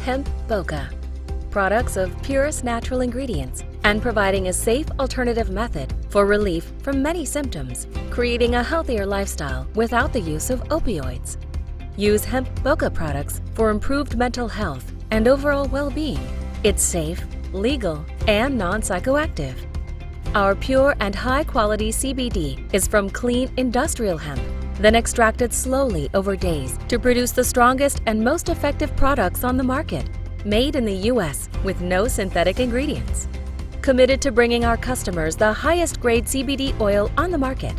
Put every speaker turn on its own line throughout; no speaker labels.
Hemp Boca. Products of purest natural ingredients and providing a safe alternative method for relief from many symptoms, creating a healthier lifestyle without the use of opioids. Use Hemp Boca products for improved mental health and overall well-being. It's safe, legal, and non-psychoactive. Our pure and high-quality CBD is from clean industrial hemp, then extracted slowly over days to produce the strongest and most effective products on the market, made in the U.S. with no synthetic ingredients. Committed to bringing our customers the highest grade CBD oil on the market.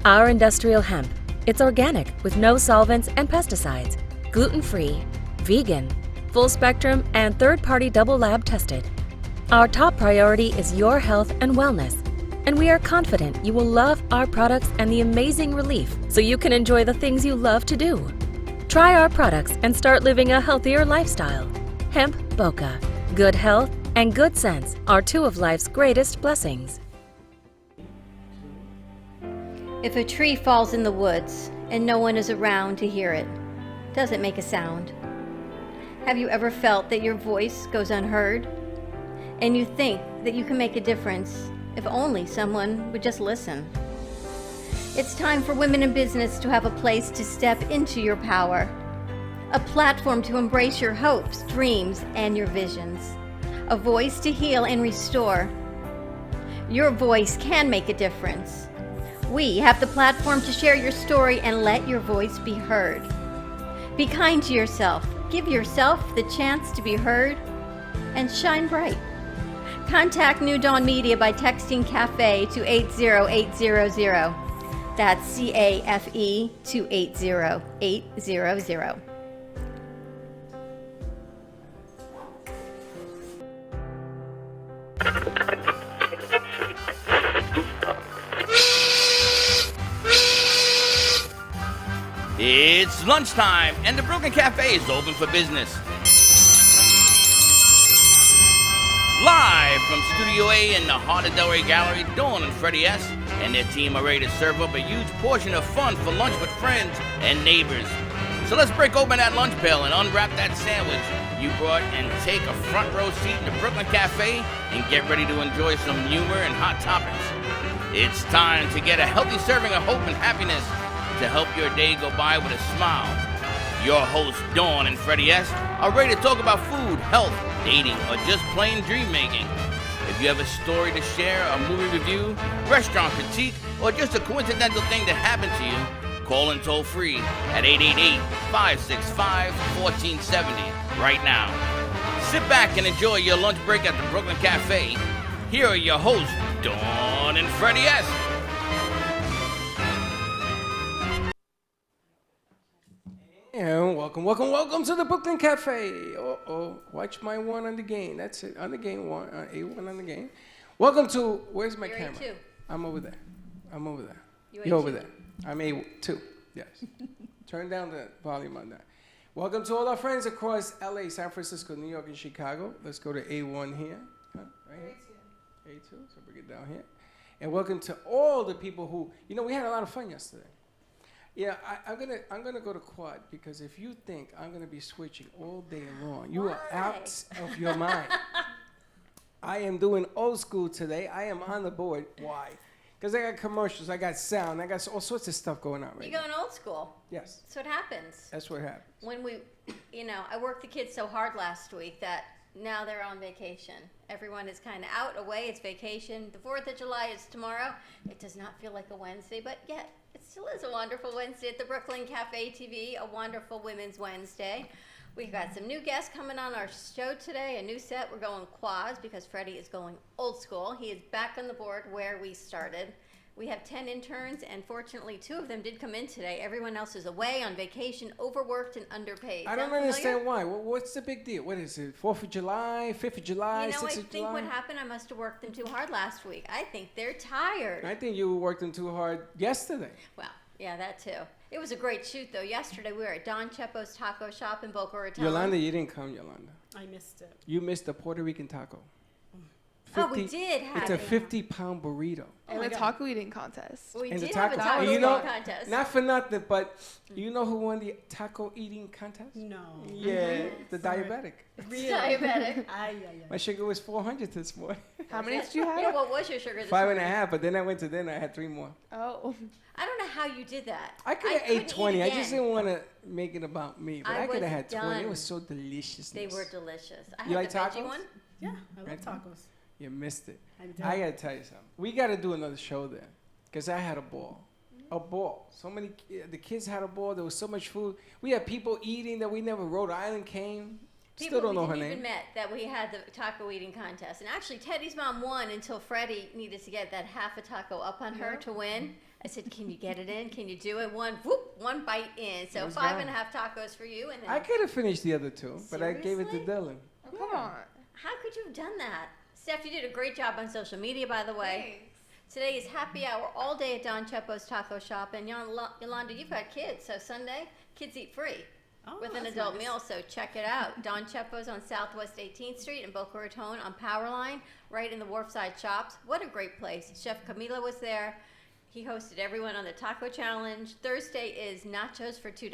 Our industrial hemp, it's organic with no solvents and pesticides, gluten-free, vegan, full spectrum, and third-party double lab tested. Our top priority is your health and wellness, and we are confident you will love our products and the amazing relief so you can enjoy the things you love to do. Try our products and start living a healthier lifestyle. Hemp Boca. Good health and good sense are two of life's greatest blessings.
If a tree falls in the woods and no one is around to hear it, does it make a sound? Have you ever felt that your voice goes unheard? And you think that you can make a difference if only someone would just listen? It's time for women in business to have a place to step into your power, a platform to embrace your hopes, dreams, and your visions, a voice to heal and restore. Your voice can make a difference. We have the platform to share your story and let your voice be heard. Be kind to yourself, give yourself the chance to be heard, and shine bright. Contact New Dawn Media by texting CAFE to 80800. That's CAFE to 80800.
It's lunchtime, and the Brooklyn Cafe is open for business. Live from Studio A in the heart of Delray Gallery, Dawn and Freddie S. and their team are ready to serve up a huge portion of fun for lunch with friends and neighbors. So let's break open that lunch pail and unwrap that sandwich you brought and take a front row seat in the Brooklyn Cafe and get ready to enjoy some humor and hot topics. It's time to get a healthy serving of hope and happiness to help your day go by with a smile. Your hosts, Dawn and Freddie S., are ready to talk about food, health, dating, or just plain dream making. If you have a story to share, a movie review, restaurant critique, or just a coincidental thing that happened to you, call in toll free at 888-565-1470 right now. Sit back and enjoy your lunch break at the Brooklyn Cafe. Here are your hosts, Dawn and Freddie S.
And welcome to the Brooklyn Cafe. Watch my one on the game. That's it, on the game one, A1 on the game. Welcome to, where's my
You're
camera?
A2.
I'm over there.
You're
You're
A2.
over there. I'm A2, yes. Turn down the volume on that. Welcome to all our friends across LA, San Francisco, New York, and Chicago. Let's go to A1 here. Right here. A2, so bring it down here. And welcome to all the people who, we had a lot of fun yesterday. Yeah, I'm gonna go to quad because if you think I'm gonna be switching all day long, you are out of your mind. I am doing old school today. I am on the board. Why? Because I got commercials, I got sound, I got all sorts of stuff going on right
You're
now.
going old school.
Yes,
That's what happens.
that's what happens.
When I worked the kids so hard last week that now they're on vacation. Everyone is kind of out, away. It's vacation. The 4th of July is tomorrow. It does not feel like a Wednesday, but yet it still is a wonderful Wednesday at the Brooklyn Cafe TV, a wonderful Women's Wednesday. We've got some new guests coming on our show today, a new set. We're going quads because Freddie is going old school. He is back on the board where we started. We have 10 interns, and fortunately, 2 of them did come in today. Everyone else is away on vacation, overworked and underpaid.
I don't
Sound
understand
familiar?
why. What's the big deal? What is it? 4th of July, 5th of July, 6th
I
of
think
July?
what happened, I must have worked them too hard last week. I think they're tired.
I think you worked them too hard yesterday.
Well, yeah, that too. It was a great shoot, though. Yesterday, we were at Don Chepo's Taco Shop in Boca Raton.
Yolanda, you didn't come, Yolanda.
I missed it.
You missed the Puerto Rican taco.
Oh, we did have
It's a
it.
50-pound burrito.
And a taco eating contest.
We
And the
did have a
taco-
taco
and
eating
you know,
contest.
not for nothing, but you know who won the taco eating contest?
No.
Yeah, the diabetic.
Really?
Diabetic.
Ay, ay,
My
ay.
sugar was 400 this morning.
How many did you have?
Yeah, what was your sugar this
5.5,
morning?
but then I went to dinner. I had 3 more.
Oh.
I don't know how you did that.
I could have
couldn't
ate 20. I
again.
just didn't want to make it about me, but
I
I could
was
have had 20. It
done.
was so delicious.
They were delicious. I
You
had
like
the veggie
tacos?
one.
Yeah, I love
Right.
tacos.
You missed it.
I did.
I gotta tell you something. We gotta do another show there, cause I had a ball. A ball. So many. The kids had a ball. There was so much food. We had people eating that we never. Rhode Island came. Still don't know her
we didn't
name.
even met that we had the taco eating contest, and actually Teddy's mom won until Freddie needed to get that half a taco up on her to win. I said, "Can you get it in? Can you do it?" One bite in. So
was
5.5 tacos for you, and then
I could have finished the other 2, but I gave it to
Seriously?
Dylan.
Oh, come on.
how could you have done that? Steph, you did a great job on social media, by the way. Today is happy hour all day at Don Chepo's Taco Shop, and Yolanda, you've got kids, so Sunday kids eat free.
Oh,
With an
that's
adult
nice.
meal, so check it out. Don Chepo's on Southwest 18th Street in Boca Raton on Powerline, right in the Wharfside Shops. What a great place. Chef Camilo was there. He hosted everyone on the Taco Challenge. Thursday is nachos for $2.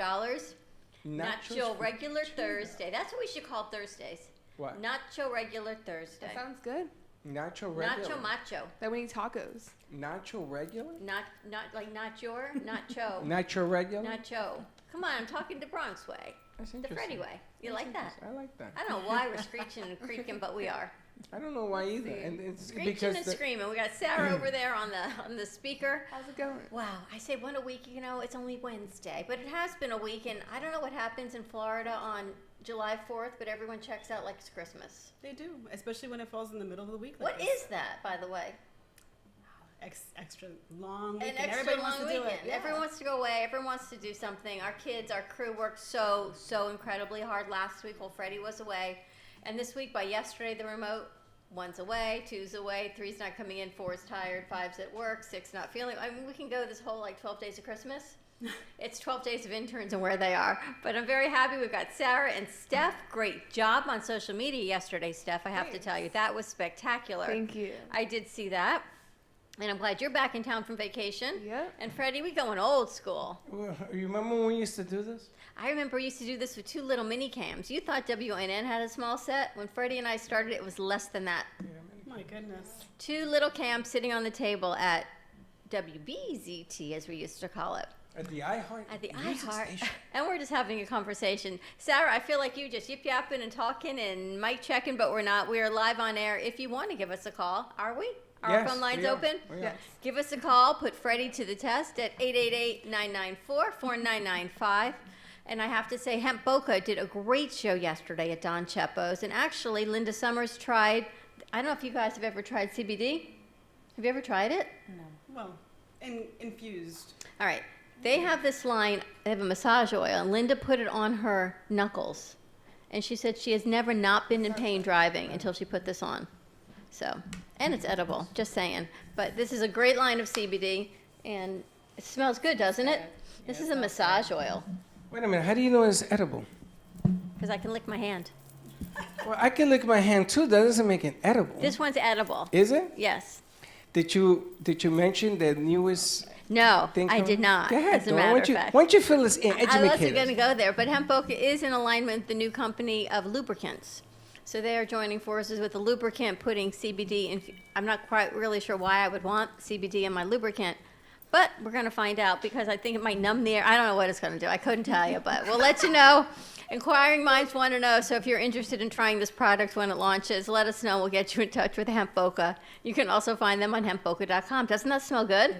Nacho
for
regular
$2.
Thursday. That's what we should call Thursdays.
What?
Nacho regular Thursday.
That sounds good.
Nacho regular.
Nacho macho.
Then we need tacos.
Nacho regular.
Not like not your, nacho.
Nacho regular.
Nacho. Come on, I'm talking the Bronx way.
That's
The
interesting.
Freddie way. You
That's
like that?
interesting. I like that.
I don't know why we're screeching and creaking, but we are.
I don't know why either. And it's
Screeching
because
and
the-
screaming. We got Sarah over there on the speaker.
How's it going?
Wow, I say one a week, it's only Wednesday, but it has been a week, and I don't know what happens in Florida on July 4th, but everyone checks out like it's Christmas.
They do, especially when it falls in the middle of the week.
What
Like
is that, by the way?
extra long
An
weekend?
extra
Everybody
long
wants to
weekend.
do it. Yeah.
Everyone wants to go away. Everyone wants to do something. Our kids, our crew worked so incredibly hard last week while Freddie was away. And this week, by yesterday, the remote, 1's away, 2's away, 3's not coming in, 4's tired, 5's at work, 6 not feeling. I mean, we can go this whole 12 days of Christmas. It's 12 days of interns and where they are. But I'm very happy. We've got Sarah and Steph. Great job on social media yesterday, Steph. I have to tell you, that was spectacular.
Thank you.
I did see that. And I'm glad you're back in town from vacation.
Yep.
And Freddie, we going old school.
Well, you remember when we used to do this?
I remember we used to do this with 2 little mini cams. You thought WNN had a small set. When Freddie and I started, it was less than that.
My goodness.
2 little cams sitting on the table at WBZT, as we used to call it.
At the iHeart.
At the
Music
iHeart.
Station.
And we're just having a conversation. Sarah, I feel like you just yip-yapping and talking and mic checking, but we're not. We are live on air. If you want to give us a call, are we? Are our
Yes,
phone lines
we are.
open?
We are.
Yes.
Give us a call. Put Freddie to the test at 888-994-4995. And I have to say, Hemp Boca did a great show yesterday at Don Chepo's. And actually, Linda Summers tried, I don't know if you guys have ever tried CBD. Have you ever tried it?
Well, infused.
All right. They have this line, they have a massage oil, and Linda put it on her knuckles. And she said she has never not been in pain driving until she put this on. So, and it's edible, just saying. But this is a great line of CBD, and it smells good, doesn't it? This is a massage oil,
Wait a minute. How do you know it's edible?
because I can lick my hand.
Well, I can lick my hand too. That doesn't make it edible.
This one's edible.
Is it?
Yes.
Did you mention the newest
No,
thing?
I did not,
Go ahead,
as a
Dawn.
matter
Why
of
don't you,
fact.
why don't you fill us in?
I wasn't
Educate
going
us.
to go there, but Hemp Boca is in alignment with the new company of lubricants. So they are joining forces with a lubricant, putting CBD in. I'm not quite really sure why I would want CBD in my lubricant, but we're going to find out because I think it might numb the air. I don't know what it's going to do. I couldn't tell you, but we'll let you know. Inquiring minds want to know, so if you're interested in trying this product when it launches, let us know. We'll get you in touch with Hemp Boca. You can also find them on hempboca.com. Doesn't that smell good?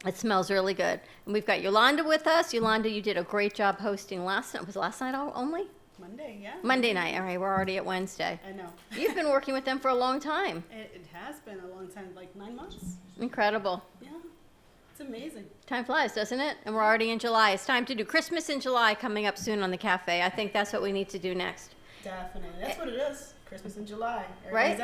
It smells really good. And we've got Yolanda with us. Yolanda, you did a great job hosting last night. Was it last night only?
Monday, yeah.
Monday night. All right, we're already at Wednesday.
I know.
You've been working with them for a long time.
It has been a long time, like 9 months.
Incredible.
Yeah. It's amazing.
Time flies, doesn't it? And we're already in July. It's time to do Christmas in July coming up soon on the cafe. I think that's what we need to do next.
Definitely. That's what it is. Christmas in July.
Right?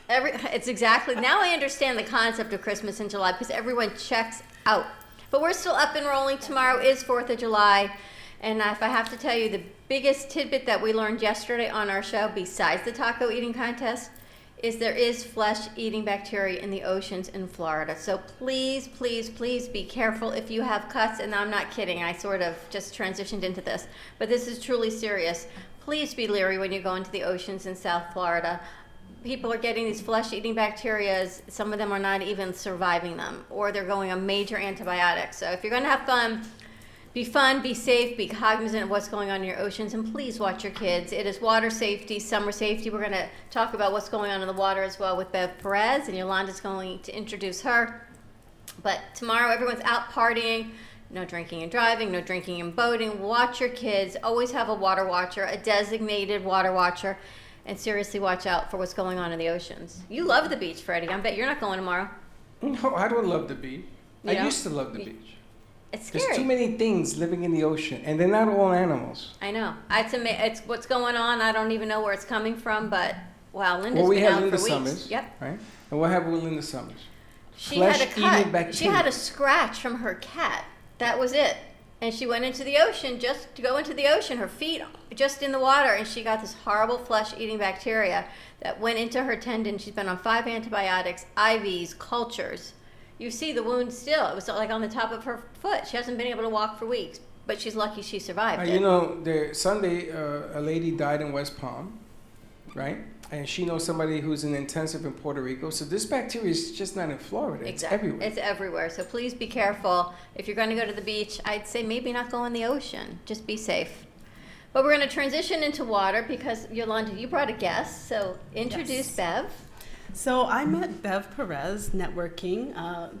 Everybody's out.
It's exactly. Now I understand the concept of Christmas in July because everyone checks out. But we're still up and rolling. Tomorrow is 4th of July. And if I have to tell you, the biggest tidbit that we learned yesterday on our show, besides the taco eating contest, is there is flesh-eating bacteria in the oceans in Florida. So please, please, please be careful if you have cuts. And I'm not kidding. I sort of just transitioned into this. But this is truly serious. Please be leery when you go into the oceans in South Florida. People are getting these flesh-eating bacteria. Some of them are not even surviving them, or they're going on major antibiotics. So if you're going to have fun, be safe, be cognizant of what's going on in your oceans, and please watch your kids. It is water safety, summer safety. We're going to talk about what's going on in the water as well with Bev Perez, and Yolanda's going to introduce her. But tomorrow, everyone's out partying. No drinking and driving, no drinking and boating. Watch your kids. Always have a water watcher, a designated water watcher, and seriously watch out for what's going on in the oceans. You love the beach, Freddie. I bet you're not going tomorrow.
No, I don't love the beach.
You
I
don't?
used to love the beach.
It's scary.
There's too many things living in the ocean, and they're not all animals.
I know. It's what's going on. I don't even know where it's coming from, but wow, Linda's
Well, we
been
had
out
Linda
for weeks.
Summers,
Yep.
right? And what happened with Linda Summers?
She had a
Flesh-eating
cut. She
bacteria.
had a scratch from her cat. That was it. And she went into the ocean just to go into the ocean, her feet just in the water, and she got this horrible flesh-eating bacteria that went into her tendon. She's been on 5 antibiotics, IVs, cultures. You see the wound still. It was like on the top of her foot. She hasn't been able to walk for weeks, but she's lucky she survived it.
You know, Sunday, a lady died in West Palm, right? And she knows somebody who's in intensive in Puerto Rico. So this bacteria is just not in Florida. It's everywhere.
It's everywhere. So please be careful. If you're going to go to the beach, I'd say maybe not go in the ocean. Just be safe. But we're going to transition into water because, Yolanda, you brought a guest. So introduce Bev.
So I met Bev Perez networking,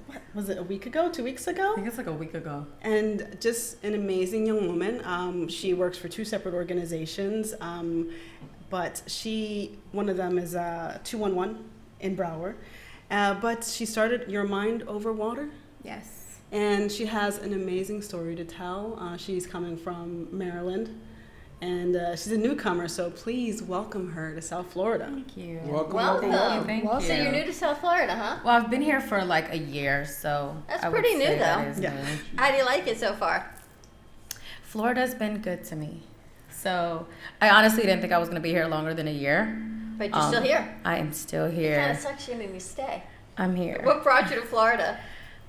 what was it, a week ago, 2 weeks ago?
I think it's like a week ago.
And just an amazing young woman. She works for 2 separate organizations, but one of them is 211 in Broward. But she started Your Mind Over Water.
Yes.
And she has an amazing story to tell. She's coming from Maryland. And she's a newcomer, so please welcome her to South Florida.
Thank you.
Welcome.
Thank you.
So you're new to South Florida, huh?
Well, I've been here for like a year, so
That's
I would
pretty new,
say that
though.
is
Yeah.
new.
How do you like it so far?
Florida's been good to me. So I honestly didn't think I was going to be here longer than a year.
But you're still here.
I am still
Kind
here.
of sucks you made me stay.
I'm here.
What brought you to Florida?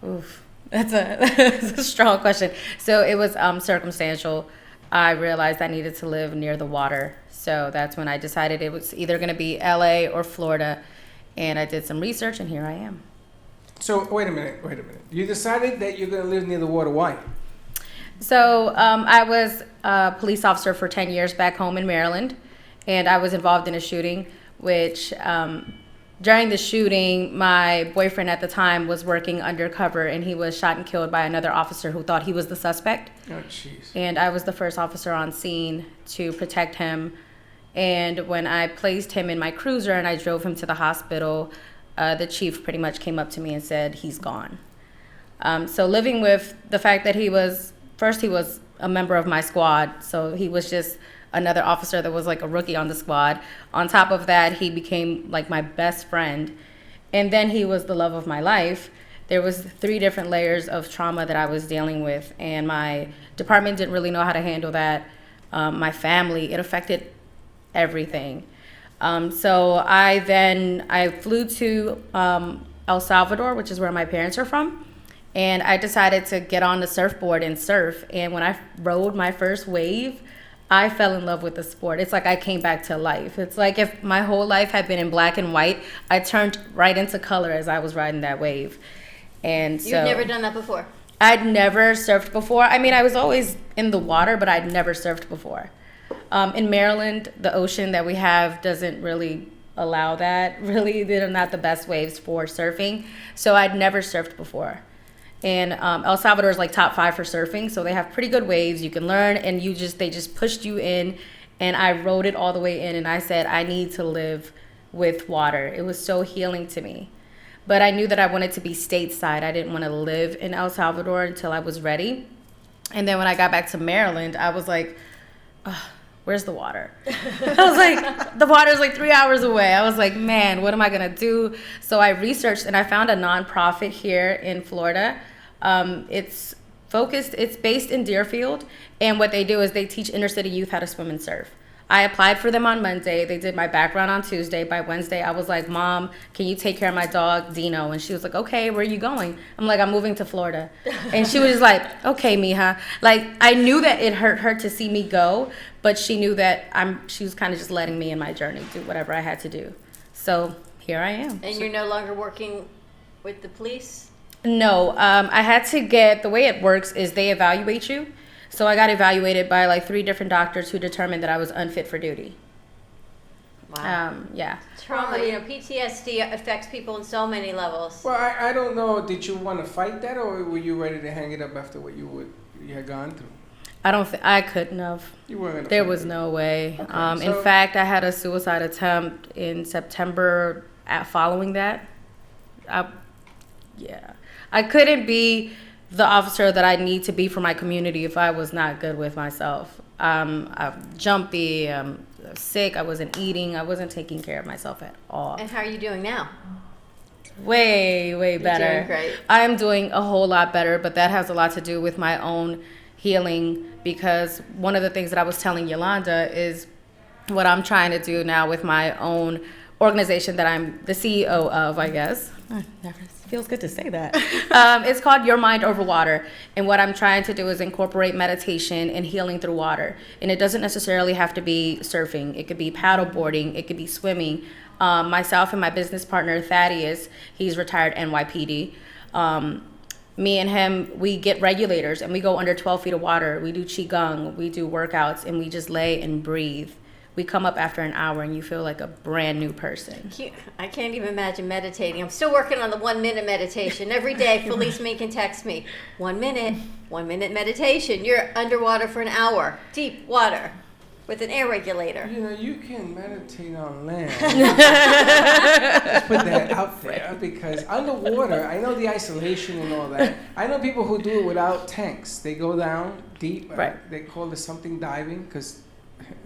Oof. That's a strong question. So it was circumstantial. I realized I needed to live near the water. So that's when I decided it was either going to be LA or Florida. And I did some research, and here I am.
So wait a minute. You decided that you're going to live near the water. Why?
So I was a police officer for 10 years back home in Maryland, and I was involved in a shooting, which during the shooting, my boyfriend at the time was working undercover, and he was shot and killed by another officer who thought he was the suspect.
Oh, jeez.
And I was the first officer on scene to protect him. And when I placed him in my cruiser and I drove him to the hospital, the chief pretty much came up to me and said, he's gone. So living with the fact that he was a member of my squad, so he was just another officer that was like a rookie on the squad. On top of that, he became like my best friend. And then he was the love of my life. There was 3 different layers of trauma that I was dealing with, and my department didn't really know how to handle that. My family, it affected everything. So I flew to El Salvador, which is where my parents are from. And I decided to get on the surfboard and surf. And when I rode my first wave, I fell in love with the sport. It's like I came back to life. It's like if my whole life had been in black and white, I turned right into color as I was riding that wave. And so
You've never done that before?
I'd never surfed before. I mean, I was always in the water, but I'd never surfed before. In Maryland, the ocean that we have doesn't really allow that. Really, they're not the best waves for surfing. So I'd never surfed before. And El Salvador is like top 5 for surfing, so they have pretty good waves. You can learn, and they just pushed you in, and I rode it all the way in, and I said, I need to live with water. It was so healing to me. But I knew that I wanted to be stateside. I didn't want to live in El Salvador until I was ready. And then when I got back to Maryland, I was like, where's the water? I was like, the water's like 3 hours away. I was like, man, what am I going to do? So I researched, and I found a nonprofit here in Florida. It's based in Deerfield, and what they do is they teach inner city youth how to swim and surf. I applied for them on Monday. They did my background on Tuesday. By Wednesday, I was like, Mom, can you take care of my dog, Dino? And she was like, okay, where are you going? I'm like, I'm moving to Florida. And she was like, okay, mija. Like, I knew that it hurt her to see me go, but she knew that she was kind of just letting me in my journey do whatever I had to do. So here I am.
And you're no longer working with the police?
No, I had to get, the way it works is they evaluate you. So I got evaluated by like 3 different doctors who determined that I was unfit for duty.
Wow.
Yeah.
Trauma, PTSD affects people in so many levels.
Well, I don't know. Did you want to fight that, or were you ready to hang it up after what you had gone through?
I couldn't have.
You weren't gonna
There
fight
was
it.
no way.
Okay,
In
so-
fact, I had a suicide attempt in September following that. I couldn't be the officer that I need to be for my community if I was not good with myself. I'm jumpy, I'm sick, I wasn't eating, I wasn't taking care of myself at all.
And how are you doing now?
Way better.
doing great.
I am doing a whole lot better, but that has a lot to do with my own healing, because one of the things that I was telling Yolanda is what I'm trying to do now with my own organization that I'm the CEO of, I guess. Never feels good to say that. It's called Your Mind Over Water. And what I'm trying to do is incorporate meditation and healing through water. And it doesn't necessarily have to be surfing. It could be paddle boarding. It could be swimming. Myself and my business partner, Thaddeus, he's retired NYPD. Me and him, we get regulators and we go under 12 feet of water. We do Qigong, we do workouts, and we just lay and breathe. We come up after an hour and you feel like a brand new person.
I can't even imagine meditating. I'm still working on the 1 minute meditation. Every day, Felice May can text me, 1 minute meditation. You're underwater for an hour, deep water, with an air regulator.
You know, you can meditate on land. Let's put that out there, because underwater, I know the isolation and all that. I know people who do it without tanks. They go down deep.
Right.
They call it something diving, because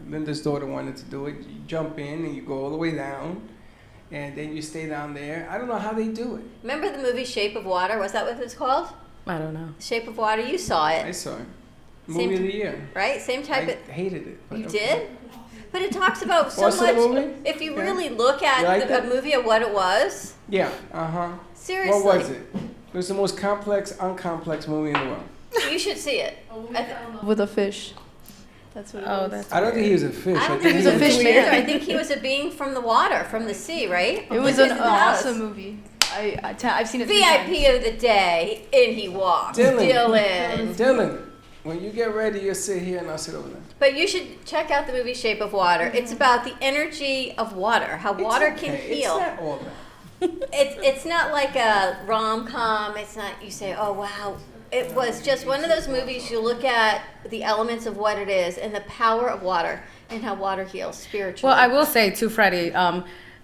Linda's daughter wanted to do it. You jump in and you go all the way down, and then you stay down there. I don't know how they do it.
Remember the movie Shape of Water? Was that what it's called?
I don't know.
Shape of Water? You saw
I
it,
saw it.
Same
Movie of
t-
the year.
right? Same type
I
of...
hated it. but
You
okay.
did? But it talks about so
Also the
much...
movie?
If you
Yeah.
really look
You
at
like
a
that?
movie of what it was,
Yeah. Uh-huh.
seriously.
What was it? It was the most complex, uncomplex movie in the world.
You should see it.
With a fish. That's what it
Oh,
was.
that's
I don't think he was a fish.
I don't think he was a
fish
fish
man.
either. I think he was a being from the water, from the sea, right?
It was
Like
an
his house.
awesome movie. I've seen it 3 times.
VIP of the day, in he walks. Dylan.
Dylan, when you get ready, you'll sit here and I'll sit over there.
But you should check out the movie Shape of Water. It's about the energy of water, how water
It's
can
okay.
heal.
It's not all that.
It's not like a rom-com. It's not, you say, oh, wow. It was just one of those movies you look at the elements of what it is and the power of water and how water heals spiritually.
Well, I will say too, Freddie,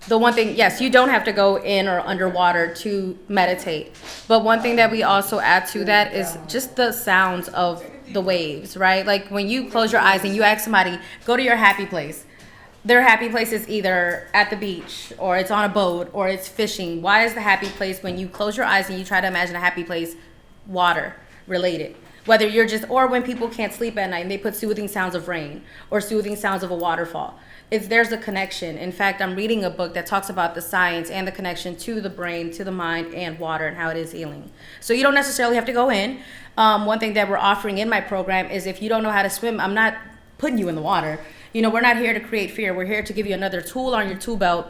the one thing, yes, you don't have to go in or underwater to meditate. But one thing that we also add to that is just the sounds of the waves, right? Like when you close your eyes and you ask somebody, go to your happy place. Their happy place is either at the beach or it's on a boat or it's fishing. Why is the happy place, when you close your eyes and you try to imagine a happy place, water related? Whether you're just, or when people can't sleep at night and they put soothing sounds of rain or soothing sounds of a waterfall. There's a connection. In fact, I'm reading a book that talks about the science and the connection to the brain, to the mind, and water, and how it is healing. So you don't necessarily have to go in. One thing that we're offering in my program is if you don't know how to swim, I'm not putting you in the water. You know, we're not here to create fear. We're here to give you another tool on your tool belt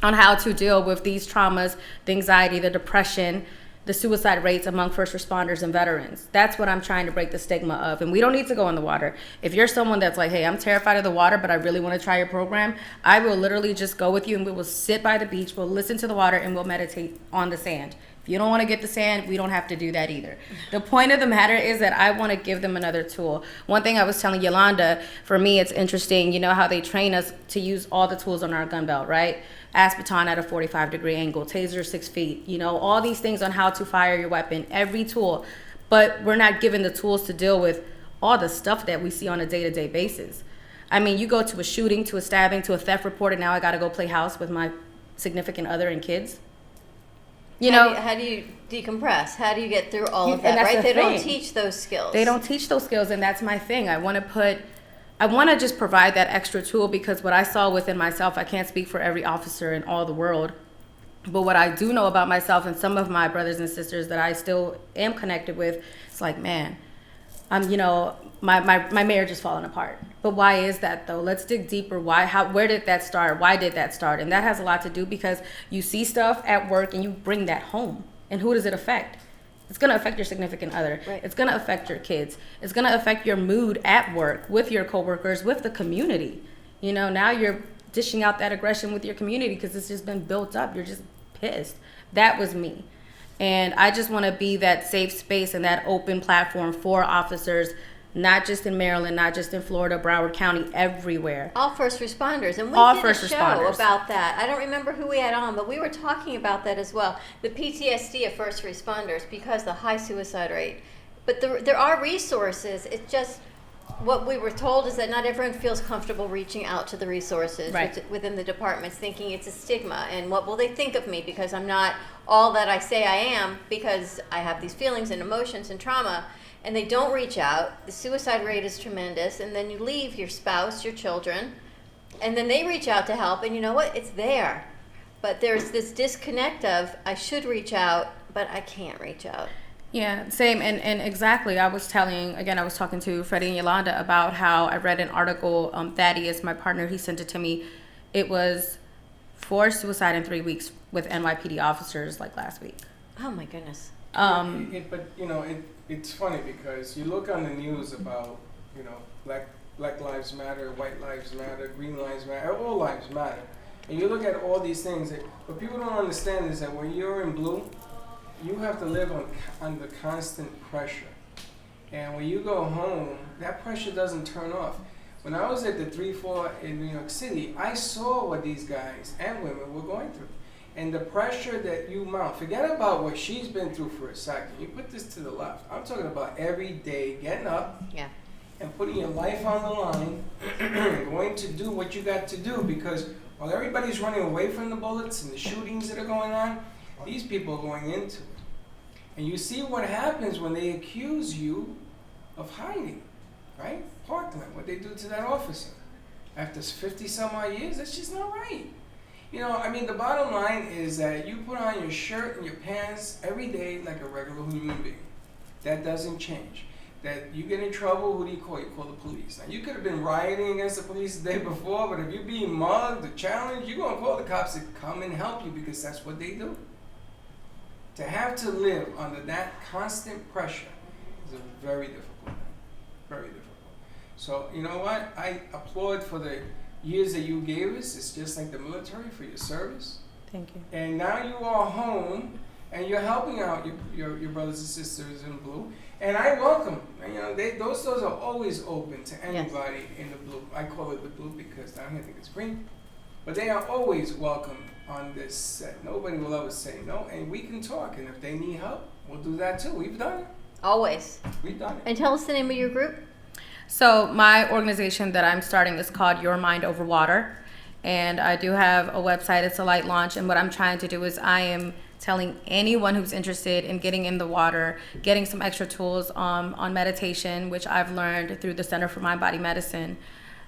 on how to deal with these traumas, the anxiety, the depression, the suicide rates among first responders and veterans. That's what I'm trying to break the stigma of. And we don't need to go in the water. If you're someone that's like, hey, I'm terrified of the water, but I really want to try your program, I will literally just go with you and we will sit by the beach, we'll listen to the water, and we'll meditate on the sand. If you don't want to get the sand, we don't have to do that either. The point of the matter is that I want to give them another tool. One thing I was telling Yolanda, for me, it's interesting, you know how they train us to use all the tools on our gun belt, right? Aspeton at a 45-degree angle, taser 6 feet, you know, all these things on how to fire your weapon, every tool. But we're not given the tools to deal with all the stuff that we see on a day-to-day basis. I mean, you go to a shooting, to a stabbing, to a theft report, and now I got to go play house with my significant other and kids. You know,
how do you decompress? How do you get through all of
And
that,
that's
right?
the
They don't
thing.
teach those skills.
they don't teach those skills, and that's my thing. I want to put I want to just provide that extra tool, because what I saw within myself, I can't speak for every officer in all the world, but what I do know about myself and some of my brothers and sisters that I still am connected with, it's like, man, you know, my marriage is falling apart. But why is that though? Let's dig deeper. Why? How? Where did that start? Why did that start? And that has a lot to do because you see stuff at work and you bring that home. And who does it affect? It's going to affect your significant other.
Right.
It's going to affect your kids. It's going to affect your mood at work, with your coworkers, with the community. You know, now you're dishing out that aggression with your community because it's just been built up. You're just pissed. That was me. And I just want to be that safe space and that open platform for officers, not just in Maryland, not just in Florida, Broward County, everywhere.
All first responders, and we
All
did
first
a show
responders.
about that. I don't remember who we had on, but we were talking about that as well. The PTSD of first responders because the high suicide rate. But there are resources. It's just what we were told is that not everyone feels comfortable reaching out to the resources
Right.
within the departments, thinking it's a stigma and what will they think of me because I'm not all that I say I am because I have these feelings and emotions and trauma. And they don't reach out. The suicide rate is tremendous. And then you leave your spouse, your children, and then they reach out to help. And you know what? It's there. But there's this disconnect of I should reach out, but I can't reach out.
Yeah, same. And exactly. I was talking to Freddie and Yolanda about how I read an article. Thaddeus, my partner, he sent it to me. It was 4 suicide in 3 weeks with NYPD officers like last week.
Oh my goodness.
But you know, it's funny because you look on the news about, you know, Black Lives Matter, White Lives Matter, Green Lives Matter, all lives matter. And you look at all these things, what people don't understand is that when you're in blue, you have to live under constant pressure. And when you go home, that pressure doesn't turn off. When I was at the 3-4 in New York City, I saw what these guys and women were going through. And the pressure that you mount, forget about what she's been through for a second. You put this to the left. I'm talking about every day getting up
Yeah.
and putting your life on the line, going to do what you got to do because while everybody's running away from the bullets and the shootings that are going on, these people are going into it. And you see what happens when they accuse you of hiding, right? Parkland, what they do to that officer. After 50 some odd years, that's just not right. You know, I mean, the bottom line is that you put on your shirt and your pants every day like a regular human being. That doesn't change. That you get in trouble, who do you call? You call the police. Now, you could have been rioting against the police the day before, but if you're being mugged or challenged, you're going to call the cops to come and help you because that's what they do. To have to live under that constant pressure is a very difficult thing. Very difficult. So, you know what? I applaud for the years that you gave us. It's just like the military for your service.
Thank you.
And now you are home and you're helping out your brothers and sisters in blue. And I welcome, you know, those doors are always open to anybody in the blue. I call it the blue because down here I think it's green. But they are always welcome on this set. Nobody will ever say no. And we can talk. And if they need help, we'll do that too. We've done it.
Always.
We've done it.
And tell us the name of your group.
So my organization that I'm starting is called Your Mind Over Water. And I do have a website. It's a light launch. And what I'm trying to do is I am telling anyone who's interested in getting in the water, getting some extra tools on meditation, which I've learned through the Center for Mind Body Medicine,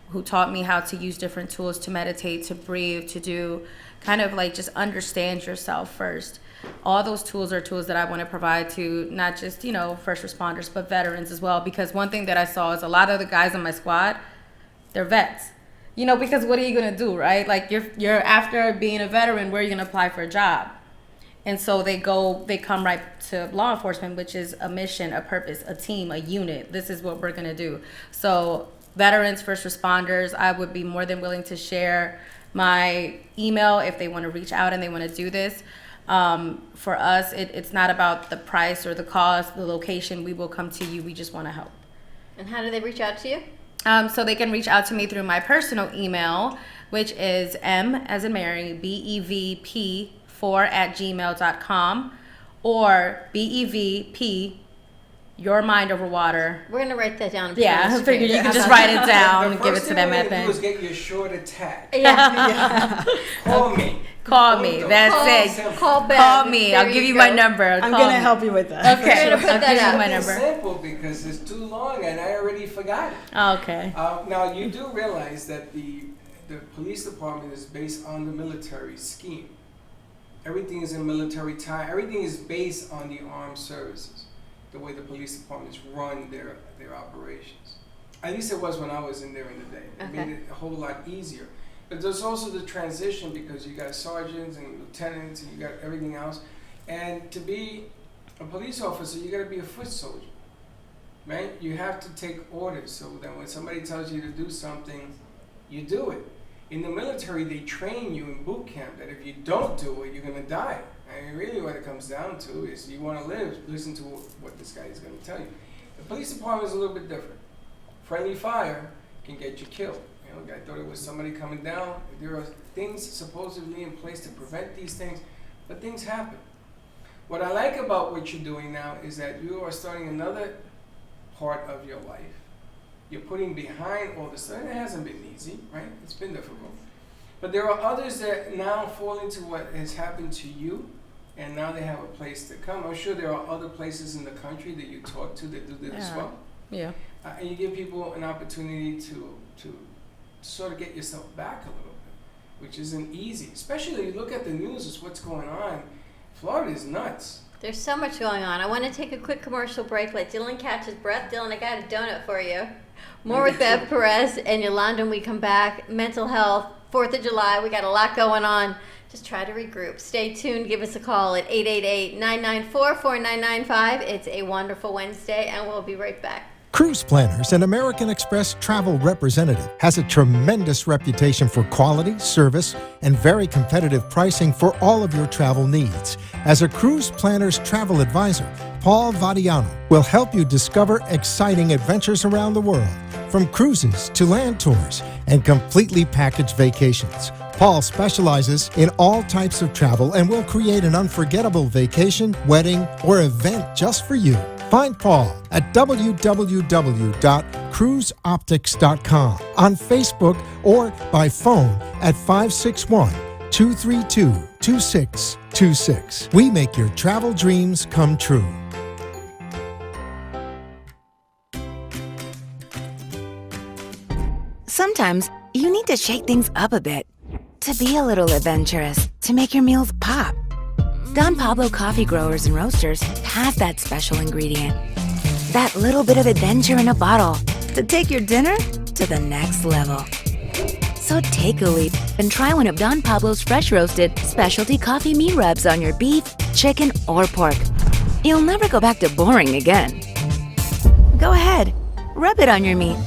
who taught me how to use different tools to meditate, to breathe, to do kind of like just understand yourself first. All those tools are tools that I want to provide to not just, you know, first responders, but veterans as well. Because one thing that I saw is a lot of the guys in my squad, they're vets. You know, because what are you going to do, right? Like you're after being a veteran, where are you going to apply for a job? And so they come right to law enforcement, which is a mission, a purpose, a team, a unit. This is what we're going to do. So veterans, first responders, I would be more than willing to share my email if they want to reach out and they want to do this. For us, it's not about the price or the cost, the location. We will come to you. We just want to help.
And how do they reach out to you?
So they can reach out to me through my personal email, which is M as in Mary, BEVP4@gmail.com, or BEVP your mind over water.
We're gonna write that down.
Yeah, I figured you could just
Okay.
write it down
The
and give it
first
to
thing
them
we're
at the
gonna do is
end.
get you a short attack.
Yeah.
Call me.
Call me. That's it.
Call back.
Call me.
There
I'll give you my
go.
number.
I'm
Call
gonna
me.
help you with that.
Okay.
We're gonna put
I'll
that
give
out.
you my
It's
number.
simple because it's too long and I already forgot it.
Okay.
Now you do realize that the police department is based on the military scheme. Everything is in military time. Everything is based on the armed services, the way the police departments run their operations. At least it was when I was in there in the day. It
Okay.
made it a whole lot easier. But there's also the transition because you got sergeants and lieutenants and you got everything else. And to be a police officer, you got to be a foot soldier, right? You have to take orders so that when somebody tells you to do something, you do it. In the military, they train you in boot camp that if you don't do it, you're going to die. I mean, really what it comes down to is you want to live, listen to what this guy is going to tell you. The police department is a little bit different. Friendly fire can get you killed. You know, I thought it was somebody coming down. There are things supposedly in place to prevent these things, but things happen. What I like about what you're doing now is that you are starting another part of your life. You're putting behind all this stuff. It hasn't been easy, right? It's been difficult. But there are others that now fall into what has happened to you, and now they have a place to come. I'm sure there are other places in the country that you talk to that do this as well.
Yeah.
And you give people an opportunity to sort of get yourself back a little bit, which isn't easy. Especially you look at the news, it's what's going on. Florida is nuts.
There's so much going on. I want to take a quick commercial break. Let Dylan catch his breath. Dylan, I got a donut for you. More with Bev Perez and Yolanda when we come back. Mental health, 4th of July. We got a lot going on. Just try to regroup. Stay tuned. Give us a call at 888-994-4995. It's a wonderful Wednesday, and we'll be right back.
Cruise Planners, an American Express travel representative, has a tremendous reputation for quality, service, and very competitive pricing for all of your travel needs. As a Cruise Planners travel advisor, Paul Vadiano will help you discover exciting adventures around the world, from cruises to land tours and completely packaged vacations. Paul specializes in all types of travel and will create an unforgettable vacation, wedding, or event just for you. Find Paul at www.cruiseoptics.com, on Facebook, or by phone at 561-232-2626. We make your travel dreams come true.
Sometimes you need to shake things up a bit, to be a little adventurous, to make your meals pop. Don Pablo Coffee Growers and Roasters have that special ingredient. That little bit of adventure in a bottle to take your dinner to the next level. So take a leap and try one of Don Pablo's fresh roasted specialty coffee meat rubs on your beef, chicken, or pork. You'll never go back to boring again. Go ahead, rub it on your meat.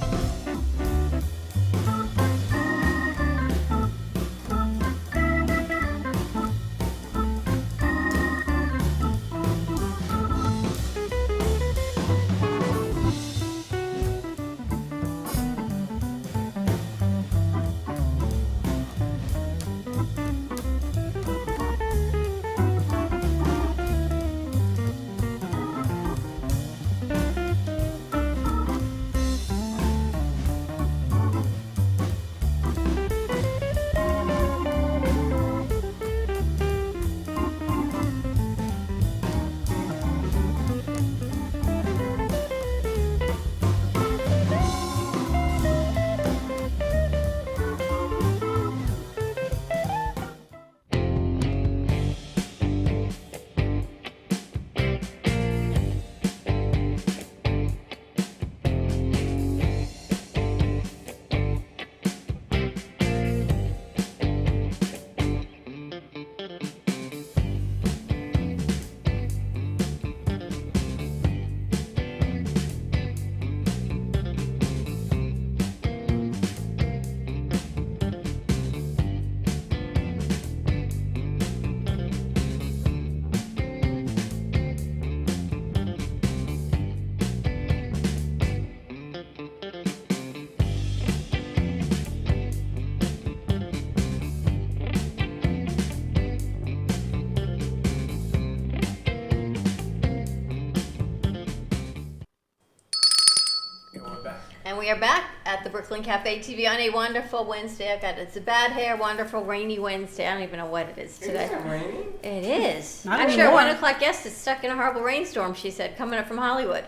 And we are back at the Brooklyn Cafe TV on a wonderful Wednesday. It's a bad hair, wonderful rainy Wednesday. I don't even know what it is today.
Is it raining?
It is.
Not
Actually, our
anymore.
1 o'clock guest is stuck in a horrible rainstorm, she said, coming up from Hollywood.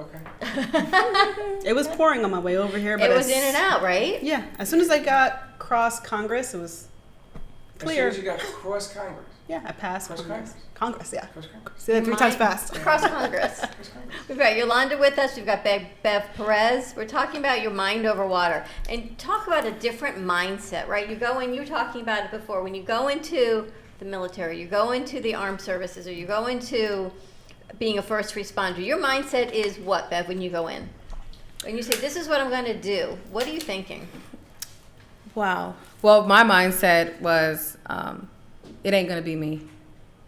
Okay.
It was pouring on my way over here, but
It was in and out, right?
Yeah, as soon as I got across Congress, it was clear.
As soon as you got cross Congress.
Yeah, I passed
Cross
Congress.
Congress.
Congress, yeah.
Cross Congress.
Say that 3 times fast.
Across Congress. We've got Yolanda with us. We've got Bev Perez. We're talking about your mind over water. And talk about a different mindset, right? You go in, you were talking about it before, when you go into the military, you go into the armed services, or you go into being a first responder, your mindset is what, Bev, when you go in? When you say, this is what I'm going to do, what are you thinking?
Wow. Well, my mindset was, it ain't gonna be me.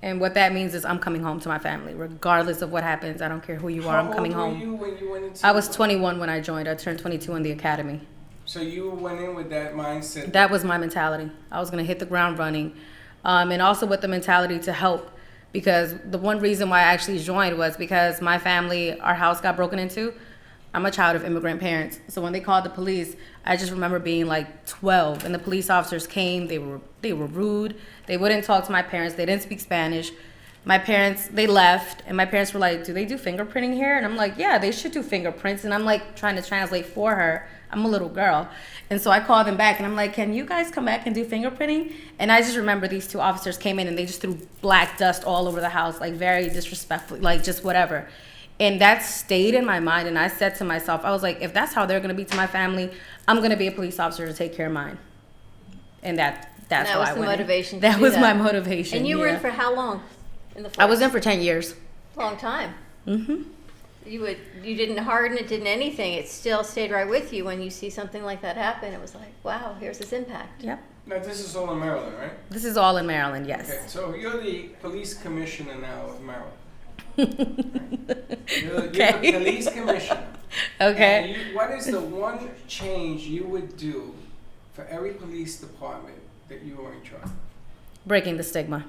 And what that means is I'm coming home to my family, regardless of what happens. I don't care who you are, I'm coming home.
How old were you when you went into
I was 21 when I joined. I turned 22 in the academy.
So you went in with that mindset?
That was my mentality. I was gonna hit the ground running. And also with the mentality to help, because the one reason why I actually joined was because my family, our house got broken into. I'm a child of immigrant parents. So when they called the police, I just remember being like 12, and the police officers came. They were rude. They wouldn't talk to my parents. They didn't speak Spanish. My parents, they left, and my parents were like, do they do fingerprinting here? And I'm like, yeah, they should do fingerprints. And I'm like trying to translate for her. I'm a little girl. And so I called them back, and I'm like, can you guys come back and do fingerprinting? And I just remember these two officers came in, and they just threw black dust all over the house, like very disrespectfully, like just whatever. And that stayed in my mind, and I said to myself, I was like, if that's how they're gonna be to my family, I'm gonna be a police officer to take care of mine. And that's
that
why
was
I
the
went in.
motivation to
That
do
was
that.
my motivation.
And you were
yeah.
in for how long in the force?
I was in for 10 years.
Long time.
Mm-hmm.
You didn't harden it, didn't anything. It still stayed right with you when you see something like that happen. It was like, wow, here's this impact.
Yep.
Now this is all in Maryland, right?
This is all in Maryland, yes.
Okay, so you're the police commissioner now of Maryland. You're the police commissioner.
Okay.
And what is the one change you would do for every police department that you were in charge of?
Breaking the stigma.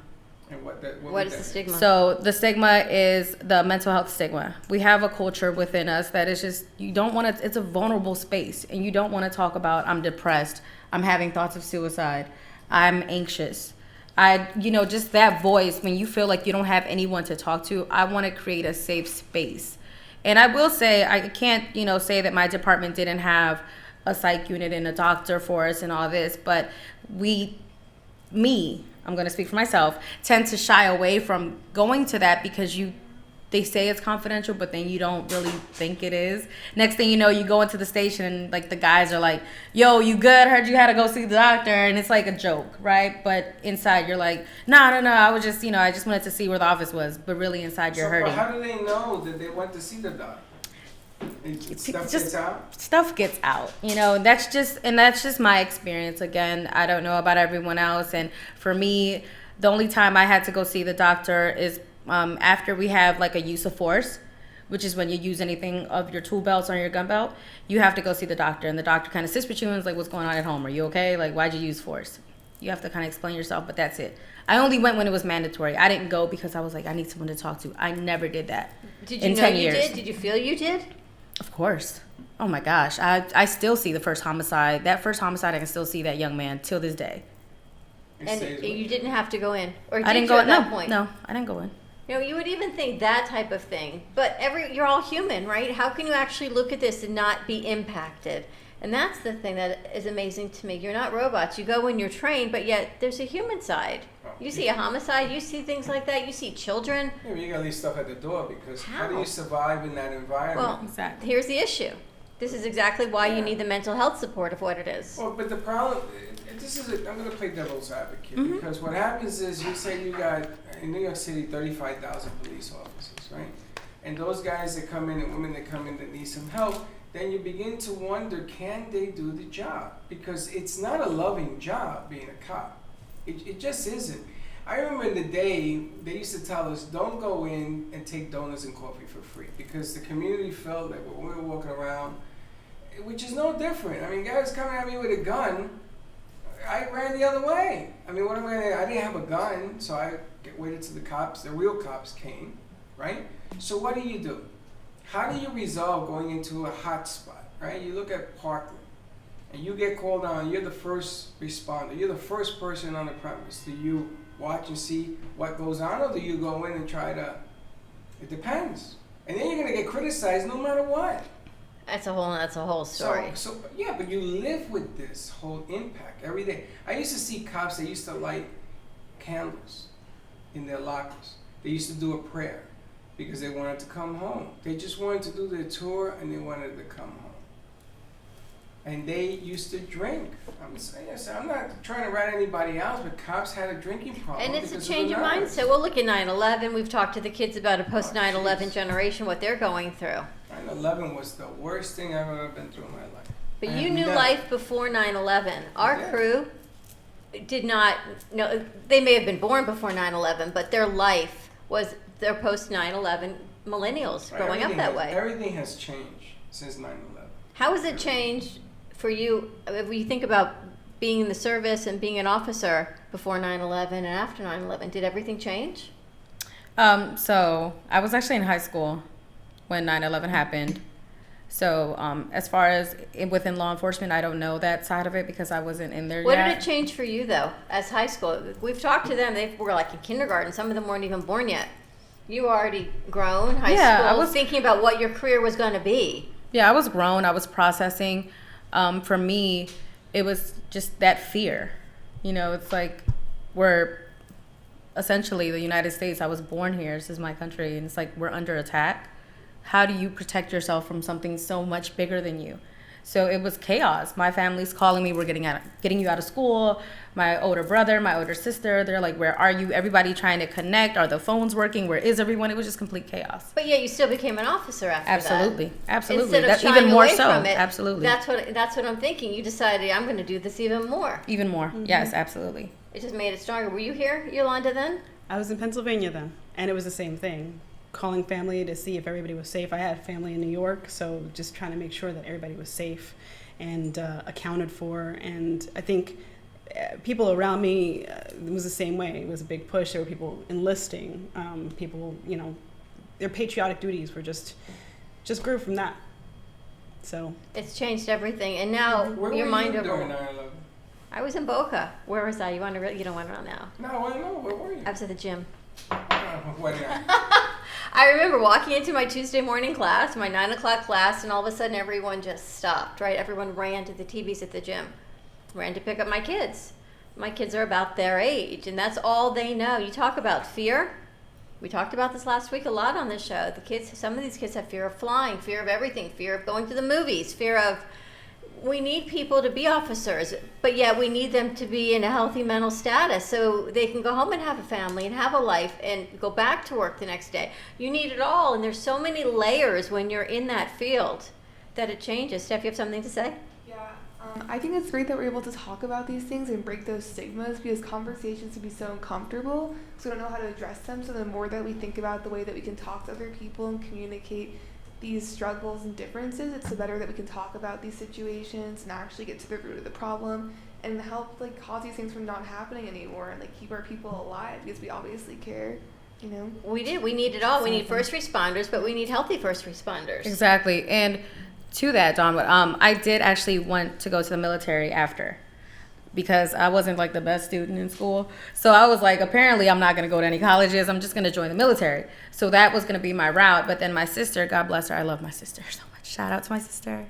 And what
What is the stigma?
So the stigma is the mental health stigma. We have a culture within us that is just, you don't want to, it's a vulnerable space, and you don't want to talk about, I'm depressed, I'm having thoughts of suicide, I'm anxious. Just that voice, when you feel like you don't have anyone to talk to, I want to create a safe space. And I will say, I can't, say that my department didn't have a psych unit and a doctor for us and all this, but I'm going to speak for myself, tend to shy away from going to that because they say it's confidential, but then you don't really think it is. Next thing you know, you go into the station and like the guys are like, yo, you good? Heard you had to go see the doctor. And it's like a joke, right? But inside you're like, no, I was just, I just wanted to see where the office was. But really inside you're hurting.
But how do they know that they went to see the doctor? Stuff gets out?
Stuff gets out, that's just my experience. Again, I don't know about everyone else. And for me, the only time I had to go see the doctor is after we have like a use of force, which is when you use anything of your tool belts or your gun belt, you have to go see the doctor. And the doctor kind of sits with you and is like, what's going on at home? Are you okay? Like, why'd you use force? You have to kind of explain yourself, but that's it. I only went when it was mandatory. I didn't go because I was like, I need someone to talk to. I never did that.
Did you know
10
you
years.
did? Did you feel you did?
Of course. Oh my gosh. I still see the first homicide. That first homicide, I can still see that young man till this day.
And you didn't have to go in? Or
I
did
didn't
you
go
at
in.
that point?
No, I didn't go in.
You would even think that type of thing. But you're all human, right? How can you actually look at this and not be impacted? And that's the thing that is amazing to me. You're not robots. You go when you're trained, but yet there's a human side. You see a homicide, you see things like that, you see children.
Yeah, but you gotta leave stuff at the door because how do you survive in that environment?
Well,
Exactly.
here's the issue. This is exactly why you need the mental health support of what it is.
Well, but the problem, I'm going to play devil's advocate because what happens is you say you got, in New York City, 35,000 police officers, right? And those guys that come in and women that come in that need some help, then you begin to wonder, can they do the job? Because it's not a loving job being a cop. It just isn't. I remember in the day, they used to tell us, don't go in and take donuts and coffee for free because the community felt that when we were walking around, which is no different. I mean, guys coming at me with a gun, I ran the other way. I mean, what am I didn't have a gun, so I waited till the real cops came, right? So what do? how do you resolve going into a hot spot, right? You look at Parkland, and you get called on, you're the first responder, you're the first person on the premise. Do you watch and see what goes on, or do you go in and try to, it depends. And then you're gonna get criticized no matter what.
That's a whole story.
So yeah, but you live with this whole impact every day. I used to see cops, they used to light candles in their lockers. They used to do a prayer because they wanted to come home. They just wanted to do their tour and they wanted to come home. And they used to drink. I'm not trying to rat anybody else, but cops had a drinking problem.
And it's a
because
change of mindset. Well, look at 9/11. We've talked to the kids about a post 9/11 generation, what they're going through.
9/11 was the worst thing I've ever been through in my life.
But you knew life before 9/11. Our crew did not know. They may have been born before 9/11, but their life was their post 9/11 millennials growing up that way.
Everything has changed since 9/11.
How has it changed for you? If you think about being in the service and being an officer before 9/11 and after 9/11, did everything change?
So I was actually in high school when 9/11 happened. So as far as within law enforcement, I don't know that side of it because I wasn't in there
What
yet.
did it change for you, though, as high school? We've talked to them. They were like in kindergarten. Some of them weren't even born yet. You were already grown, high school,
I was
thinking about what your career was going to be.
Yeah, I was grown. I was processing. For me, it was just that fear. You know, it's like we're essentially the United States. I was born here. This is my country. And it's like we're under attack. How do you protect yourself from something so much bigger than you? So it was chaos. My family's calling me, we're getting you out of school. My older brother, my older sister, they're like, where are you? Everybody trying to connect. Are the phones working? Where is everyone? It was just complete chaos.
But yet you still became an officer after
Absolutely.
that.
Absolutely.
Instead of
That's
shying
even more
away
so.
from it,
Absolutely.
That's what I'm thinking. You decided, I'm going to do this even more.
Even more.
Mm-hmm.
Yes, absolutely.
It just made it stronger. Were you here, Yolanda, then?
I was in Pennsylvania then, and it was the same thing. Calling family to see if everybody was safe. I had family in New York, so just trying to make sure that everybody was safe and accounted for. And I think people around me, it was the same way. It was a big push. There were people enlisting. People, you know, their patriotic duties were just grew from that. So
it's changed everything, and now
Where
your
were
mind
you
over.
during 9/11?
I was in Boca. Where was I? You don't want to know now?
No, I want to know. Where were you?
I was at the gym.
What now?
I remember walking into my Tuesday morning class, my 9 o'clock class, and all of a sudden everyone just stopped, right? Everyone ran to the TVs at the gym, ran to pick up my kids. My kids are about their age, and that's all they know. You talk about fear. We talked about this last week a lot on this show. The kids, some of these kids have fear of flying, fear of everything, fear of going to the movies, fear of... We need people to be officers, but yet we need them to be in a healthy mental status so they can go home and have a family and have a life and go back to work the next day. You need it all, and there's so many layers when you're in that field that it changes. Steph, you have something to say?
Yeah, I think it's great that we're able to talk about these things and break those stigmas because conversations can be so uncomfortable, so we don't know how to address them. So the more that we think about the way that we can talk to other people and communicate these struggles and differences, it's the better that we can talk about these situations and actually get to the root of the problem and help like cause these things from not happening anymore and like keep our people alive because we obviously care, you know.
We need it all. We need first responders, but we need healthy first responders.
Exactly. And to that, Dawn, I did actually want to go to the military after because I wasn't like the best student in school. So I was like, apparently I'm not going to go to any colleges. I'm just going to join the military. So that was going to be my route. But then my sister, God bless her, I love my sister so much. Shout out to my sister.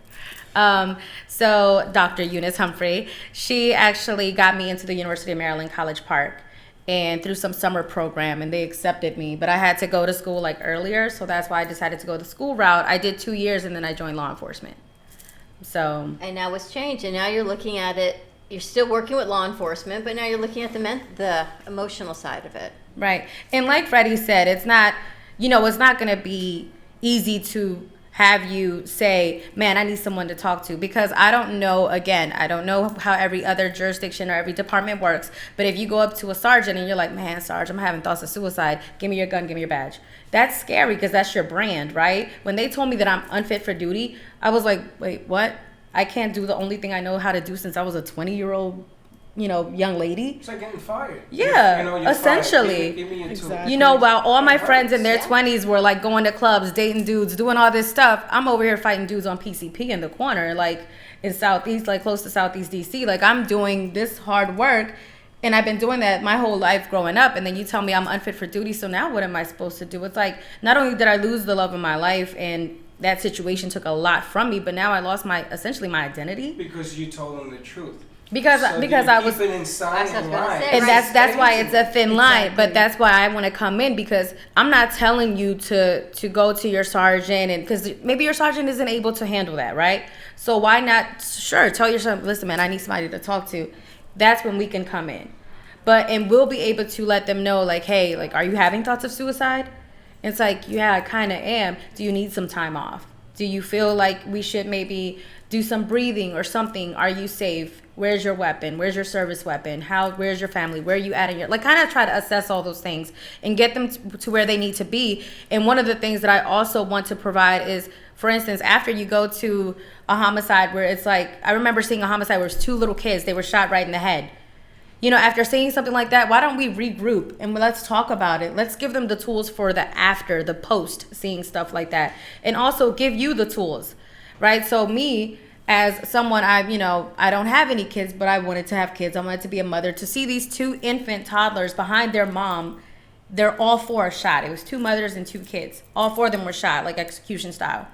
So Dr. Eunice Humphrey, she actually got me into the University of Maryland College Park and through some summer program, and they accepted me. But I had to go to school like earlier, so that's why I decided to go the school route. I did 2 years, and then I joined law enforcement. So.
And now it's changed, and now you're looking at it. You're still working with law enforcement, but now you're looking at the emotional side of it.
Right. And like Freddie said, it's not, it's not going to be easy to have you say, man, I need someone to talk to, because I don't know how every other jurisdiction or every department works. But if you go up to a sergeant and you're like, man, Sarge, I'm having thoughts of suicide. Give me your gun, give me your badge. That's scary because that's your brand, right? When they told me that I'm unfit for duty, I was like, wait, what? I can't do the only thing I know how to do since I was a 20-year-old young lady.
It's like getting fired.
Yeah,
you're
essentially.
Fired. Give me your
Exactly.
While all my friends in their 20s were like going to clubs, dating dudes, doing all this stuff, I'm over here fighting dudes on PCP in the corner, like in Southeast, like close to Southeast DC. Like I'm doing this hard work, and I've been doing that my whole life growing up. And then you tell me I'm unfit for duty, so now what am I supposed to do? It's like, not only did I lose the love of my life, and that situation took a lot from me, but now I lost essentially my identity.
Because you told them the truth.
Because I was,
keep it inside and lie.
and that's why it's a thin line. But that's why I want to come in, because I'm not telling you to go to your sergeant, and because maybe your sergeant isn't able to handle that, right? So why not? Sure, tell your sergeant, listen, man, I need somebody to talk to. That's when we can come in, and we'll be able to let them know, like, hey, like, are you having thoughts of suicide? It's like, yeah, I kind of am. Do you need some time off? Do you feel like we should maybe do some breathing or something? Are you safe? Where's your weapon? Where's your service weapon? Where's your family? Where are you at in your, like, kind of try to assess all those things and get them to where they need to be. And one of the things that I also want to provide is, for instance, after you go to a homicide where it's like, I remember seeing a homicide where it was 2 little kids, they were shot right in the head. After seeing something like that, why don't we regroup and let's talk about it? Let's give them the tools for the after, the post, seeing stuff like that. And also give you the tools, right? So me, as someone, I don't have any kids, but I wanted to have kids. I wanted to be a mother. To see these 2 infant toddlers behind their mom, they're all 4 shot. It was 2 mothers and 2 kids. All 4 of them were shot, like execution style.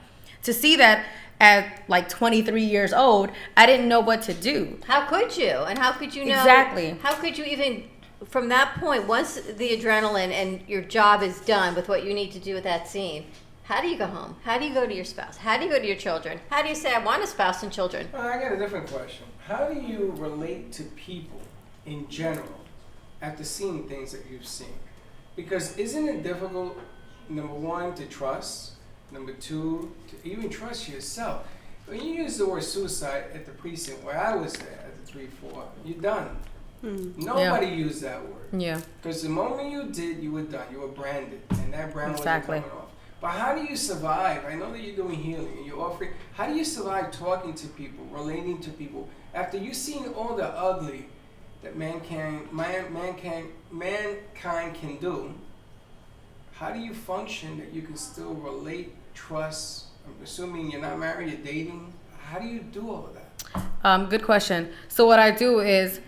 To see that at like 23 years old, I didn't know what to do.
How could you? And how could you know?
Exactly.
How could you even, from that point, once the adrenaline and your job is done with what you need to do at that scene, how do you go home? How do you go to your spouse? How do you go to your children? How do you say, I want a spouse and children?
Well, I got a different question. How do you relate to people in general after seeing things that you've seen? Because isn't it difficult, number one, to trust? Number 2, to even trust yourself. When you use the word suicide at the precinct where I was there at the 3-4, you're done. Nobody used that word.
Yeah.
Because the moment you did, you were done. You were branded, and that brand
Exactly.
wasn't coming off. But how do you survive? I know that you're doing healing and you're offering. How do you survive talking to people, relating to people, after you've seen all the ugly that mankind can do? How do you function that you can still relate, trust? I'm assuming you're not married, you're dating. How do you do all of that?
Good question. So what I do is,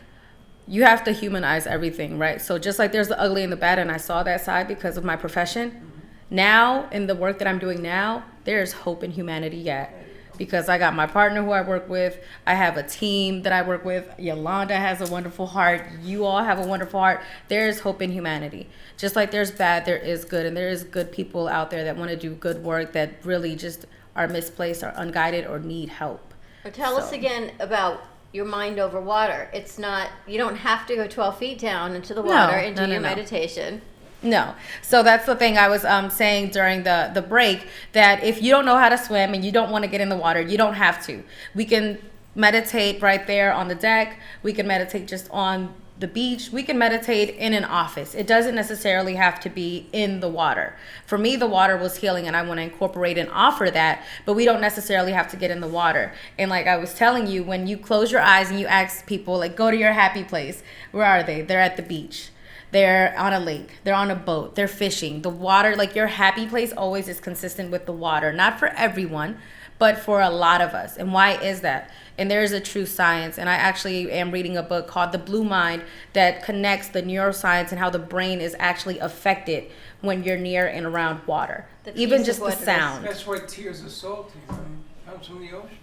you have to humanize everything, right? So just like there's the ugly and the bad, and I saw that side because of my profession. Mm-hmm. Now, in the work that I'm doing now, there's hope in humanity yet. Because I got my partner who I work with. I have a team that I work with. Yolanda has a wonderful heart. You all have a wonderful heart. There's hope in humanity. Just like there's bad, there is good. And there is good people out there that want to do good work that really just are misplaced or unguided or need help.
Tell us again about your mind over water. It's not, you don't have to go 12 feet down into the water and do your meditation.
No. So that's the thing I was saying during the break, that if you don't know how to swim and you don't want to get in the water, you don't have to. We can meditate right there on the deck. We can meditate just on the beach. We can meditate in an office. It doesn't necessarily have to be in the water. For me, the water was healing, and I want to incorporate and offer that, but we don't necessarily have to get in the water. And like I was telling you, when you close your eyes and you ask people, like, go to your happy place, where are they? They're at the beach. They're on a lake, they're on a boat, they're fishing. The water, like your happy place always is consistent with the water. Not for everyone, but for a lot of us. And why is that? And there is a true science. And I actually am reading a book called The Blue Mind that connects the neuroscience and how the brain is actually affected when you're near and around water. Even just the sound.
That's why tears are salty, man. Comes from the ocean.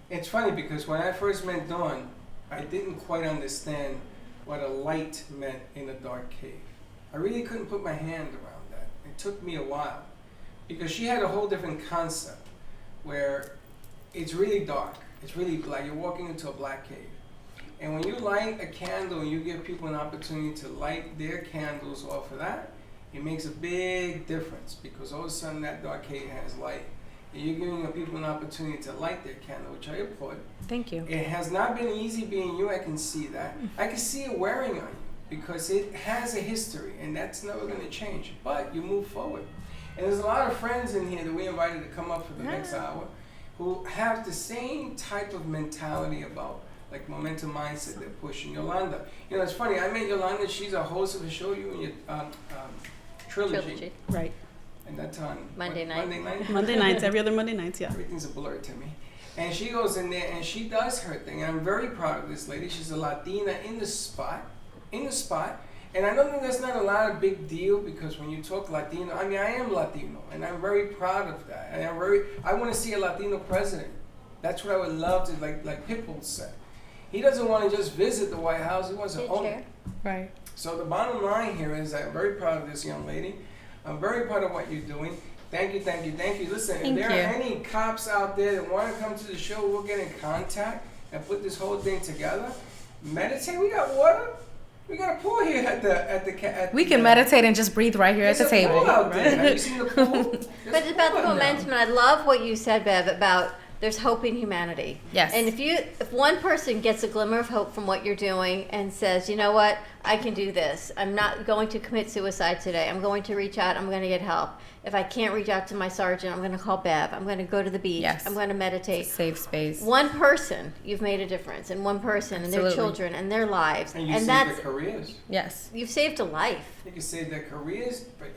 It's funny because when I first met Dawn, I didn't quite understand what a light meant in a dark cave. I really couldn't put my hand around that. It took me a while because she had a whole different concept where it's really dark, it's really black. You're walking into a black cave. And when you light a candle and you give people an opportunity to light their candles off of that, it makes a big difference because all of a sudden that dark cave has light. And you're giving people an opportunity to light their candle, which I applaud.
Thank you.
It has not been easy being you. I can see that. I can see it wearing on you because it has a history, and that's never going to change. But you move forward. And there's a lot of friends in here that we invited to come up for the next hour who have the same type of mentality about like Momentum Mindset. They're pushing Yolanda. You know, it's funny. I met Yolanda. She's a host of a show, You and Your Trilogy.
Right.
And that's on
Monday night.
Monday night.
Monday nights, every other Monday nights, yeah.
Everything's a blur to me. And she goes in there and she does her thing. And I'm very proud of this lady. She's a Latina in the spot. And I don't think that's not a lot of big deal, because when you talk Latino, I mean, I am Latino, and I'm very proud of that. And I want to see a Latino president. That's what I would love to, like Pitbull said. He doesn't want to just visit the White House. He wants to own it.
Right.
So the bottom line here is I'm very proud of this young lady. I'm very proud of what you're doing. Thank you. Listen, if there are any cops out there that want to come to the show, we'll get in contact and put this whole thing together. Meditate. We got water. We got a pool here at
We can meditate and just breathe right here at the
There's a
table.
pool out there. Have you seen the pool?
But it's about the momentum, and I love what you said, Bev, about there's hope in humanity.
Yes.
And if one person gets a glimmer of hope from what you're doing and says, you know what, I can do this. I'm not going to commit suicide today. I'm going to reach out. I'm going to get help. If I can't reach out to my sergeant, I'm going to call Bev. I'm going to go to the beach.
Yes.
I'm going to meditate.
It's a safe space.
One person, you've made a difference, and one person and their
Absolutely.
children and their lives.
And you saved their careers.
Yes.
You've saved a life.
You can save their careers, but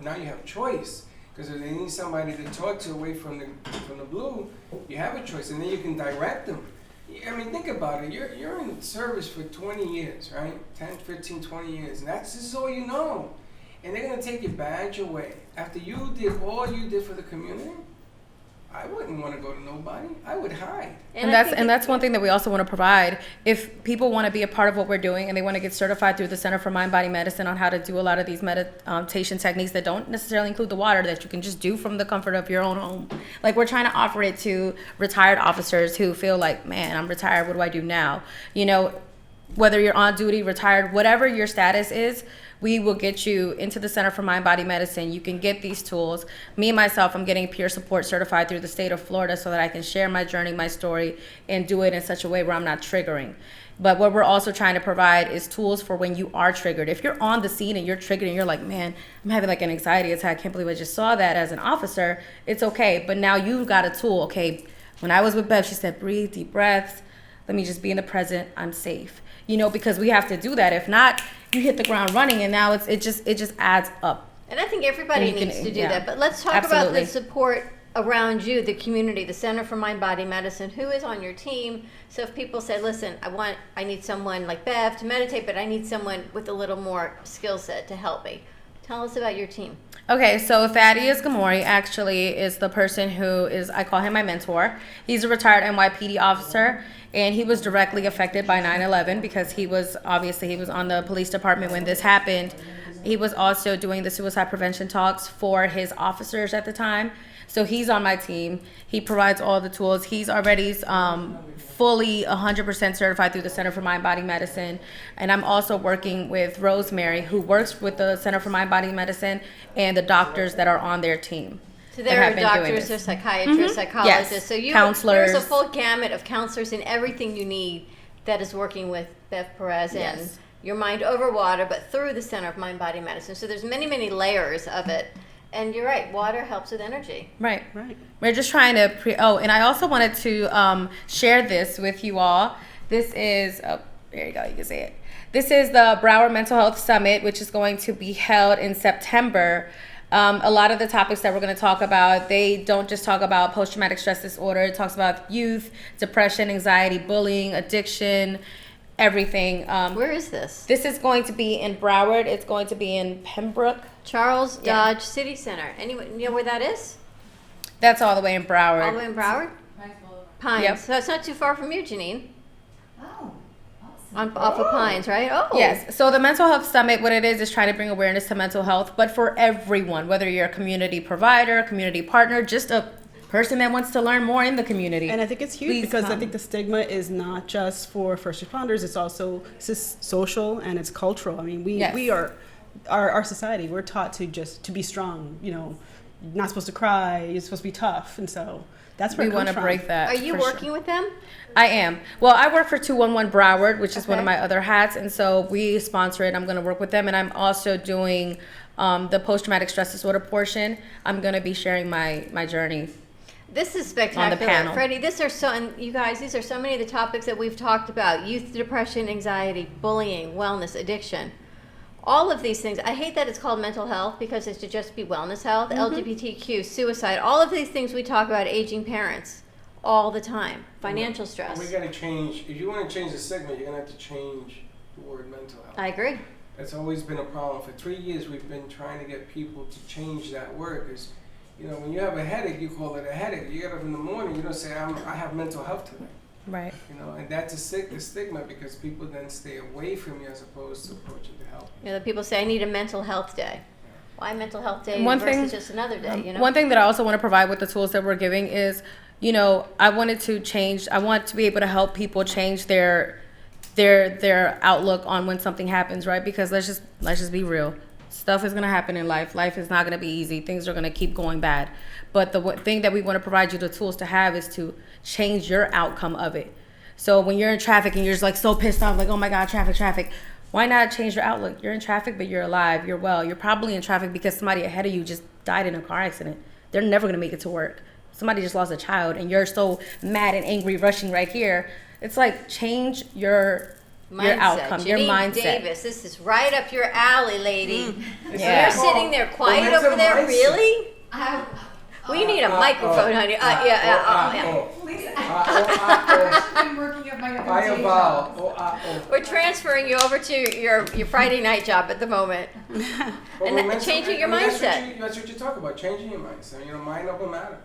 now you have choice. Because if they need somebody to talk to away from the blue, you have a choice, and then you can direct them. I mean, think about it. You're in service for 20 years, right? 10, 15, 20 years, and this is all you know. And they're gonna take your badge away after you did all you did for the community. I wouldn't want to go to nobody. I would hide.
And that's one thing that we also want to provide. If people want to be a part of what we're doing and they want to get certified through the Center for Mind Body Medicine on how to do a lot of these meditation techniques that don't necessarily include the water, that you can just do from the comfort of your own home. Like, we're trying to offer it to retired officers who feel like, man, I'm retired, what do I do now? You know, whether you're on duty, retired, whatever your status is, we will get you into the Center for Mind Body Medicine. You can get these tools. Me, myself, I'm getting peer support certified through the state of Florida so that I can share my journey, my story, and do it in such a way where I'm not triggering. But what we're also trying to provide is tools for when you are triggered. If you're on the scene and you're triggered and you're like, man, I'm having like an anxiety attack, I can't believe I just saw that as an officer, it's okay. But now you've got a tool. Okay, when I was with Bev, she said, breathe, deep breaths. Let me just be in the present. I'm safe. You know, because we have to do that. If not, you hit the ground running, and now it just adds up.
And I think everybody needs to do that. But let's talk about the support around you, the community, the Center for Mind Body Medicine. Who is on your team? So if people say, listen, I need someone like Bev to meditate, but I need someone with a little more skill set to help me. Tell us about your team.
Okay, so Thaddeus Gamori actually is the person who is, I call him my mentor. He's a retired NYPD officer, and he was directly affected by 9/11 because he was on the police department when this happened. He was also doing the suicide prevention talks for his officers at the time. So he's on my team. He provides all the tools. He's already fully 100% certified through the Center for Mind Body Medicine. And I'm also working with Rosemary, who works with the Center for Mind Body Medicine, and the doctors that are on their team.
So there are doctors, there's psychiatrists, psychologists.
Yes.
So
Counselors.
There's a full gamut of counselors and everything you need that is working with Bev Perez and Your Mind Over Water, but through the Center of Mind Body Medicine. So there's many, many layers of it. And you're right, water helps with energy.
Right. We're just trying to and I also wanted to share this with you all. This is, there you go, you can see it. This is the Broward Mental Health Summit, which is going to be held in September. A lot of the topics that we're going to talk about, they don't just talk about post-traumatic stress disorder. It talks about youth, depression, anxiety, bullying, addiction, everything.
Where is this?
This is going to be in Broward. It's going to be in Pembroke.
Charles Dodge City Center. Anyone, you know where that is?
That's all the way in Broward.
All the way in Broward? Pines.
Yep.
So it's not too far from you, Janine. Oh, awesome. Off of Pines, right? Oh.
Yes. So the Mental Health Summit, what it is trying to bring awareness to mental health, but for everyone, whether you're a community provider, community partner, just a person that wants to learn more in the community.
And I think it's huge because I think the stigma is not just for first responders, it's also social and it's cultural. I mean, we are, our society, we're taught to be strong, you know, not supposed to cry, you're supposed to be tough. And so that's where
we want to break that.
Are you working with them?
I am. Well, I work for 211 Broward, which is one of my other hats. And so we sponsor it. I'm going to work with them. And I'm also doing the post-traumatic stress disorder portion. I'm going to be sharing my journey.
This is spectacular,
panel.
Freddie. And you guys, these are so many of the topics that we've talked about: youth depression, anxiety, bullying, wellness, addiction. All of these things. I hate that it's called mental health because it should just be wellness health. LGBTQ, suicide, all of these things we talk about. Aging parents, all the time. Financial stress.
We got to change. If you want to change the stigma, you're gonna have to change the word mental health.
I agree.
That's always been a problem. For 3 years, we've been trying to get people to change that word. Because, you know, when you have a headache, you call it a headache. You get up in the morning, you don't say, I have mental health today.
Right.
You know, and that's a stigma because people then stay away from you as opposed to approaching to help.
You know, the people say, I need a mental health day. Why mental health day
One
versus
thing-
just another day, you know?
One thing that I also want to provide with the tools that we're giving is, you know, I want to be able to help people change their outlook on when something happens, right? Because let's just be real. Stuff is going to happen in life. Life is not going to be easy. Things are going to keep going bad. But the thing that we want to provide you the tools to have is to change your outcome of it. So when you're in traffic and you're just like so pissed off, like, oh my God, traffic. Why not change your outlook? You're in traffic, but you're alive. You're well. You're probably in traffic because somebody ahead of you just died in a car accident. They're never going to make it to work. Somebody just lost a child and you're so mad and angry rushing right here. It's like change your outcome, your
Janine
mindset.
Davis, this is right up your alley, lady.
Yeah.
You're sitting there quiet
Well, that's
over
a
there,
mindset.
really? We need a microphone, honey. Yeah.
I've been working at my other day job.
We're transferring you over to your Friday night job at the moment. And changing your mindset.
That's what you talk about, changing your mindset. You know, mind over matter.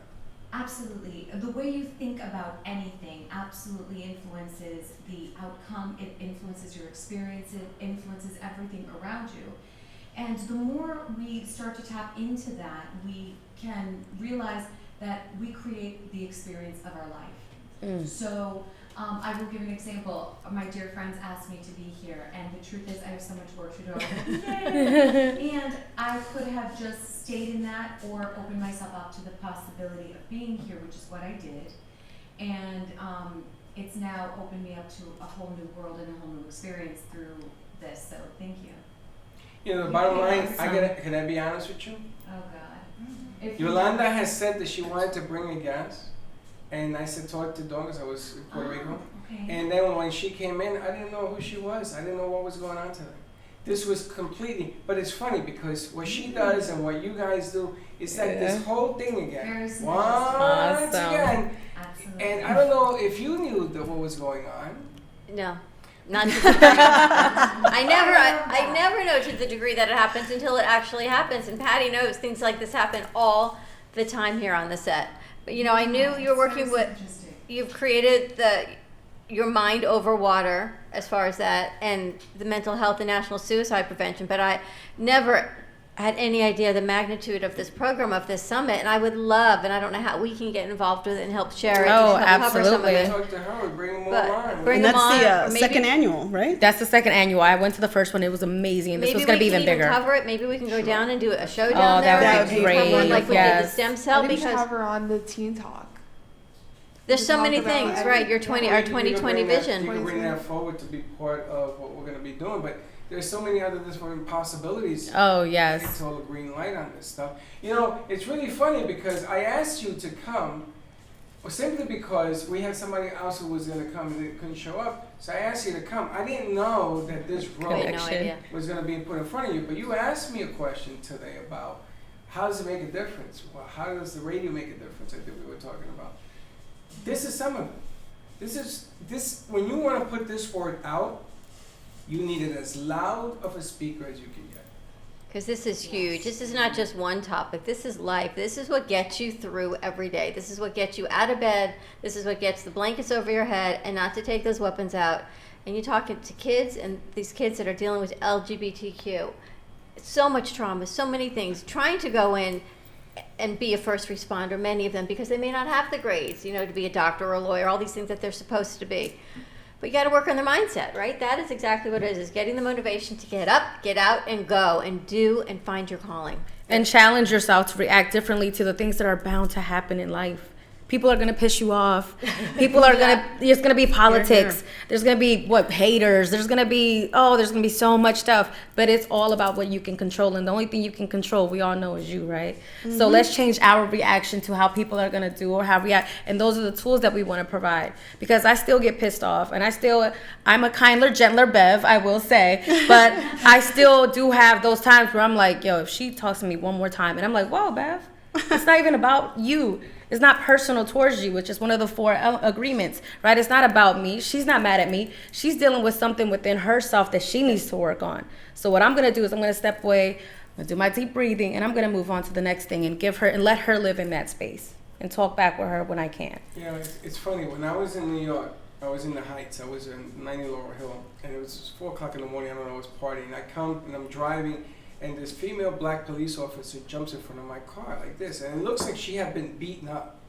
Absolutely. The way you think about anything absolutely influences the outcome. It influences your experience. It influences everything around you. And the more we start to tap into that, we can realize that we create the experience of our life. So I will give an example. My dear friends asked me to be here, and the truth is I have so much work to do. And I could have just stayed in that or opened myself up to the possibility of being here, which is what I did. And it's now opened me up to a whole new world and a whole new experience through this. So thank you.
You know, the bottom line, can I be honest with you?
Oh, God. If
Yolanda has said that she wanted to bring a guest, and I said, talk to Dawn because I was in Puerto Rico.
Okay.
And then when she came in, I didn't know who she was. I didn't know what was going on today. This was completely, but it's funny because what she does and what you guys do is like this whole thing again.
Very synergistic.
Once again.
Absolutely.
And I don't know if you knew what was going on.
No. Not to the degree. I never know to the degree that it happens until it actually happens. And Patty knows things like this happen all the time here on the set. But you know, I knew you were working with. You've created your mind over water as far as that, and the mental health and national suicide prevention. But I never had any idea the magnitude of this program, of this summit, and I would love, and I don't know how we can get involved with it and help share it.
Oh,
to help cover some of
absolutely.
it.
Talk to her, bring them
But
on.
bring
And
them on, or
that's the
maybe-
second annual, right?
That's the second annual. I went to the first one. It was amazing. This
Maybe
was going to be
we can
even bigger.
cover it. Maybe we can go down and do a show
Oh,
down there.
that
would be
and
great.
cover it like we did the
Yes.
stem
I
cell
think we should
because
have her on the Teen Talk.
there's so
talk
many
about
things,
everything.
right? Your 2020
You
vision.
can bring that forward to be part of what we're going to be doing, but there's so many other different possibilities.
Oh,
It's
yes.
all a green light on this stuff. You know, it's really funny because I asked you to come simply because we had somebody else who was going to come and they couldn't show up. So I asked you to come. I didn't know that this
I
role
had no
Connection.
idea.
was going to be put in front of you, but you asked me a question today about how does it make a difference? Well, how does the radio make a difference? I think we were talking about. This is some of it. When you want to put this word out, you need it as loud of a speaker as you can get.
Because this is huge. This is not just one topic. This is life. This is what gets you through every day. This is what gets you out of bed. This is what gets the blankets over your head and not to take those weapons out. And you're talking to kids and these kids that are dealing with LGBTQ. So much trauma, so many things. Trying to go in and be a first responder, many of them, because they may not have the grades, you know, to be a doctor or a lawyer, all these things that they're supposed to be. But you got to work on their mindset, right? That is exactly what it is getting the motivation to get up, get out, and go, and do, and find your calling.
And challenge yourself to react differently to the things that are bound to happen in life. People are gonna piss you off. People are gonna. There's gonna be politics. There's gonna be haters. There's gonna be so much stuff. But it's all about what you can control, and the only thing you can control, we all know, is you, right? So let's change our reaction to how people are gonna do or how react, and those are the tools that we want to provide. Because I still get pissed off, and I'm a kinder, gentler Bev, I will say, but I still do have those times where I'm like, yo, if she talks to me one more time, and I'm like, whoa, Bev, it's not even about you. It's not personal towards you, which is one of the 4 agreements, right? It's not about me. She's not mad at me. She's dealing with something within herself that she needs to work on. So what I'm going to do is I'm going to step away, I'm going to do my deep breathing, and I'm going to move on to the next thing and let her live in that space and talk back with her when I can.
It's funny. When I was in New York, I was in the Heights. I was in 90 Laurel Hill, and it was 4 o'clock in the morning. I don't know, I was partying. I come, and I'm driving, and this female black police officer jumps in front of my car like this, and it looks like she had been beaten up.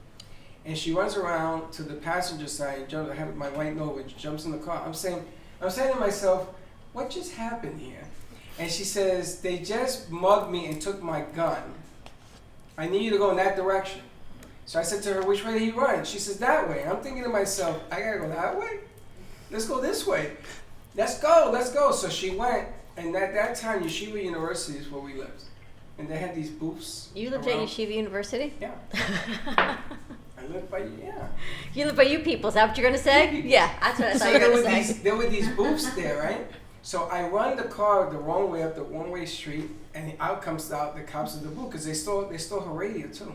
And she runs around to the passenger side, I have my white Nova, jumps in the car. I'm saying to myself, what just happened here? And she says, they just mugged me and took my gun. I need you to go in that direction. So I said to her, which way did he run? She says, that way. I'm thinking to myself, I gotta go that way? Let's go this way. Let's go. So she went. And at that time, Yeshiva University is where we lived. And they had these booths.
You lived at Yeshiva University?
Yeah. I lived by,
You live by you people, is that what you're going to say? Yeah, that's what I thought you were going to say.
There were these booths there, right? So I run the car the wrong way up the one-way street, and out comes out the cops at the booth, because they stole her radio too.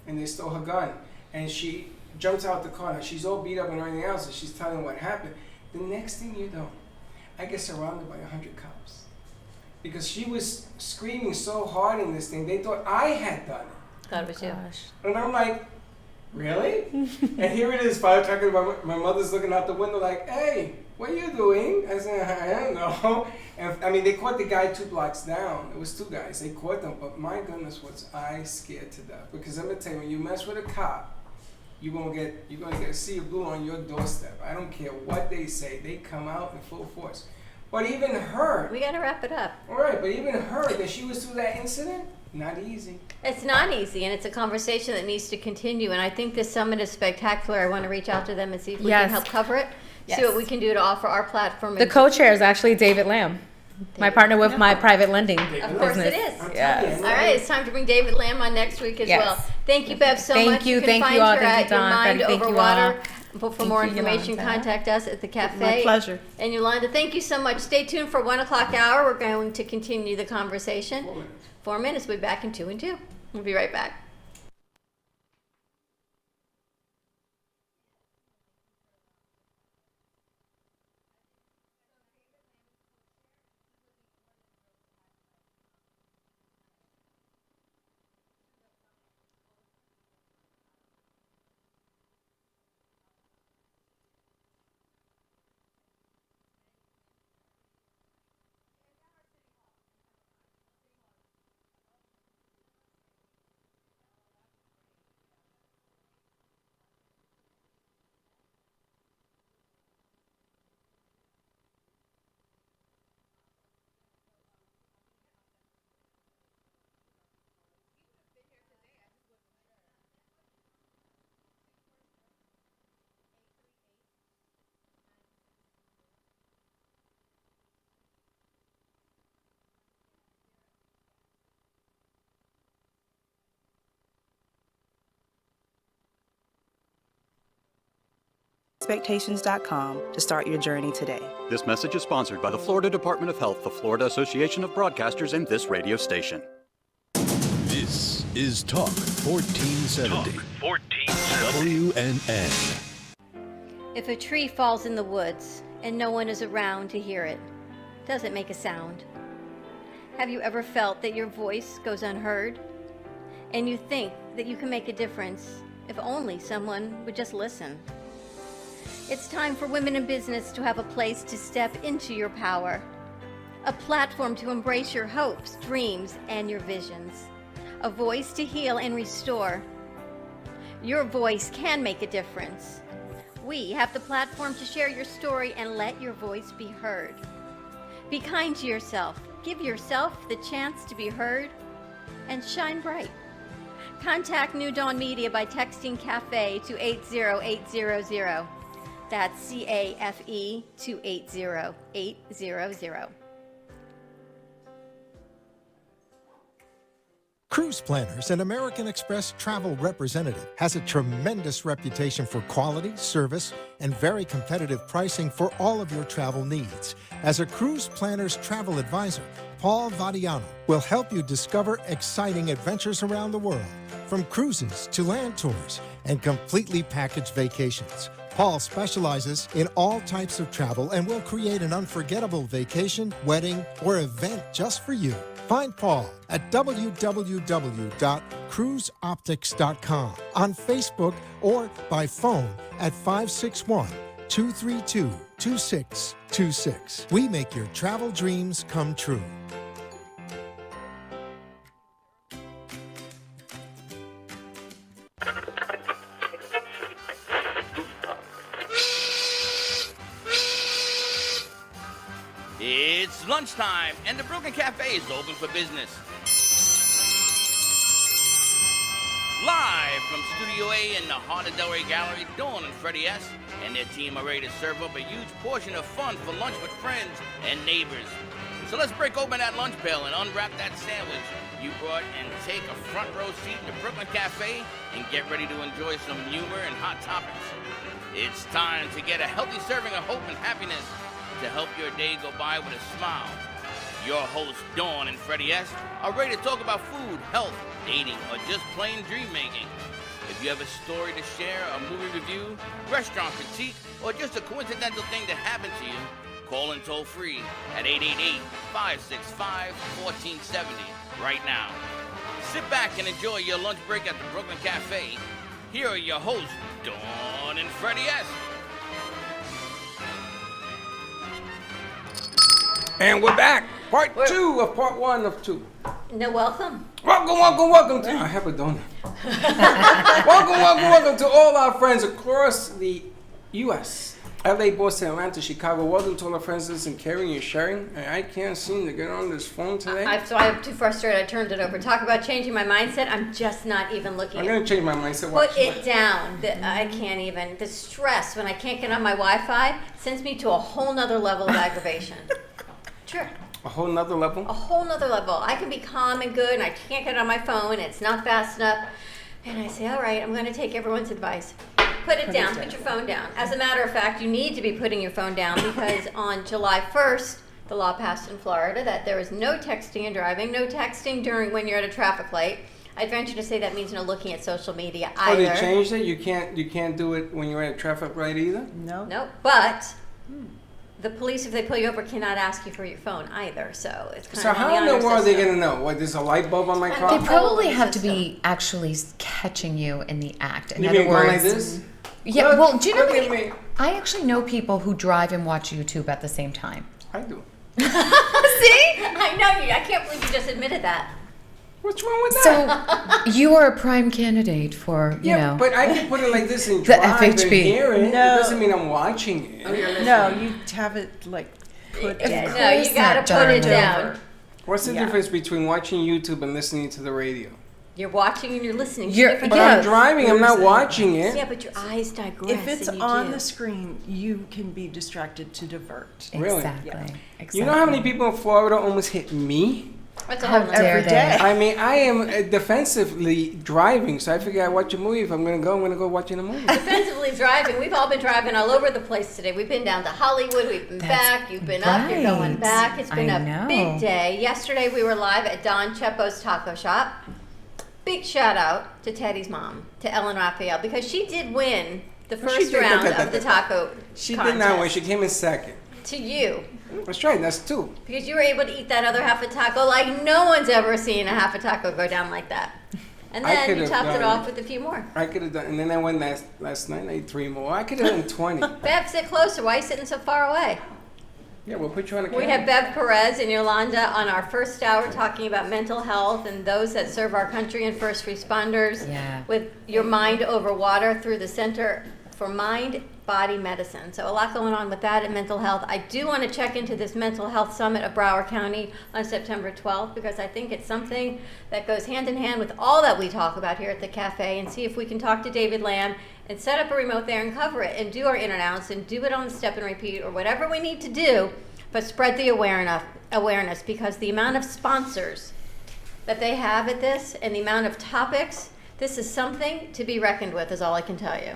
And they stole her gun. And she jumps out the car. Now she's all beat up and everything else, and she's telling what happened. The next thing you know, I get surrounded by 100 cops. Because she was screaming so hard in this thing, they thought I had done it.
Thought it was you.
And I'm like, really? And here it is, 5 o'clock, and my mother's looking out the window like, hey, what are you doing? I said, I don't know. And I mean, they caught the guy 2 blocks down. It was 2 guys. They caught them, but my goodness, was I scared to death. Because I'm gonna tell you, when you mess with a cop, you're gonna get a sea of blue on your doorstep. I don't care what they say. They come out in full force. But even her.
We got to wrap it up.
All right, but even her, that she was through that incident, not easy.
It's not easy, and it's a conversation that needs to continue. And I think this summit is spectacular. I want to reach out to them and see if we can help cover it. See what we can do to offer our platform.
The co-chair is actually David Lamb, my partner with my private lending business.
Of course it is.
Yes.
All right, it's time to bring David Lamb on next week as well. Thank you, Bev, so much.
Thank you.
Can
Thank
find
you all.
her
Thank you,
at Your
Don.
Mind
Thank
Over
you
Water.
all.
For more information, contact us at the cafe.
My pleasure.
And Yolanda, thank you so much. Stay tuned for 1 o'clock hour. We're going to continue the conversation.
4 minutes.
4 minutes. We'll be back in 2 and 2. We'll be right back.
Expectations.com to start your journey today.
This message is sponsored by the Florida Department of Health, the Florida Association of Broadcasters, and this radio station.
This is Talk 1470. Talk 1470. WNN.
If a tree falls in the woods and no one is around to hear it, does it make a sound? Have you ever felt that your voice goes unheard? And you think that you can make a difference if only someone would just listen? It's time for women in business to have a place to step into your power, a platform to embrace your hopes, dreams, and your visions, a voice to heal and restore. Your voice can make a difference. We have the platform to share your story and let your voice be heard. Be kind to yourself, give yourself the chance to be heard, and shine bright. Contact New Dawn Media by texting CAFE to 80800. That's CAFE to 80800.
Cruise Planners, an American Express travel representative, has a tremendous reputation for quality, service, and very competitive pricing for all of your travel needs. As a Cruise Planners travel advisor, Paul Vadiano will help you discover exciting adventures around the world, from cruises to land tours and completely packaged vacations. Paul specializes in all types of travel and will create an unforgettable vacation, wedding, or event just for you. Find Paul at www.cruiseoptics.com, on Facebook, or by phone at 561-232-2626. We make your travel dreams come true.
It's lunchtime, and the Brooklyn Cafe is open for business. Live from Studio A in the heart of Delray Gallery, Dawn and Freddie S. and their team are ready to serve up a huge portion of fun for lunch with friends and neighbors. So let's break open that lunch pail and unwrap that sandwich you brought and take a front row seat in the Brooklyn Cafe and get ready to enjoy some humor and hot topics. It's time to get a healthy serving of hope and happiness to help your day go by with a smile. Your hosts, Dawn and Freddie S., are ready to talk about food, health, dating, or just plain dream making. If you have a story to share, a movie review, restaurant critique, or just a coincidental thing that happened to you, call in toll free at 888-565-1470 right now. Sit back and enjoy your lunch break at the Brooklyn Cafe. Here are your hosts, Dawn and Freddie S.
And we're back. Part 2 of part 1 of 2.
No, welcome.
Welcome to... I have a donut. welcome to all our friends across the U.S. LA, Boston, Atlanta, Chicago. Welcome to all our friends listening, caring, and sharing. And I can't seem to get on this phone today.
I'm too frustrated. I turned it over. Talk about changing my mindset. I'm just not even looking
I'm
at
going to change my mindset.
Put it down. I can't even. The stress when I can't get on my Wi-Fi sends me to a whole nother level of aggravation. Sure.
A whole nother level?
A whole nother level. I can be calm and good, and I can't get on my phone. It's not fast enough. And I say, all right, I'm going to take everyone's advice. Put it down. Put your phone down. As a matter of fact, you need to be putting your phone down because on July 1st, the law passed in Florida that there is no texting and driving, no texting during when you're at a traffic light. I'd venture to say that means no looking at social media either.
Oh, they changed it? You can't do it when you're at a traffic light either?
No. Nope. But the police, if they pull you over, cannot ask you for your phone either. So it's kind of
So how in the world are they going to know? What, there's a light bulb on my car?
They probably have to be actually catching you in the act. In
you
other
mean
words,
going like this?
Yeah,
Look,
well, do you know
look at
what?
me.
I actually know people who drive and watch YouTube at the same time.
I do.
See? I know you. I can't believe you just admitted that.
What's wrong with that?
So you are a prime candidate for, you know.
But I can put it like this and
The
drive and
FHB.
hear it.
No.
It doesn't mean I'm watching it.
No, you have it like put down.
No, you got to put it down.
What's the difference between watching YouTube and listening to the radio?
You're watching and you're listening.
But I'm driving, I'm not watching it.
Yeah, but your eyes digress.
If it's
and you
on
do.
the screen, you can be distracted to divert.
Really?
Exactly.
You know how many people in Florida almost hit me?
That's a
How
whole
dare
nother-
they?
I mean, I am defensively driving, so I figure I watch a movie. If I'm going to go watching a movie.
Defensively driving. We've all been driving all over the place today. We've been down to Hollywood. We've been back. You've been up. You're going
right.
back. It's been
I
a
know.
big day. Yesterday we were live at Don Chepo's Taco Shop. Big shout out to Teddy's mom, to Ellen Raphael, because she did win the
Well, she
first
did-
round of the taco
She
contest.
did not win. She came in second.
To you.
That's right. That's 2.
Because you were able to eat that other half a taco like no one's ever seen a half a taco go down like that. And
I
then you
could've
topped it
done-
off with a few more.
I could have done, and then I went last night. I ate 3 more. I could have done 20.
Bev, sit closer. Why are you sitting so far away?
Yeah, we'll put you on the
We
camera.
have Bev Perez and Yolanda on our first hour talking about mental health and those that serve our country and first responders.
Yeah.
With your mind over water through the Center for mind body medicine. So a lot going on with that and mental health. I do want to check into this mental health summit of Broward County on September 12th because I think it's something that goes hand in hand with all that we talk about here at the cafe, and see if we can talk to David Lamb and set up a remote there and cover it and do our in and outs and do it on the step and repeat or whatever we need to do, but spread the awareness because the amount of sponsors that they have at this and the amount of topics, this is something to be reckoned with is all I can tell you.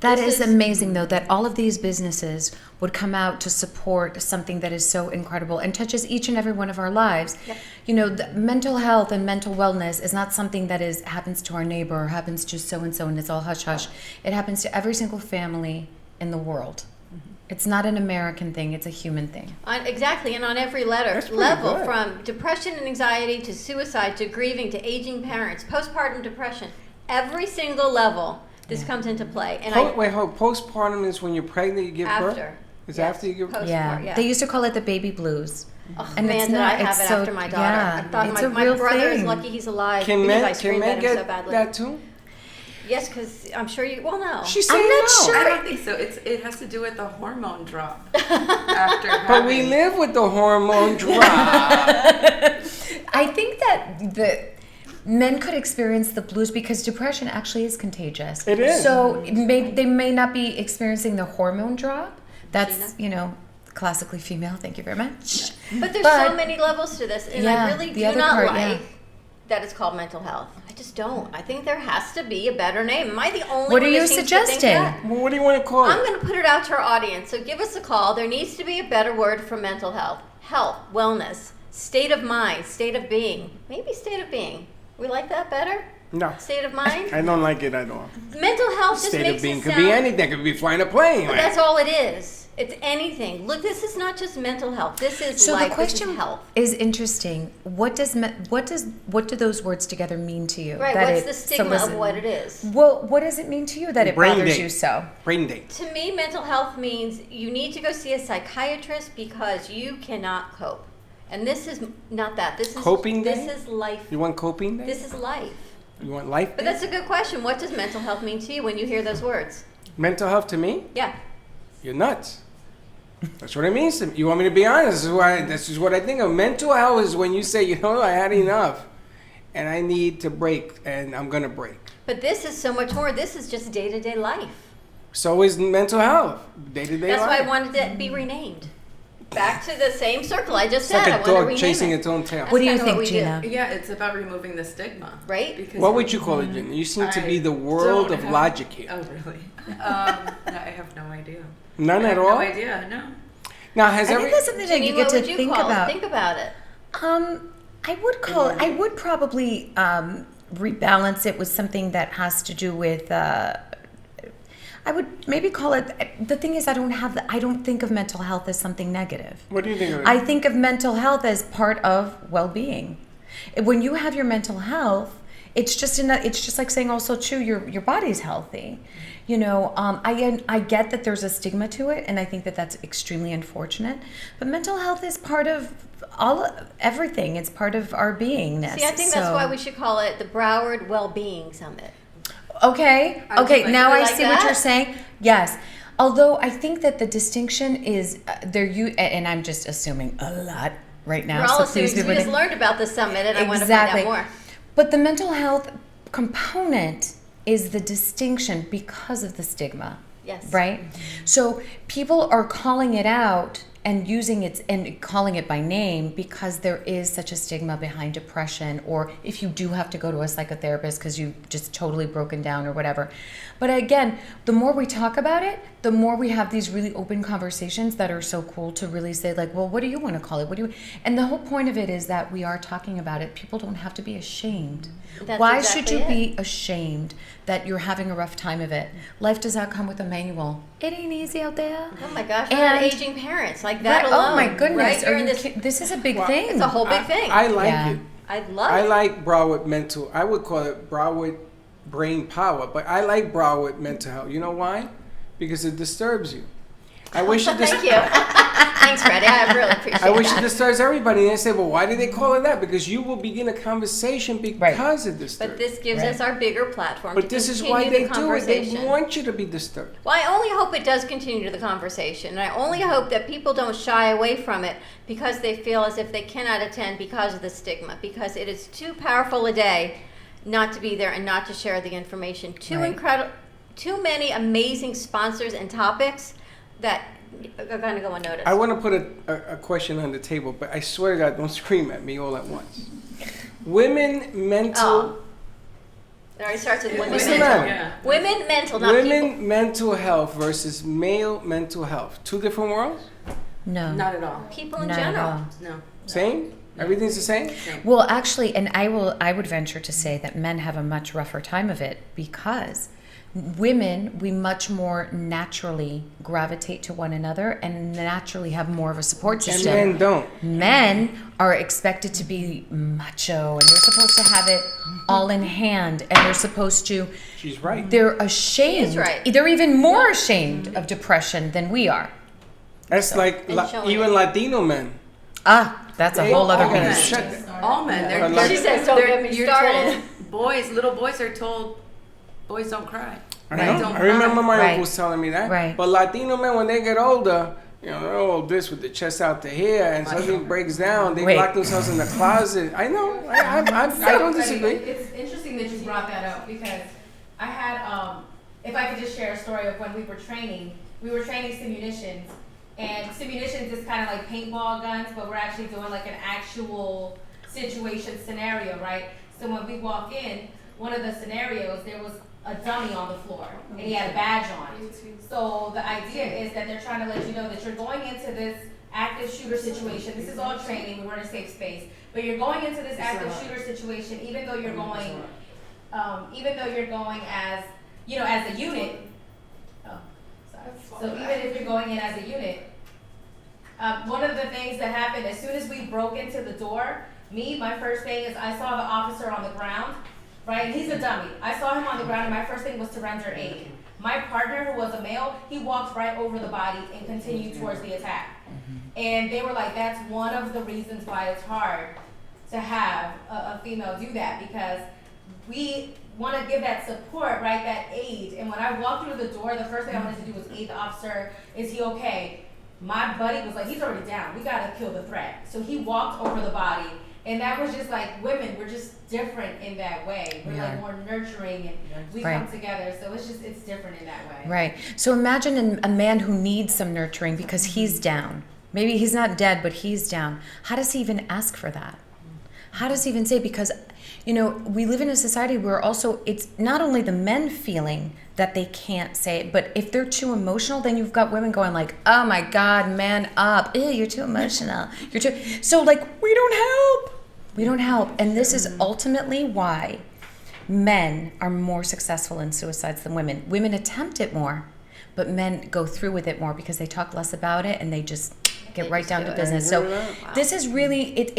That is amazing, though, that all of these businesses would come out to support something that is so incredible and touches each and every one of our lives.
Yep.
You know, the mental health and mental wellness is not something that happens to our neighbor or happens to so-and-so and it's all hush-hush. It happens to every single family in the world. It's not an American thing, it's a human thing.
Exactly, and on every level, from depression and anxiety to suicide to grieving to aging parents, postpartum depression, every single level. This comes into play. And
postpartum is when you're pregnant, you give birth?
After.
It's after you give birth?
Yeah. They used to call it the baby blues.
Oh,
and
man,
it's
did
not.
I have
It's
it
so,
after my daughter.
yeah,
I thought
it's
my
a real
brother is
thing.
lucky he's alive
Can
because I
men
screamed at him
get
so badly.
that too?
Yes, because I'm sure you, well, no.
She's
I'm
saying
not
no.
sure. I don't think so. It has to do with the hormone drop after
But we live with the hormone drop.
I think that the men could experience the blues because depression actually is contagious.
It is.
So they may not be experiencing the hormone drop. That's, classically female. Thank you very much.
But there's so many levels to this, and I really do not like that it's called mental health. I just don't. I think there has to be a better name. Am I the only
What
one
are you
that seems to think
suggesting?
that?
Well, what do you want to call it?
I'm going to put it out to our audience, so give us a call. There needs to be a better word for mental health. Health, wellness, state of mind, state of being. Maybe state of being. We like that better?
No.
State of mind?
I don't like it at all.
Mental health just
State
makes
of being
it
could
sound...
be anything. Could be flying a plane.
But that's all it is. It's anything. Look, this is not just mental health. This is
So
life.
the question
This is health.
is interesting. What do those words together mean to you?
Right.
That
What's
it
the stigma of what it is?
Well, what does it mean to you that it bothers you so?
Brain date.
To me, mental health means you need to go see a psychiatrist because you cannot cope. And this is not that. This is
Coping day?
This is life.
You want coping day?
This is life.
You want life
But
day?
that's a good question. What does mental health mean to you when you hear those words?
Mental health to me?
Yeah.
You're nuts. That's what it means to me. You want me to be honest? This is what I think of. Mental health is when you say, I had enough and I need to break and I'm going to break.
But this is so much more. This is just day-to-day life.
So is mental health. Day-to-day
That's
life.
why I wanted to be renamed. Back to the same circle I just
It's
said.
like a
I want to
dog
rename
chasing
it.
its own tail.
What do you
That's kinda
think,
what we do.
Gina?
Yeah, it's about removing the stigma.
Right?
Because
What would you call it, Gina? You seem to be the world of logic here.
Oh, really? I have no idea.
None
I
at
have
all?
No idea, no.
Now, has
I think that's something that
Ginny,
you get
what
to
would you
think
call
about.
it? Think about it.
I would probably rebalance it with something that has to do with. I would maybe call it. The thing is, I don't think of mental health as something negative.
What do you think of it?
I think of mental health as part of well-being. When you have your mental health, it's just like saying also too your body's healthy. I get that there's a stigma to it, and I think that that's extremely unfortunate. But mental health is part of everything. It's part of our beingness.
See, I think that's why we should call it the Broward Well-Being Summit.
Okay. Now I see what
that?
you're saying. Yes. Although I think that the distinction is and I'm just assuming a lot right now.
We're all
so
assuming
please be
we
with
just
it.
learned about the summit, and I want to
Exactly.
find out more.
But the mental health component is the distinction because of the stigma.
Yes.
Right? So people are calling it out and using it and calling it by name because there is such a stigma behind depression, or if you do have to go to a psychotherapist because you've just totally broken down or whatever. But again, the more we talk about it, the more we have these really open conversations that are so cool to really say, like, well, what do you want to call it? And the whole point of it is that we are talking about it. People don't have to be ashamed.
That's
Why
exactly
should you
it.
be ashamed that you're having a rough time of it? Life does not come with a manual. It ain't easy out there.
Oh my gosh, and aging parents, like that
Right,
alone.
oh my goodness,
Right?
are
You're in
you
this,
this is a big
Well,
thing.
it's a whole big thing.
I like it.
I love
I
it.
like Broward Mental. I would call it Broward Brain Power, but I like Broward Mental Health. You know why? Because it disturbs you. I wish it
Thank you. Thanks, Freddie. I really appreciate
I wish
that.
it disturbs everybody. And they say, well, why did they call it that? Because you will begin a conversation because it disturbs.
But this gives us our bigger platform
But
to
this is
continue
why
the
they do it.
conversation.
They want you to be disturbed.
Well, I only hope it does continue the conversation. And I only hope that people don't shy away from it because they feel as if they cannot attend because of the stigma. Because it is too powerful a day not to be there and not to share the information. Too many amazing sponsors and topics that are going to go unnoticed.
I want to put a question on the table, but I swear to God, don't scream at me all at once. Women mental...
It already starts with women
What's the
mental.
matter?
Women mental, not
Women
people.
mental health versus male mental health. Two different worlds?
No.
Not at all.
People in
Not at
general.
all.
No.
Same? Everything's the same?
Well, actually, and I would venture to say that men have a much rougher time of it because women, we much more naturally gravitate to one another and naturally have more of a support system.
And men don't.
Men are expected to be macho and they're supposed to have it all in hand and they're supposed to...
She's right.
They're ashamed.
She is right.
They're even more ashamed of depression than we are.
That's like even Latino men.
That's a whole other
men.
beast.
All men.
She says, don't get me
you're
started.
Told, little boys are told, boys don't cry.
I know. I remember my
Right.
uncle was telling me that.
Right.
But Latino men, when they get older, they're all this with the chest out to here, and something breaks down, they lock themselves in the closet. I know. I don't disagree.
It's interesting that you brought that up because I had, if I could just share a story of when we were training simunitions. And simunitions is kind of like paintball guns, but we're actually doing like an actual situation scenario, right? So when we walk in, one of the scenarios, there was a dummy on the floor, and he had a badge on. So the idea is that they're trying to let you know that you're going into this active shooter situation. This is all training, we're in a safe space. But you're going into this active shooter situation, even though you're going as, as a unit. So even if you're going in as a unit, one of the things that happened as soon as we broke into the door, my first thing is I saw the officer on the ground, right? He's a dummy. I saw him on the ground and my first thing was to render aid. My partner, who was a male, he walked right over the body and continued towards the attack. And they were like, that's one of the reasons why it's hard to have a female do that, because we want to give that support, right, that aid. And when I walked through the door, the first thing I wanted to do was aid the officer. Is he okay? My buddy was like, he's already down. We got to kill the threat. So he walked over the body. And that was just like, women, we're just different in that way. We're like more nurturing and we come together. So it's different in that way.
Right. So imagine a man who needs some nurturing because he's down. Maybe he's not dead, but he's down. How does he even ask for that? How does he even say? Because, we live in a society where also it's not only the men feeling that they can't say it, but if they're too emotional, then you've got women going like, oh my God, man up. Ew, you're too emotional. So like, we don't help. We don't help. And this is ultimately why men are more successful in suicides than women. Women attempt it more, but men go through with it more because they talk less about it and they just get right down to business. So this is really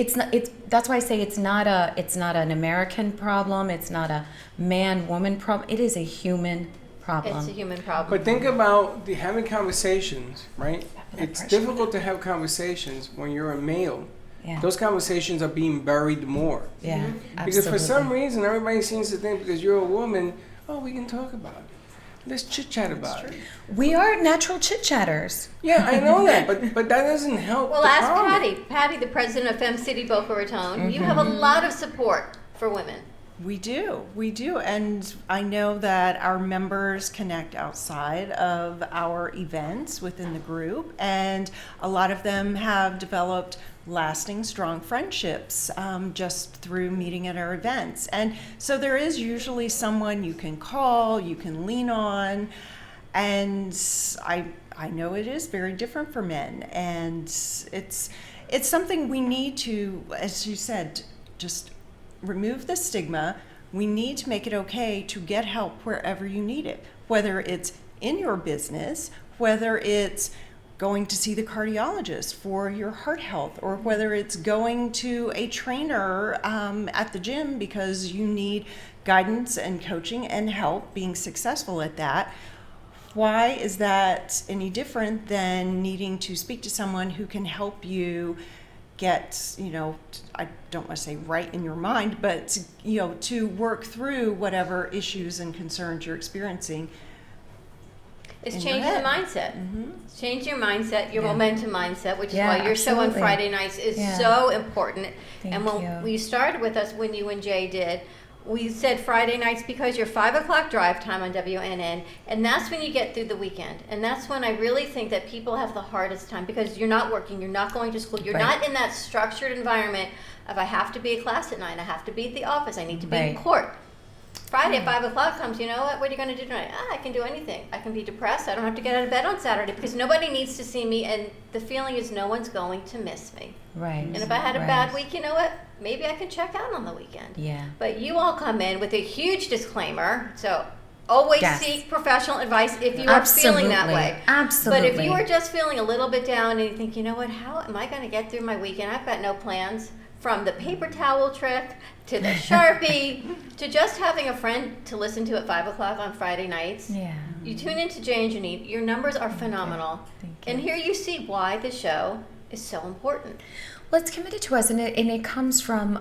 that's why I say it's not an American problem, it's not a man-woman problem. It is a human problem.
It's a human problem.
But think about having conversations, right? It's difficult to have conversations when you're a male.
Yeah.
Those conversations are being buried more.
Yeah,
Because for some
absolutely.
reason, everybody seems to think because you're a woman, we can talk about it. Let's chit-chat about it.
We are natural chit-chatters.
Yeah, I know that, but that doesn't help.
Well,
the
ask
problem.
Patty. Patty, the president of Femme City Boca Raton. You have a lot of support for women.
We do. And I know that our members connect outside of our events within the group, and a lot of them have developed lasting, strong friendships just through meeting at our events. And so there is usually someone you can call, you can lean on, and I know it is very different for men, and it's something we need to, as you said, just remove the stigma. We need to make it okay to get help wherever you need it, whether it's in your business, whether it's going to see the cardiologist for your heart health, or whether it's going to a trainer at the gym because you need guidance and coaching and help being successful at that, Why is that any different than needing to speak to someone who can help you get, I don't want to say right in your mind, but, to work through whatever issues and concerns you're experiencing?
It's
in
changing
your
the
head.
mindset.
Mm-hmm.
It's changing your mindset, your
Yeah.
momentum mindset, which is
Yeah,
why your show on
absolutely.
Friday nights is
Yeah.
so important.
Thank
and when
you.
you started with us, when you and Jay did, we said Friday nights because you're 5 o'clock drive time on WNN, and that's when you get through the weekend. And that's when I really think that people have the hardest time because you're not working, you're not going to school, you're
Right.
not in that structured environment of I have to be at class at 9, I have to be at the office, I need to be in
Right.
court. Friday at 5 o'clock comes, you know what are you going to do tonight? I can do anything. I can be depressed. I don't have to get out of bed on Saturday because nobody needs to see me, and the feeling is no one's going to miss me.
Right.
And if I had a
Right.
bad week, you know what? Maybe I can check out on the weekend.
Yeah.
But you all come in with a huge disclaimer, so always
Yes.
seek professional advice if you are feeling that
Absolutely.
way.
Absolutely.
But if you are just feeling a little bit down and you think, you know what, how am I going to get through my weekend? I've got no plans. From the paper towel trick to the Sharpie to just having a friend to listen to at 5 o'clock on Friday nights.
Yeah.
You tune into Jay and Janine, your numbers are phenomenal. And here you see why the show is so important.
Well, it's committed to us, and it comes from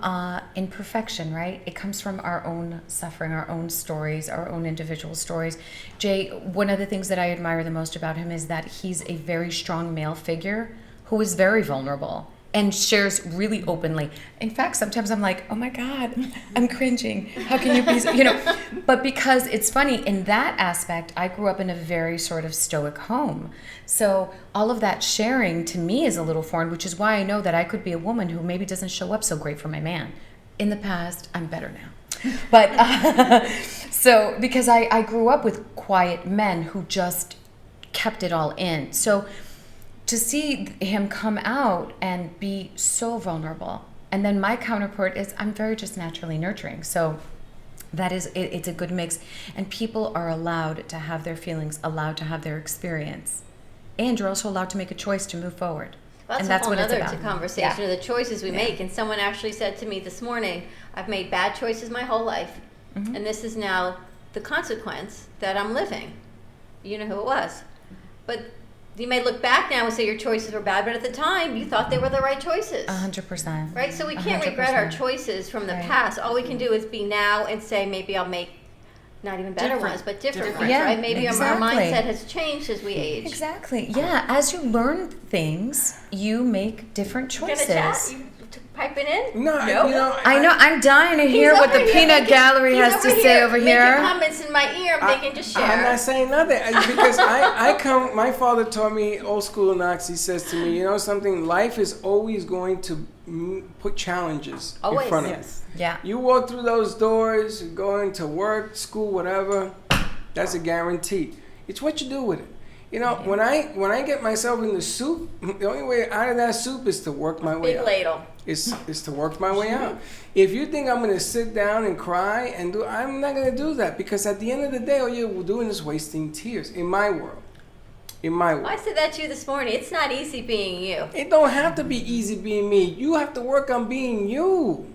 imperfection, right? It comes from our own suffering, our own stories, our own individual stories. Jay, one of the things that I admire the most about him is that he's a very strong male figure who is very vulnerable and shares really openly. In fact, sometimes I'm like, oh my God, I'm cringing. How can you be, But because it's funny, in that aspect, I grew up in a very sort of stoic home. So all of that sharing to me is a little foreign, which is why I know that I could be a woman who maybe doesn't show up so great for my man. In the past, I'm better now. But so because I grew up with quiet men who just kept it all in. So to see him come out and be so vulnerable, and then my counterpart is I'm very just naturally nurturing. So that is it's a good mix, and people are allowed to have their feelings, allowed to have their experience, and you're also allowed to make a choice to move forward.
Well,
and
that's a
what
whole
it's
other
about.
conversation
Yeah.
of the choices we
Yeah.
make. And someone actually said to me this morning, I've made bad choices my whole life, and this is now the consequence that I'm living. You know who it was. But you may look back now and say your choices were bad, but at the time you thought they were the right choices.
100%.
Right? So we can't regret our
100%.
choices from the
Right.
past. All we can do is be now and say maybe I'll make not even better
Different.
ones, but different
Different.
ones,
Yeah,
right? Maybe our
exactly.
mindset has changed as we age.
Exactly. Yeah. As you learn things, you make different
You gonna
choices.
chat? You piping in?
No,
I know. I'm dying to
He's
hear what
over
the
here
peanut
making-
gallery
he's
has to
over
say over
making
here.
comments in my ear. I'm thinking just share.
I'm not saying nothing because my father taught me old school Knox. He says to me, you know something, life is always going to put challenges
Always.
in front of
Yes.
you.
Yeah.
You walk through those doors, going to work, school, whatever, that's a guarantee. It's what you do with it. You know, when I get myself in the soup, the only way out of that soup is to work my way
Big
out.
ladle.
Is to work my way out. If you think I'm gonna sit down and cry and I'm not gonna do that because at the end of the day, all you're doing is wasting tears in my world. In my world.
I said that to you this morning. It's not easy being you.
It don't have to be easy being me. You have to work on being you.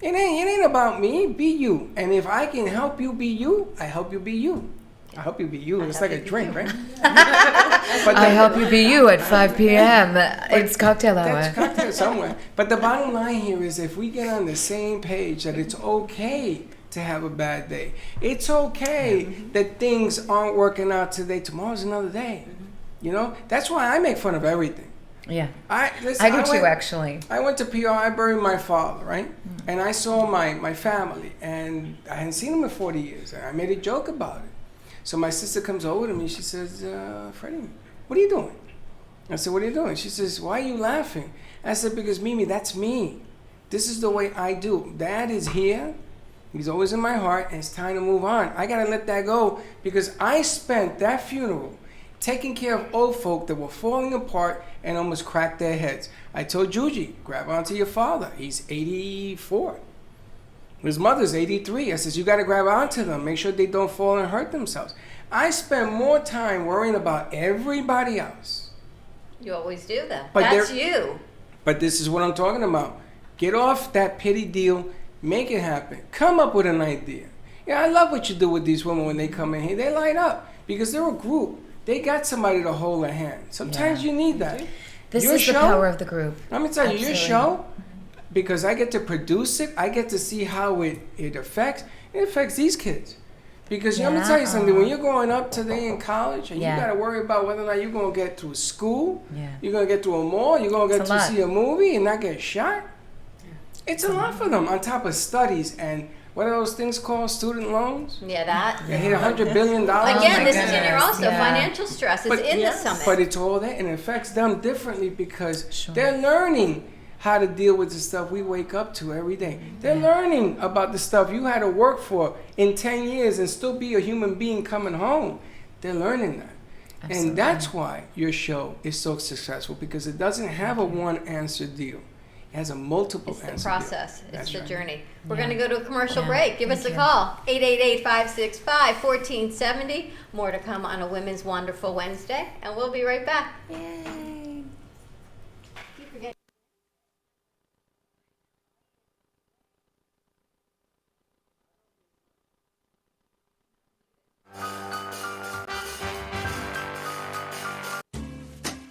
It ain't about me. Be you. And if I can help you be you, I help you be you. I help you be you. It's like a drink, right?
I help you be you at 5 p.m. It's cocktail hour.
That's cocktail somewhere. But the bottom line here is if we get on the same page that it's okay to have a bad day. It's okay that things aren't working out today. Tomorrow's another day. You know? That's why I make fun of everything.
Yeah.
Listen,
I do too, actually.
I went to PR. I buried my father, right? And I saw my family, and I hadn't seen him in 40 years. And I made a joke about it. So my sister comes over to me. She says, Freddie, what are you doing? I said, what are you doing? She says, why are you laughing? I said, because Mimi, that's me. This is the way I do. Dad is here. He's always in my heart, and it's time to move on. I got to let that go because I spent that funeral taking care of old folk that were falling apart and almost cracked their heads. I told Juji, grab onto your father. He's 84. His mother's 83. I says, you got to grab onto them. Make sure they don't fall and hurt themselves. I spend more time worrying about everybody else.
You always do that.
But
That's you.
But this is what I'm talking about. Get off that pity deal. Make it happen. Come up with an idea. Yeah, I love what you do with these women when they come in here. They light up. because they're a group. They got somebody to hold a hand. Sometimes you need that.
This
Your
is the
show,
power of the group.
Let me tell you, your
Absolutely.
show, because I get to produce it, I get to see how it affects these kids. Because let me tell you something, when you're growing up today in college and you got to worry about whether or not you're going to get to a school, you're going to get to a mall, you're going to get to see a movie and not get shot, it's a lot for them on top of studies and what are those things called, student loans?
Yeah, that.
They hit $100 billion.
Again, this is in your also financial stress. It's in the summit.
But it's all that, and it affects them differently because they're learning how to deal with the stuff we wake up to every day. They're learning about the stuff you had to work for in 10 years and still be a human being coming home. They're learning that.
Absolutely.
And that's why your show is so successful, because it doesn't have a one-answer deal. It has a multiple answer
It's the process.
deal.
It's
That's
the
right.
journey. We're going to go to a commercial break. Give us a call. 888-565-1470. More to come on a Women's Wonderful Wednesday. And we'll be right back. Yay. Keep forgetting.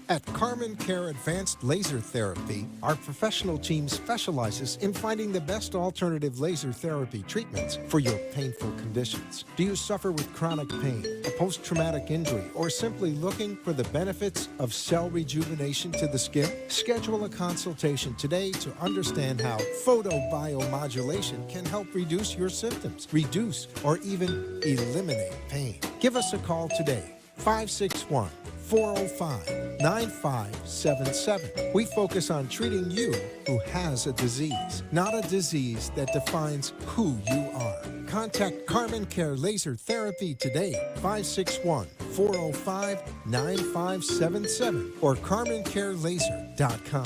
At Carmen Care Advanced Laser Therapy, our professional team specializes in finding the best alternative laser therapy treatments for your painful conditions. Do you suffer with chronic pain, a post-traumatic injury, or simply looking for the benefits of cell rejuvenation to the skin? Schedule a consultation today to understand how photobiomodulation can help reduce your symptoms, reduce or even eliminate pain. Give us a call today, 561-405-9577. We focus on treating you who has a disease, not a disease that defines who you are. Contact Carmen Care Laser Therapy today, 561-405-9577 or CarmenCareLaser.com.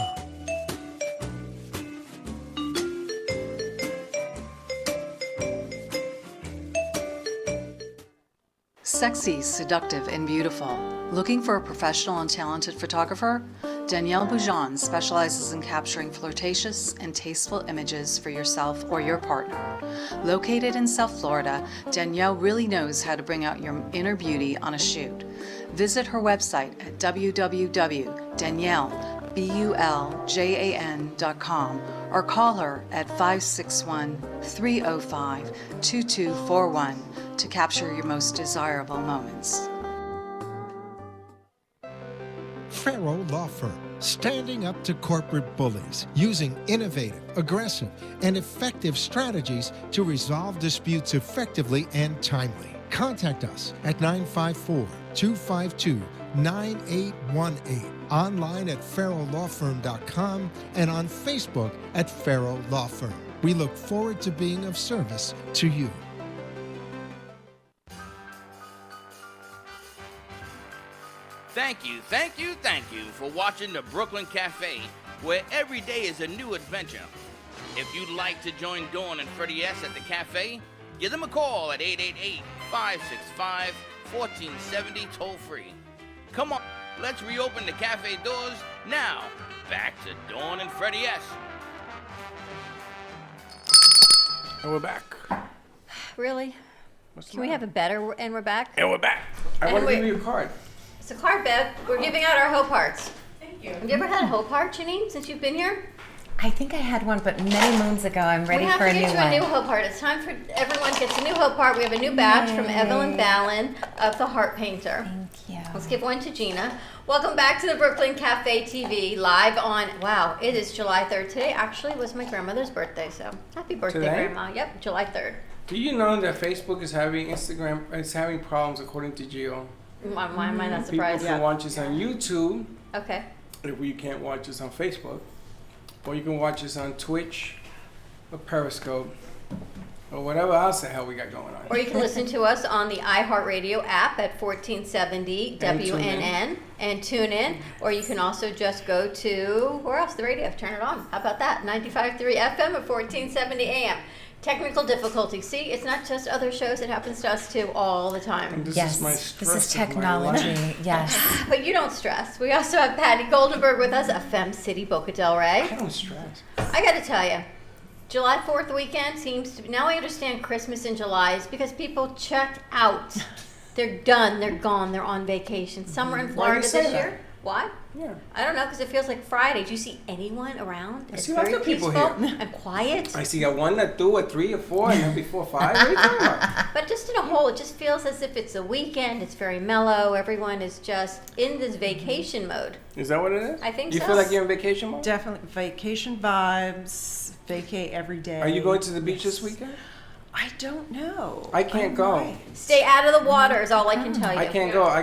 Sexy, seductive, and beautiful. Looking for a professional and talented photographer? Danielle Boujon specializes in capturing flirtatious and tasteful images for yourself or your partner. Located in South Florida, Danielle really knows how to bring out your inner beauty on a shoot. Visit her website at www.daniellebuljan.com or call her at 561-305-2241 to capture your most desirable moments.
Farrow Law Firm, standing up to corporate bullies, using innovative, aggressive, and effective strategies to resolve disputes effectively and timely. Contact us at 954-252-9818, online at farrowlawfirm.com, and on Facebook at Farrow Law Firm. We look forward to being of service to you.
Thank you for watching the Brooklyn Cafe, where every day is a new adventure. If you'd like to join Dawn and Freddie S. at the cafe, give them a call at 888-565-1470 toll-free. Come on, let's reopen the cafe doors now. Back to Dawn and Freddie S.
And we're back.
Really?
What's the
Can we
matter?
have a better, and we're back?
And we're back. I
And
want to
we-
give you a card.
It's a card, Bev. We're giving out our Hope Hearts.
Thank you.
Have you ever had a Hope Heart, Janine, since you've been here?
I think I had one, but many moons ago. I'm ready
we have
for
to
a new
get you
one.
a new Hope Heart. It's time for everyone gets a new Hope Heart. We have a new batch from Evelyn Ballin of the Heart Painter.
Thank you.
Let's give one to Gina. Welcome back to the Brooklyn Cafe TV, live on, wow, it is July 3rd. Today actually was my grandmother's birthday, so happy birthday,
Today?
Grandma. Yep, July 3rd.
Do you know that Facebook is having problems according to Geo?
Why am I not
People
surprised?
can watch us on YouTube
Okay.
if you can't watch us on Facebook, or you can watch us on Twitch or Periscope or whatever else the hell we got going on.
Or you can listen to us on the iHeartRadio app at 1470
And tune
WNN and tune in. Or you can also just go to, where else? The radio. Turn it on. How about that? 95.3 FM at 1470 AM. Technical difficulty. See, it's not just other shows. It happens to us too all the time.
And this
Yes,
is my
this
stress
is
of my
technology.
life.
Yes.
But you don't stress. We also have Patty Goldenberg with us at Femme City, Boca Del Rey.
I don't stress.
I got to tell you, July 4th weekend seems to be, now I understand Christmas in July is because people check out. They're done. They're gone. They're on vacation. Some are in
Why do
Florida
you say
this
that?
year. Why?
Yeah.
I don't know, because it feels like Friday. Do you see anyone around?
I
It's
see lots
very
of people
peaceful
here.
and quiet.
I see a 1, a 2, a 3, a 4, and then before 5. What are you talking about?
But just in a whole, it just feels as if it's a weekend. It's very mellow. Everyone is just in this vacation mode.
Is that what it is?
I think
you
so.
feel like you're in vacation mode?
Definitely vacation vibes, vacay every day.
Are you going to the beach this weekend?
I don't know.
I can't go.
might.
Stay out of the water is all I can tell you.
I can't go. I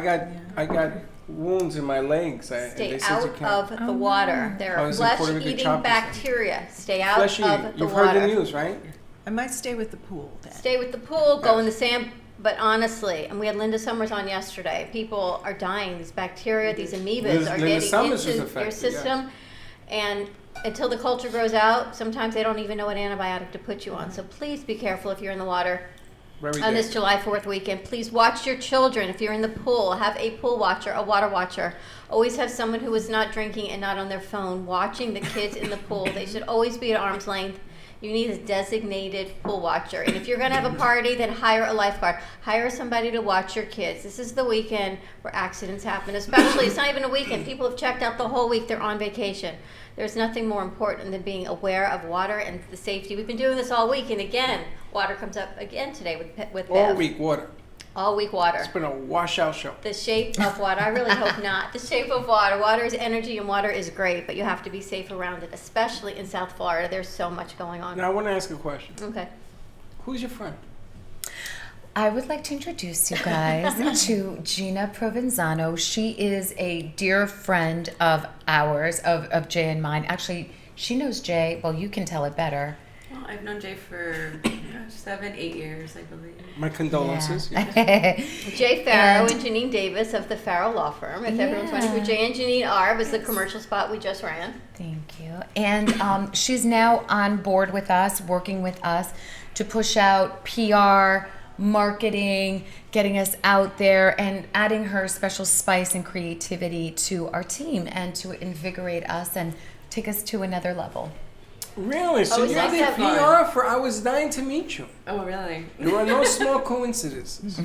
got wounds in my legs.
Stay
they said
out
you can't.
of the water. There
I
are
was in Puerto Rico
flesh-eating
chopping
bacteria. Stay out
Flesh
of
eating.
the
You've
water.
heard the news, right?
I might stay with the pool then.
Stay with the pool, go in the sand. But honestly, and we had Linda Summers on yesterday, people are dying. These bacteria, these amoebas are
Linda
getting
Summers was
into your
affected,
system. And until the culture grows out, sometimes they don't even know what antibiotic to put you on. So please be careful if you're in the water.
Very
On this
dangerous.
July 4th weekend, please watch your children. If you're in the pool, have a pool watcher, a water watcher. Always have someone who is not drinking and not on their phone watching the kids in the pool. They should always be at arm's length. You need a designated pool watcher. And if you're going to have a party, then hire a lifeguard. Hire somebody to watch your kids. This is the weekend where accidents happen, especially, it's not even a weekend. People have checked out the whole week. They're on vacation. There's nothing more important than being aware of water and the safety. We've been doing this all week, and again, water comes up again today with
All
Bev.
week water.
All week water.
It's been a washout show.
The shape of water. I really hope not. The shape of water. Water is energy, and water is great, but you have to be safe around it, especially in South Florida. There's so much going on.
Now I want to ask a question.
Okay.
Who's your friend?
I would like to introduce you guys to Gina Provenzano. She is a dear friend of ours, of Jay and mine. Actually, she knows Jay. Well, you can tell it better.
Well, I've known Jay for 7-8 years, I believe.
My condolences.
Jay Farrow and Janine Davis of the Farrow Law Firm. If everyone's wondering who Jay and Janine are, it was the commercial spot we just ran.
Thank you. And she's now on board with us, working with us to push out PR, marketing, getting us out there, and adding her special spice and creativity to our team and to invigorate us and take us to another level.
Really? So
Oh,
you're
it's
the
like
PR for I Was Dying to Meet You.
Oh, really?
There are no small coincidences.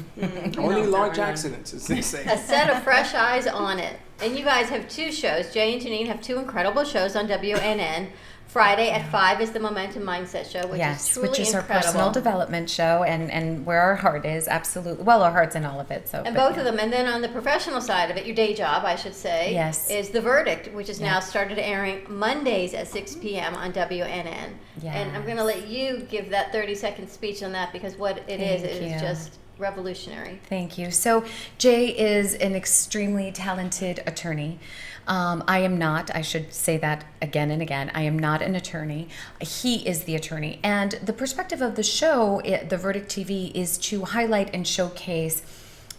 Only
No,
large
no, no.
accidents, as they say.
A set of fresh eyes on it. And you guys have 2 shows. Jay and Janine have 2 incredible shows on WNN. Friday at 5 is the Momentum Mindset Show, which is truly
which is
incredible.
our personal development show and where our heart is, absolutely. Well, our heart's in all of it. So,
And
but
both of them. And then on the professional side of it, your day job, I should say,
Yes.
is The Verdict, which is now
Yes.
started airing Mondays at 6 p.m. on WNN. And I'm going to let you give that 30-second speech on that, because what it is
Thank you.
just revolutionary.
Thank you. So Jay is an extremely talented attorney. I am not, I should say that again and again, I am not an attorney. He is the attorney. And the perspective of the show, The Verdict TV, is to highlight and showcase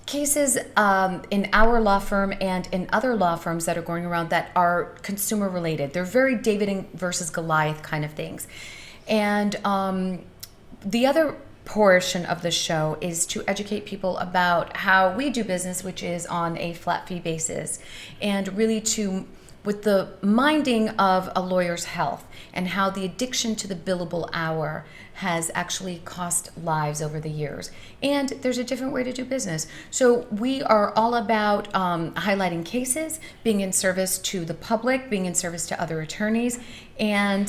cases in our law firm and in other law firms that are going around that are consumer related. They're very David versus Goliath kind of things. And the other portion of the show is to educate people about how we do business, which is on a flat fee basis, and really to with the minding of a lawyer's health and how the addiction to the billable hour has actually cost lives over the years. And there's a different way to do business. So we are all about highlighting cases, being in service to the public, being in service to other attorneys, and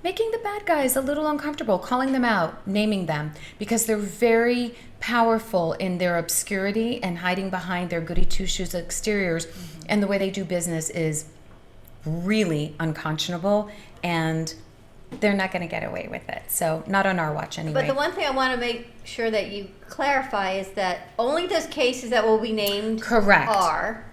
making the bad guys a little uncomfortable, calling them out, naming them, because they're very powerful in their obscurity and hiding behind their goody two-shoes exteriors. And the way they do business is really unconscionable, and they're not going to get away with it. So not on our watch anyway.
But the one thing I want to make sure that you clarify is that only those cases that will be named are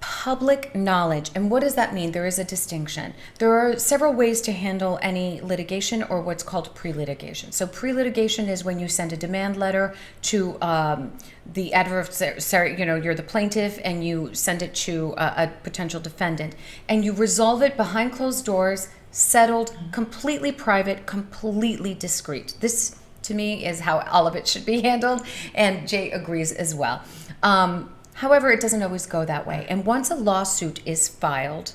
public knowledge. And what does that mean? There is a distinction. There are several ways to handle any litigation, or what's called pre-litigation. So pre-litigation is when you send a demand letter to the adversary, you're the plaintiff, and you send it to a potential defendant, and you resolve it behind closed doors, settled, completely private, completely discreet. This, to me, is how all of it should be handled, and Jay agrees as well. However, it doesn't always go that way. And once a lawsuit is filed,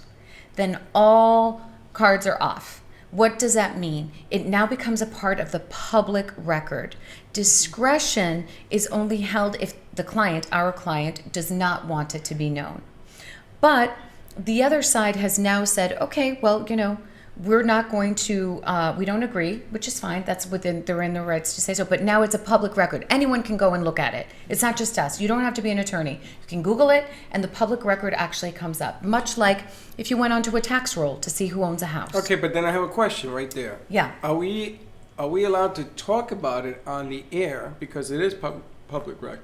then all cards are off. What does that mean? It now becomes a part of the public record. Discretion is only held if the client, our client, does not want it to be known. But the other side has now said, okay, well, we're not going to, we don't agree, which is fine. That's they're in their rights to say so. But now it's a public record. Anyone can go and look at it. It's not just us. You don't have to be an attorney. You can Google it, and the public record actually comes up. Much like if you went onto a tax roll to see who owns a house.
Okay, but then I have a question right there.
Yeah.
Are we allowed to talk about it on the air because it is public record?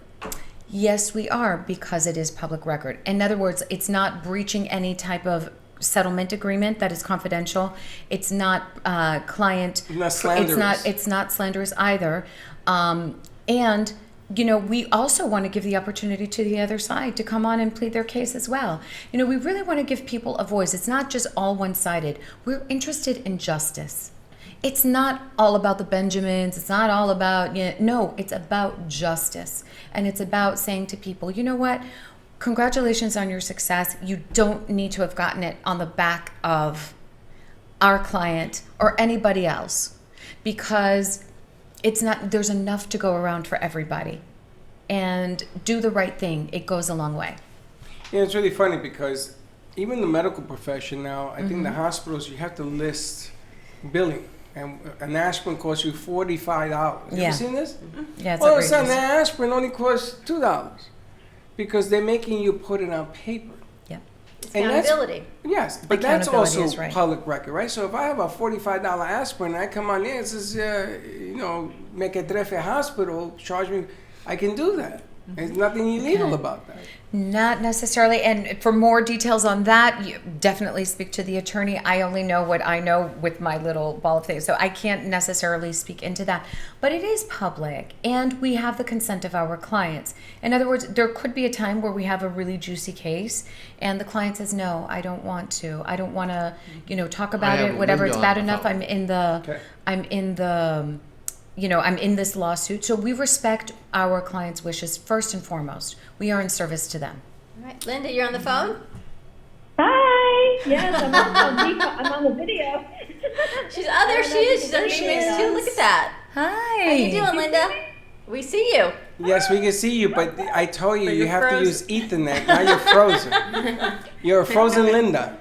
Yes, we are, because it is public record. In other words, it's not breaching any type of settlement agreement that is confidential. It's not client.
Not slanderous.
It's not slanderous either. And we also want to give the opportunity to the other side to come on and plead their case as well. We really want to give people a voice. It's not just all one-sided. We're interested in justice. It's not all about the Benjamins. It's not all about, no, it's about justice. And it's about saying to people, you know what? Congratulations on your success. You don't need to have gotten it on the back of our client or anybody else, because there's enough to go around for everybody. And do the right thing. It goes a long way.
Yeah, it's really funny because even the medical profession now, I think the hospitals, you have to list billing. And an aspirin costs you $45. Have you seen this?
Yeah, it's
all of a sudden,
outrageous.
an aspirin only costs $2 because they're making you put it on paper.
Yeah.
It's
And that's-
accountability.
Yes, but that's
Accountability
also
is right.
public record, right? So if I have a $45 aspirin, I come on there and says, Mequetrefe Hospital, charge me, I can do that. There's nothing illegal about that.
Not necessarily. And for more details on that, you definitely speak to the attorney. I only know what I know with my little ball of things. So I can't necessarily speak into that. But it is public, and we have the consent of our clients. In other words, there could be a time where we have a really juicy case, and the client says, no, I don't want to. I don't want to, talk about
have
it, whatever. It's
Linda
bad
on the
enough.
phone.
I'm in this lawsuit. So we respect our clients' wishes first and foremost. We are in service to them.
All right, Linda, you're on the phone?
Hi. Yes, I'm on the video.
There she is. She's on Remix too. Look at that.
Hi.
How you doing, Linda? We see you.
Yes, we can see you, but I told you,
But
you
you're
have
frozen.
to use Ethernet. Now you're frozen. You're a frozen Linda.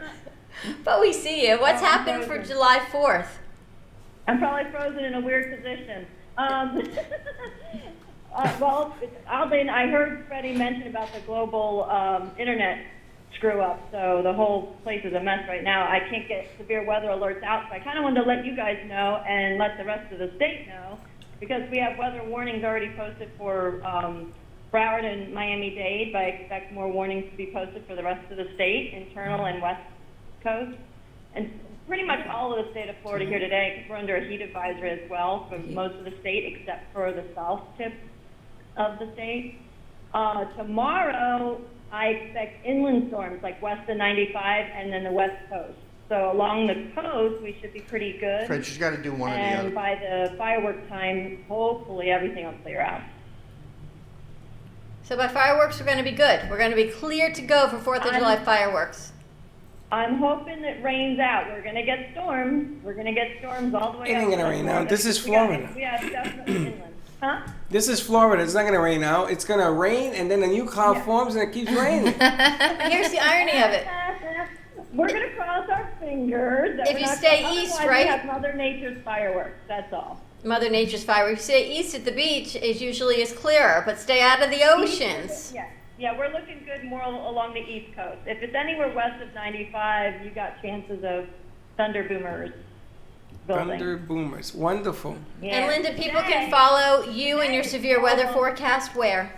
But we see you. What's happened for July 4th?
I'm probably frozen in a weird position. Well, Alden, I heard Freddie mention about the global internet screw up, so the whole place is a mess right now. I can't get severe weather alerts out, so I kind of wanted to let you guys know and let the rest of the state know, because we have weather warnings already posted for Broward and Miami-Dade, but I expect more warnings to be posted for the rest of the state, internal and west coast. And pretty much all of the state of Florida here today, because we're under a heat advisory as well for most of the state, except for the south tip of the state. Tomorrow, I expect inland storms like west of 95 and then the west coast. So along the coast, we should be pretty good.
Fred, she's got to do one or the
And
other.
by the firework time, hopefully everything will clear out.
So by fireworks, we're going to be good. We're going to be clear to go for 4th of July fireworks.
I'm hoping it rains out. We're going to get storms. We're going to get storms all the way
It ain't
out
gonna
to
rain
Florida.
out. This is
We got-
Florida.
We have definitely inland. Huh?
This is Florida. It's not going to rain out. It's going to rain, and then a new cloud forms, and it keeps raining.
Here's the irony of it.
We're going to cross our fingers. that
If
we're
you
not-
stay east,
otherwise
right?
We have Mother Nature's fireworks. That's all.
Mother Nature's fireworks. If you stay east at the beach, it usually is clearer, but stay out of the oceans.
Yeah, we're looking good more along the East Coast. If it's anywhere west of 95, you got chances of thunder boomers building.
Thunder boomers. Wonderful.
And Linda, people can follow you and your severe weather forecast where?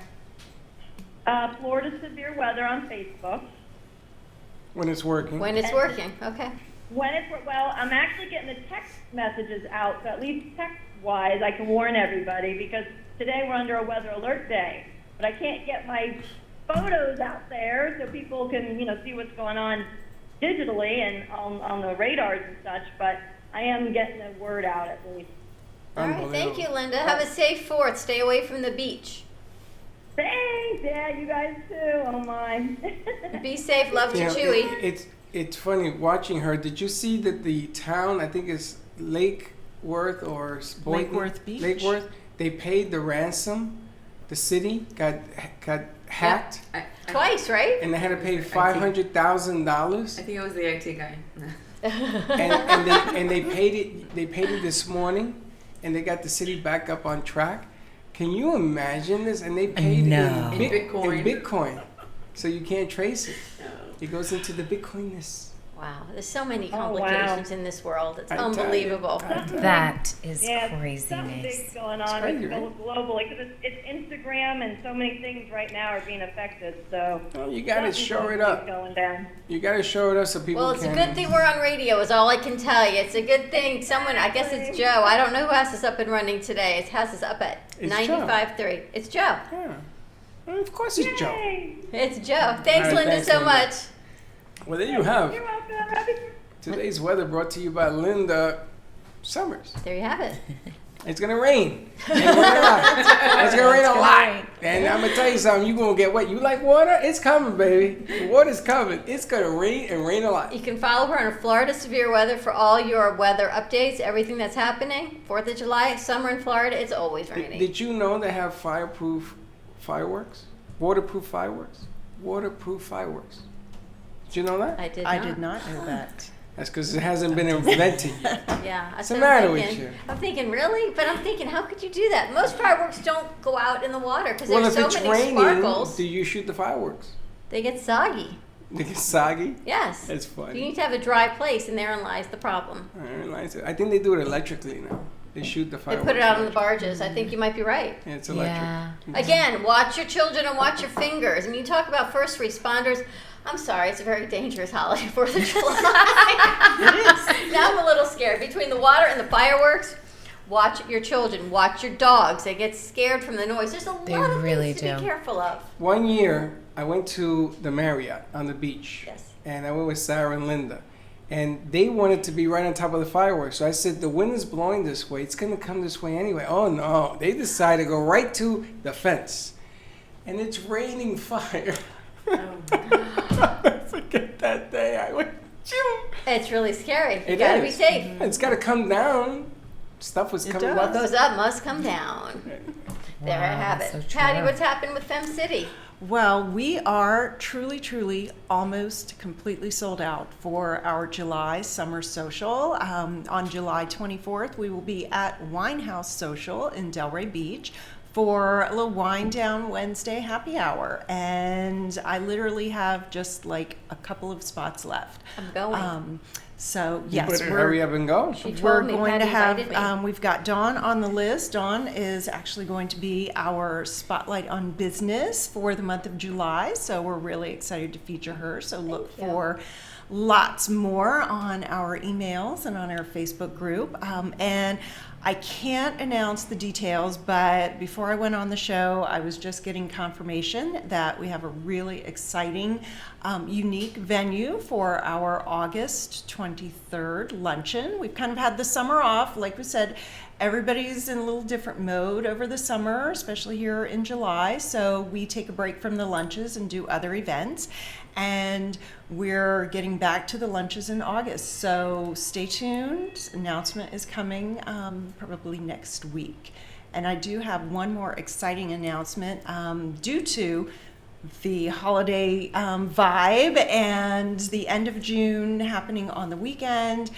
Florida Severe Weather on Facebook.
When it's working.
When it's working, okay.
Well, I'm actually getting the text messages out, so at least text-wise, I can warn everybody, because today we're under a weather alert day, but I can't get my photos out there so people can, see what's going on digitally and on the radars and such, but I am getting the word out at least.
All right, thank you, Linda. Have a safe 4th. Stay away from the beach.
Thanks, yeah, you guys too. Oh my.
Be safe. Love to
You know,
Chewy.
It's funny watching her. Did you see that the town, I think it's Lake Worth or Boynton,
Worth Beach.
Lake Worth, they paid the ransom. The city got hacked,
Twice, right?
and they had to pay $500,000.
I think it was the IT guy.
and they paid it. They paid it this morning, and they got the city back up on track. Can you imagine this? And they paid
No.
in
Bitcoin.
Bitcoin, so you can't trace it. It goes into the Bitcoinness.
Wow, there's so many
Oh, wow.
complications in this world. It's
I tell you,
unbelievable.
That is
Yeah, something
craziness.
big's going on
crazy,
with globally because it's Instagram and so many things right now are being affected. So
Well, you gotta
something
show it
big's
up.
Going down.
You gotta show it up so people
Well, it's
can.
a good thing we're on radio, is all I can tell you. It's a good thing someone, I guess it's Joe. I don't know who has us up and running today. It has us up at
It's
95.3. It's Joe.
Yeah. Well, of course it's Joe.
It's Joe. Thanks,
All right,
Linda,
thanks,
so
Linda.
much.
Well, there you have
You're welcome. Happy
today's weather brought to you by Linda Summers.
There you have it.
It's gonna rain. It's gonna rain a lot. It's gonna rain a lot. And I'm gonna tell you something. You gonna get wet. You like water? It's coming, baby. The water's coming. It's gonna rain and rain a lot.
You can follow her on Florida Severe Weather for all your weather updates, everything that's happening. 4th of July, summer in Florida, it's always raining.
Did you know they have fireproof fireworks? Waterproof fireworks? Waterproof fireworks. Did you know that?
I did
I
not.
did not know that.
That's because it hasn't been invented yet.
Yeah.
What's
that's
the
what
matter
I'm
with
thinking.
you?
I'm thinking, really? But I'm thinking, how could you do that? Most fireworks don't go out in the water because
Well,
there's
if
so
it's
many
raining,
sparkles.
do you shoot the fireworks?
They get soggy.
They get soggy?
Yes.
That's
You
funny.
need to have a dry place, and therein lies the problem.
I realize it. I think they do it electrically now. They shoot the
They
fireworks.
put it out on the barges. I think you might be right.
Yeah, it's electric.
Yeah.
Again, watch your children and watch your fingers. I mean, you talk about first responders. I'm sorry, it's a very dangerous holiday, 4th of July. It is. Now I'm a little scared. Between the water and the fireworks, watch your children, watch your dogs. They get scared from the noise. There's a
They
lot of
really
things to
do.
be careful of.
One year, I went to the Marriott on the beach.
Yes.
And I went with Sarah and Linda. And they wanted to be right on top of the fireworks. So I said, the wind is blowing this way. It's going to come this way anyway. Oh, no. They decided to go right to the fence. And it's raining fire. I forget that day. I went, Choo.
It's really scary. You
It
gotta be
is.
safe.
It's got to come down. Stuff was coming
What
up.
goes up must come down. There I have it.
so
Patty,
true.
what's happened with Fem City?
Well, we are truly almost completely sold out for our July summer social. On July 24th, we will be at Winehouse Social in Delray Beach for a little wine down Wednesday happy hour. And I literally have just like a couple of spots left.
I'm going.
So
You
yes,
better hurry up and go.
She
we're
told me,
going
Patty
to have,
invited me.
we've got Dawn on the list. Dawn is actually going to be our spotlight on business for the month of July. So we're really excited to feature her. So look for lots more on our emails and on our Facebook group. And I can't announce the details, but before I went on the show, I was just getting confirmation that we have a really exciting, unique venue for our August 23rd luncheon. We've kind of had the summer off. Like we said, everybody's in a little different mode over the summer, especially here in July. So we take a break from the lunches and do other events. And we're getting back to the lunches in August. So stay tuned. Announcement is coming probably next week. And I do have one more exciting announcement due to the holiday vibe and the end of June happening on the weekend.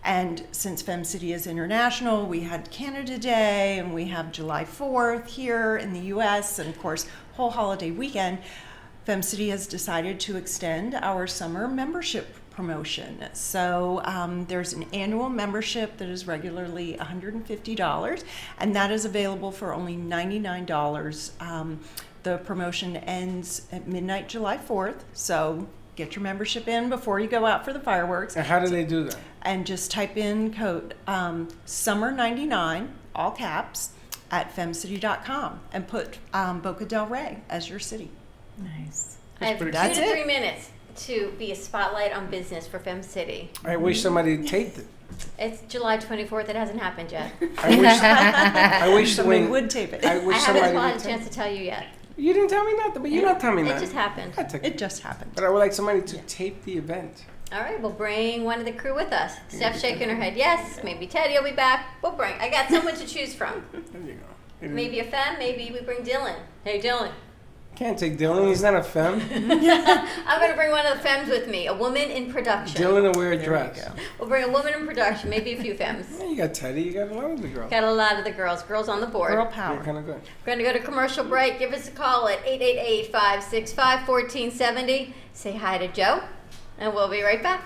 And since Fem City is international, we had Canada Day and we have July 4th here in the US, and of course, whole holiday weekend. Fem City has decided to extend our summer membership promotion. So there's an annual membership that is regularly $150, and that is available for only $99. The promotion ends at midnight July 4th, so get your membership in before you go out for the fireworks.
And how do they do that?
And just type in code SUMMER99, all caps, at femcity.com and put Boca del Rey as your city.
Nice.
I have 2
That's
to
it.
3 minutes to be a spotlight on business for Fem City.
I wish somebody taped it.
It's July 24th. It hasn't happened yet.
I wish
Somebody
when-
would tape it.
I wish
I
somebody
haven't had
would
a
tape
chance to tell you yet.
You didn't tell me nothing, but you don't tell me
It
nothing.
just happened.
It just happened.
But I would like somebody to tape the event.
All right, we'll bring one of the crew with us. Steph's shaking her head yes. Maybe Teddy will be back. I got someone to choose from.
There you go.
Maybe a femme, maybe we bring Dylan. Hey, Dylan.
Can't take Dylan. He's not a femme.
I'm going to bring one of the femmes with me, a woman in production.
Dylan will wear a dress.
We'll bring a woman in production, maybe a few femmes.
Yeah, you got Teddy. You got a lot of the girls.
Got a lot of the girls. Girls on the board.
Girl power.
You're kind of good.
We're going to go to commercial break. Give us a call at 888-565-1470. Say hi to Joe, and we'll be right back.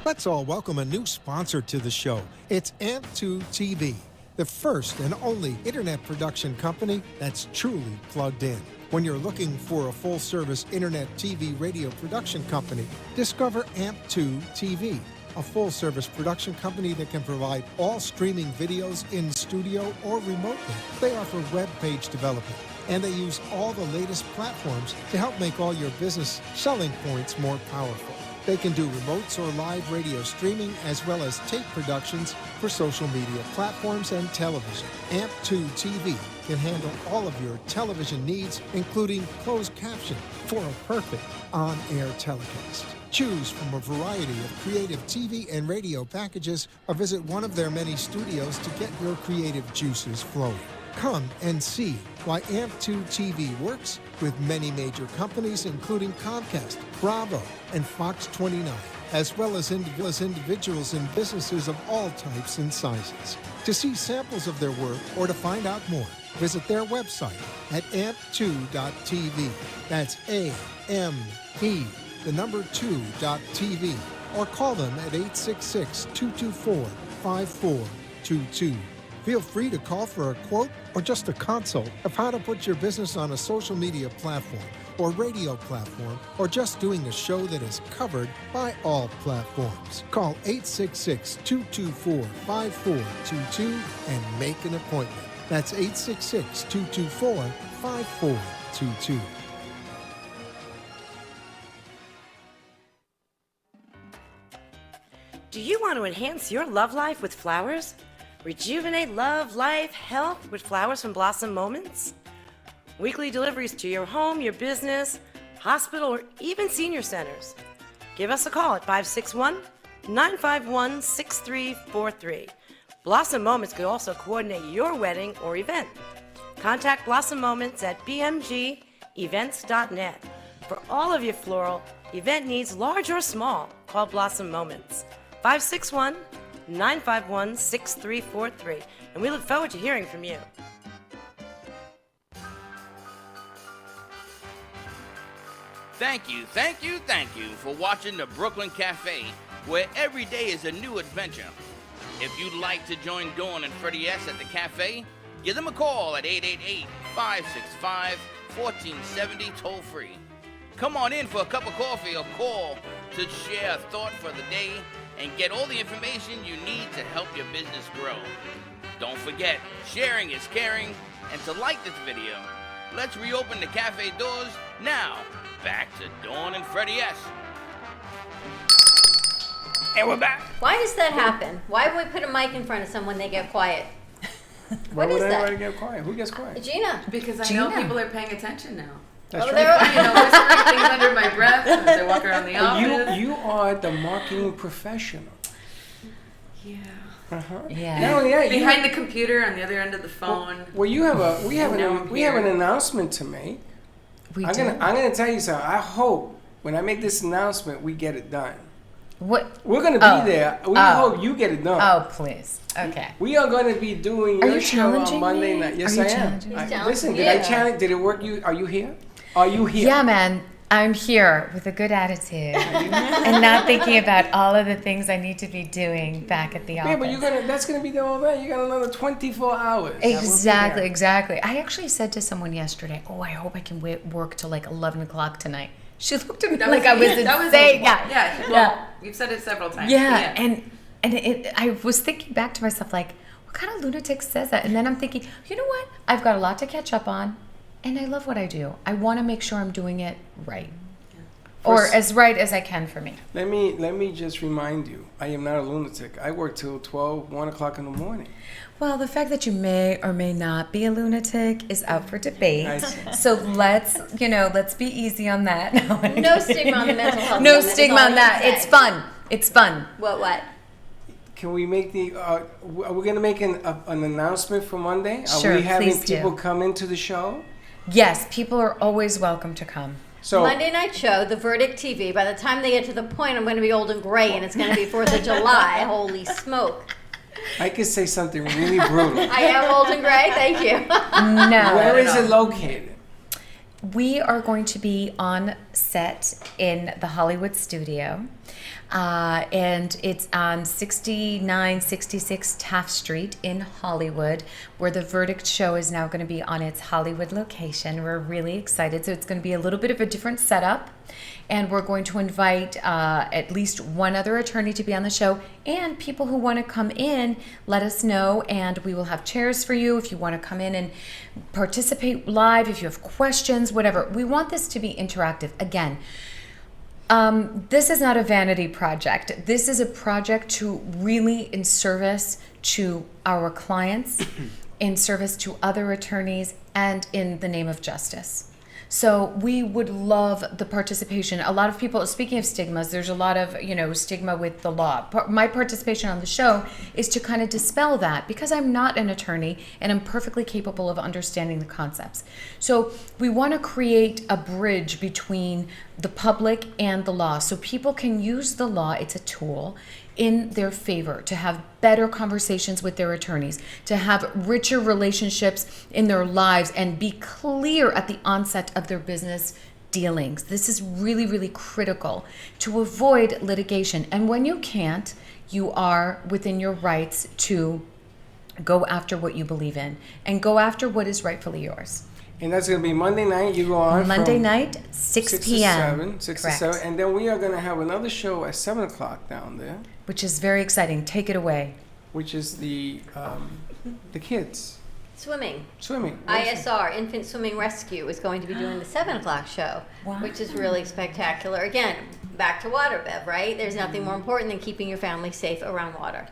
Let's all welcome a new sponsor to the show. It's AMP2 TV, the first and only internet production company that's truly plugged in. When you're looking for a full-service internet TV radio production company, discover AMP2 TV, a full-service production company that can provide all streaming videos in studio or remotely. They offer web page development, and they use all the latest platforms to help make all your business selling points more powerful. They can do remotes or live radio streaming as well as tape productions for social media platforms and television. AMP2 TV can handle all of your television needs, including closed caption for a perfect on-air telecast. Choose from a variety of creative TV and radio packages or visit one of their many studios to get your creative juices flowing. Come and see why AMP2 TV works with many major companies, including Comcast, Bravo, and Fox 29, as well as individuals and businesses of all types and sizes. To see samples of their work or to find out more, visit their website at amp2.tv. That's A-M-P, the number 2.tv, or call them at 866-224-5422. Feel free to call for a quote or just a consult of how to put your business on a social media platform or radio platform, or just doing a show that is covered by all platforms. Call 866-224-5422 and make an appointment. That's 866-224-5422.
Do you want to enhance your love life with flowers? Rejuvenate love, life, health with flowers from Blossom Moments? Weekly deliveries to your home, your business, hospital, or even senior centers. Give us a call at 561-951-6343. Blossom Moments could also coordinate your wedding or event. Contact Blossom Moments at bmgevents.net. For all of your floral event needs, large or small, call Blossom Moments. 561-951-6343. And we look forward to hearing from you.
Thank you for watching the Brooklyn Cafe, where every day is a new adventure. If you'd like to join Dawn and Freddie S. at the cafe, give them a call at 888-565-1470 toll-free. Come on in for a cup of coffee or call to share a thought for the day and get all the information you need to help your business grow. Don't forget, sharing is caring, and to like this video. Let's reopen the cafe doors now. Back to Dawn and Freddie S. And we're back.
Why does that happen? Why would we put a mic in front of someone, they get quiet?
Why
What
would
is that?
everybody get quiet? Who gets quiet?
Gina.
Because I
Gina.
know people are paying attention now.
That's
Oh,
right.
they're-
You know, whispering things under my breath as I walk around the office.
You are the marketing professional.
Yeah.
Uh-huh.
Yeah.
Not only that,
Behind the computer, on the other end of the phone.
Well, we have
Now I'm
we have an
here.
announcement to make.
We
I'm
do.
gonna tell you something. I hope when I make this announcement, we get it done.
What?
We're gonna be there. We hope you get it done.
Oh, please. Okay.
We are going to be doing
Are
your
you
show on
challenging
Monday
me?
night. Yes,
Are you
I am.
challenging me?
Listen, did
Yeah.
I challenge? Did it work? Are you here? Are you here?
Yeah, man. I'm here with a good attitude and not thinking about all of the things I need to be doing back at the office.
Yeah, but that's gonna be there all day. You got another 24 hours.
Exactly. I actually said to someone yesterday, "Oh, I hope I can work till like 11 o'clock tonight." She looked at me like I was insane.
You've said it several times.
Yeah, and I was thinking back to myself like, what kind of lunatic says that? And then I'm thinking, you know what? I've got a lot to catch up on, and I love what I do. I want to make sure I'm doing it right. or as right as I can for me.
Let me just remind you, I am not a lunatic. I work till 1 o'clock in the morning.
Well, the fact that you may or may not be a lunatic is out for debate.
I see.
So let's be easy on that.
No stigma on the mental health.
No
That's
stigma
all
on
you
that.
say.
It's fun. It's fun.
What?
Can we make are we going to make an announcement for Monday?
Sure,
Are we having
please do.
people come into the show?
Yes, people are always welcome to come.
So
Monday night show, the Verdict TV. By the time they get to the point, I'm going to be old and gray, and it's going to be 4th of July. Holy smoke!
I could say something really brutal.
I am old and gray. Thank you.
No.
Where is it located?
We are going to be on set in the Hollywood studio. And it's on 6966 Taft Street in Hollywood, where the Verdict show is now going to be on its Hollywood location. We're really excited. So it's going to be a little bit of a different setup. And we're going to invite at least one other attorney to be on the show. And people who want to come in, let us know. And we will have chairs for you if you want to come in and participate live, if you have questions, whatever. We want this to be interactive. Again, this is not a vanity project. This is a project to really in service to our clients, in service to other attorneys, and in the name of justice. So we would love the participation. A lot of people, speaking of stigmas, there's a lot of, stigma with the law. My participation on the show is to kind of dispel that because I'm not an attorney and I'm perfectly capable of understanding the concepts. So we want to create a bridge between the public and the law so people can use the law. It's a tool in their favor, to have better conversations with their attorneys, to have richer relationships in their lives, and be clear at the onset of their business dealings. This is really, really critical to avoid litigation. And when you can't, you are within your rights to go after what you believe in and go after what is rightfully yours.
And that's going to be Monday night. You go on
Monday
from
night, 6 p.m.
6
Correct.
to 7. And then we are going to have another show at 7 o'clock down there.
Which is very exciting. Take it away.
Which is the kids.
Swimming.
Swimming.
ISR, Infant Swimming Rescue, is going to be doing the 7 o'clock show, which is really spectacular. Again, back to WaterBev, right? There's nothing more important than keeping your family safe around water.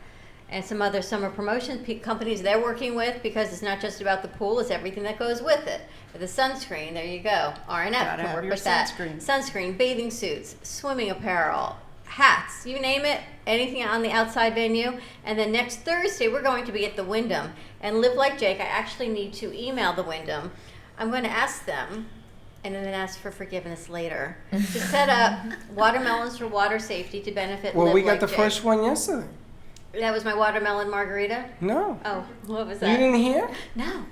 And some other summer promotion companies they're working with, because it's not just about the pool, it's everything that goes with it. The sunscreen, there you go. R&F
Gotta
can
have
work
your
with that. Sunscreen, bathing suits, swimming apparel, hats, you name it, anything on the outside venue. And then next Thursday, we're going to be at the Wyndham. And Live Like Jake, I actually need to email the Wyndham. I'm going to ask them, and then ask for forgiveness later, to set up watermelons for water safety to benefit
Well,
Live
we got
Like
the
Jake.
first one yesterday.
That was my watermelon margarita?
No.
Oh, what was that?
You didn't hear?
No.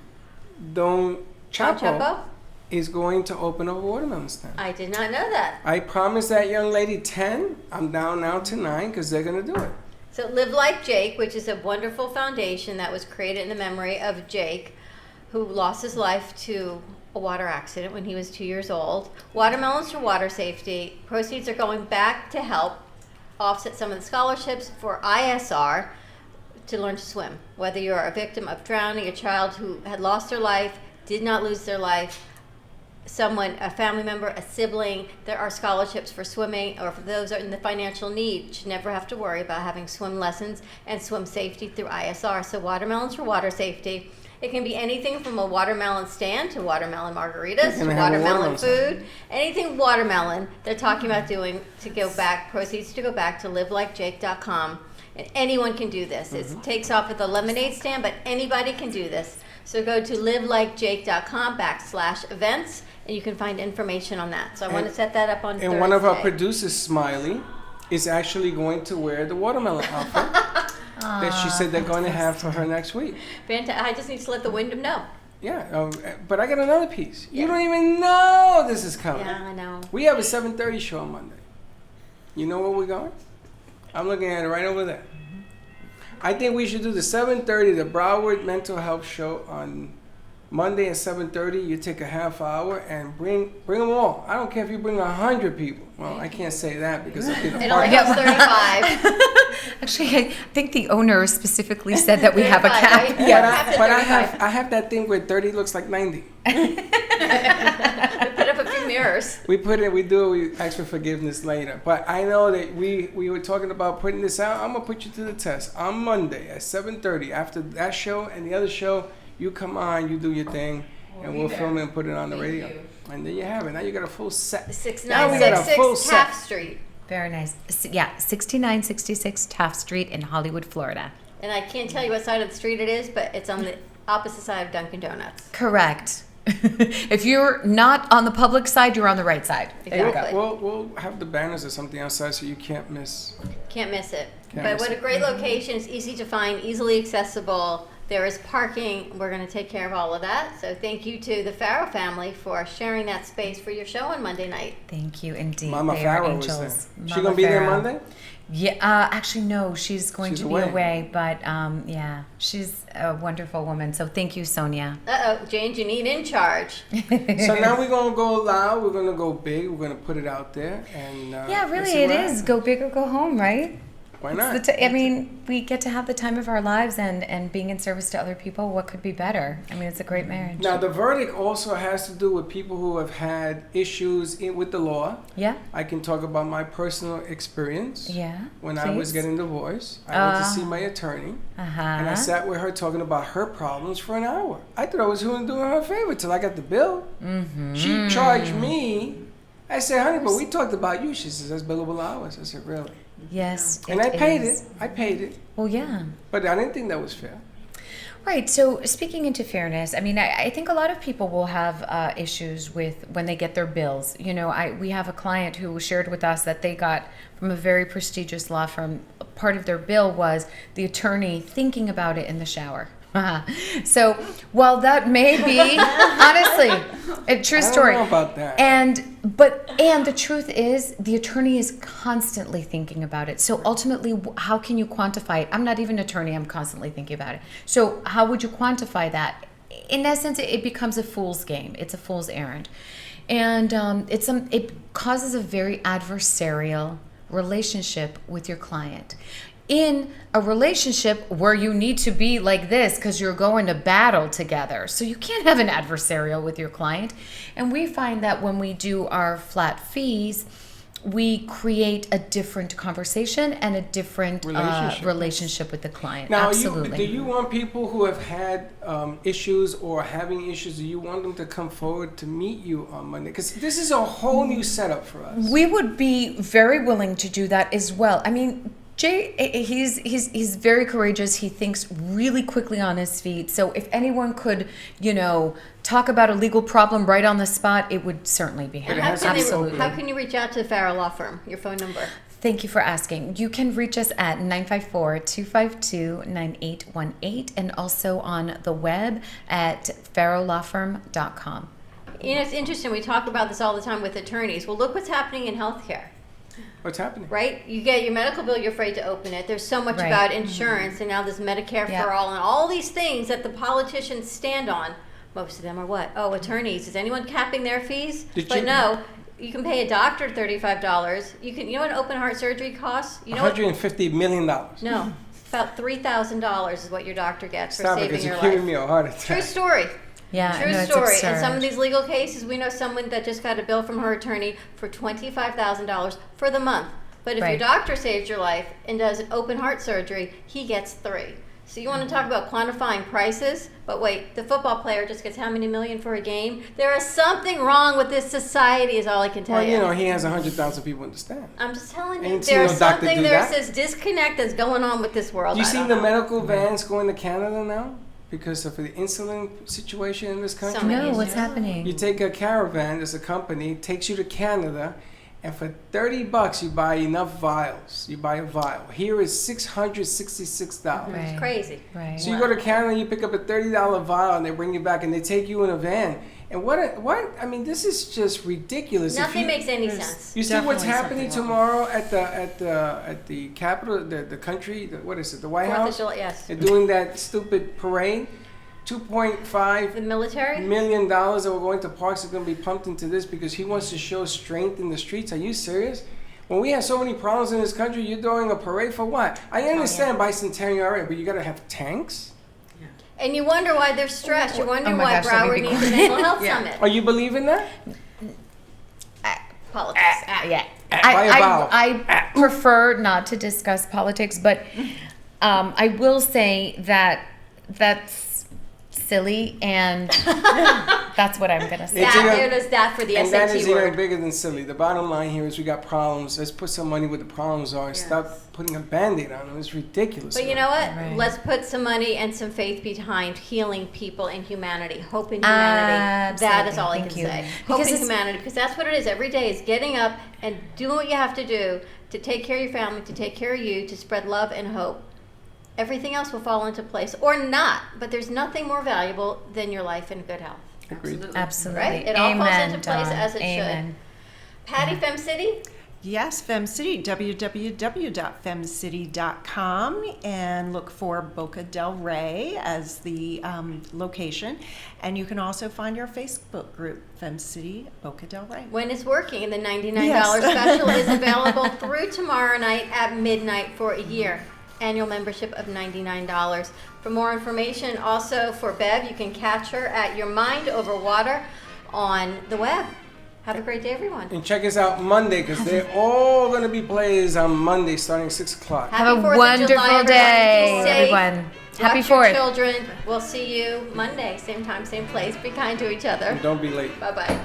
Don Chapo,
Chapo?
is going to open up a watermelon stand.
I did not know that.
I promised that young lady 10. I'm down now to 9 because they're going to do it.
So Live Like Jake, which is a wonderful foundation that was created in the memory of Jake, who lost his life to a water accident when he was 2 years old. Watermelons for water safety. Proceeds are going back to help offset some of the scholarships for ISR to learn to swim. Whether you're a victim of drowning, a child who had lost their life, did not lose their life, someone, a family member, a sibling, there are scholarships for swimming, or for those who are in the financial need, you should never have to worry about having swim lessons and swim safety through ISR. So watermelons for water safety. It can be anything from a watermelon stand to watermelon margaritas to watermelon food. Anything watermelon they're talking about doing to go back, proceeds to go back to livelikejake.com. And anyone can do this. It takes off at the lemonade stand, but anybody can do this. So go to livelikejake.com/events, and you can find information on that. So I want to set that up on Thursday.
And one of our producers, Smiley, is actually going to wear the watermelon outfit that she said they're going to have for her next week.
Fantastic. I just need to let the Wyndham know.
Yeah, but I got another piece. You don't even know this is coming.
Yeah, I know.
We have a 7:30 show on Monday. You know where we're going? I'm looking at it right over there. I think we should do the 7:30, the Broward Mental Health Show on Monday at 7:30. You take a half hour and bring them all. I don't care if you bring 100 people. Well, I can't say that because I'll be the
It only goes 35.
Actually, I think the owner specifically said that we have a cap.
Right?
But I have that thing where 30 looks like 90.
Put up a few mirrors.
We ask for forgiveness later. But I know that we were talking about putting this out. I'm gonna put you to the test on Monday at 7:30. After that show and the other show, you come on, you do your thing, and we'll film it and put it on the radio. And there you have it. Now you got a full set.
6966 Taft Street.
Very nice. Yeah, 6966 Taft Street in Hollywood, Florida.
And I can't tell you what side of the street it is, but it's on the opposite side of Dunkin' Donuts.
Correct. If you're not on the public side, you're on the right side.
Exactly.
We'll have the banners or something outside so you can't miss.
Can't miss it.
Can't
But
miss
what
it.
a great location. It's easy to find, easily accessible. There is parking. We're going to take care of all of that. So thank you to the Farrow family for sharing that space for your show on Monday night.
Thank you indeed.
Mama
They are
Farrow was
angels.
there. She
Mama
gonna be there
Farrow.
Monday?
Yeah, actually no, she's going
She's
to
away.
be away, but yeah, she's a wonderful woman. So thank you, Sonia.
Uh-oh, Jane Janine in charge.
So now we're gonna go loud. We're gonna go big. We're gonna put it out there. And
Yeah,
let's
really,
see
it
what
is.
happens.
Go big or go home, right?
Why
It's
not?
I mean, we get to have the time of our lives and being in service to other people. What could be better? I mean, it's a great marriage.
Now, the verdict also has to do with people who have had issues with the law.
Yeah.
I can talk about my personal experience.
Yeah,
When I was
please.
getting divorced, I went to see my attorney,
Uh-huh.
and I sat with her talking about her problems for an hour. I thought I was doing her a favor till I got the bill.
Mm-hmm.
She charged me. I said, honey, but we talked about you. She says, that's billable hours. I said, really?
Yes.
And I paid it. I paid it.
Well, yeah.
But I didn't think that was fair.
Right. So speaking into fairness, I mean, I think a lot of people will have issues with when they get their bills. You know, we have a client who shared with us that they got from a very prestigious law firm. Part of their bill was the attorney thinking about it in the shower. So while that may be honestly a true story,
I don't know about that.
and the truth is the attorney is constantly thinking about it. So ultimately, how can you quantify it? I'm not even an attorney. I'm constantly thinking about it. So how would you quantify that? In essence, it becomes a fool's game. It's a fool's errand, and it causes a very adversarial relationship with your client. In a relationship where you need to be like this because you're going to battle together. So you can't have an adversarial with your client. And we find that when we do our flat fees, we create a different conversation and a different relationship with the client.
Now,
Absolutely.
do you want people who have had issues or having issues, do you want them to come forward to meet you on Monday? Because this is a whole new setup for us.
We would be very willing to do that as well. I mean, Jay, he's very courageous. He thinks really quickly on his feet. So if anyone could, talk about a legal problem right on the spot, it would certainly be him. Absolutely.
How can you reach out to the Farrow Law Firm? Your phone number.
Thank you for asking. You can reach us at 954-252-9818 and also on the web at farrowlawfirm.com.
It's interesting. We talk about this all the time with attorneys. Well, look what's happening in healthcare.
What's happening?
Right? You get your medical bill, you're afraid to open it. There's so much
Right.
about insurance, and now there's Medicare
Yeah.
for all, and all these things that the politicians stand on. Most of them are what? Oh, attorneys. Is anyone capping their fees? No. You can pay a doctor $35. You know what open heart surgery costs? You know what?
$150 million.
No. About $3,000 is what your doctor gets for
Stop it,
saving
because
your
you're
life.
giving me a heart attack.
True story.
Yeah,
True
no, it's
story.
absurd.
And some of these legal cases, we know someone that just got a bill from her attorney for $25,000 for the month. But if your
Right.
doctor saves your life and does an open heart surgery, he gets $3. So you want to talk about quantifying prices? But wait, the football player just gets how many million for a game? There is something wrong with this society, is all I can tell
Well,
you.
he has 100,000 people in the stand.
I'm just telling you,
Ain't seen
there's
no doctor
something,
do
there's
that.
this disconnect that's going on with this world.
You
I
seen
don't
the
know.
medical vans going to Canada now? Because of the insulin situation in this country?
No, what's happening?
You take a caravan, there's a company, takes you to Canada, and for $30 you buy enough vials. You buy a vial. Here is $666.
Right.
It's crazy.
Right.
So you go to Canada, you pick up a $30 vial, and they bring you back, and they take you in a van. And what? I mean, this is just ridiculous. If
Nothing
you-
makes any sense.
You see what's
Definitely
happening
something
tomorrow at the Capitol, the country, what is it, the White
Fourth of
House?
July, yes.
They're doing that stupid parade. $2.5
The military?
million that were going to parks are going to be pumped into this because he wants to show strength in the streets. Are you serious? When we have so many problems in this country, you're doing a parade for what? I understand bicentennial already, but you got to have tanks?
And you wonder why they're stressed. You wonder
Oh my
why
gosh, let me
Broward
be
needs a
quiet.
mental health
Yeah.
summit.
Are you believing that?
Politics.
Yeah.
By a vowel.
I prefer not to discuss politics, but I will say that that's silly, and that's what I'm going to say.
It is that for the
and
SAT
that is
word.
even bigger than silly. The bottom line here is we got problems. Let's put some money where the problems are and stop putting a Band-Aid on them. It's ridiculous.
But you know what? Let's put some money and some faith behind healing people in humanity, hope in humanity. That is all I can say. Hope in humanity, because that's what it is. Every day is getting up and doing what you have to do to take care of your family, to take care of you, to spread love and hope. Everything else will fall into place, or not. But there's nothing more valuable than your life and good health.
Agreed.
Absolutely.
Right? It all falls
Amen,
into place
Dawn.
as it
Amen.
should. Patty, FemCity?
Yes, FemCity, www.femcity.com, and look for Boca del Rey as the location. And you can also find our Facebook group, FemCity Boca del Rey.
When it's working, and the $99
Yes.
special is available through tomorrow night at midnight for a year. Annual membership of $99. For more information, also for Bev, you can catch her at Your Mind Over Water on the web. Have a great day, everyone.
And check us out Monday, because they're all going to be plays on Monday starting 6 o'clock.
Have a
4th of
wonderful
July,
day,
everyone. Be safe.
everyone. Happy
Watch your
4th.
children. We'll see you Monday, same time, same place. Be kind to each other.
And don't be late.
Bye-bye.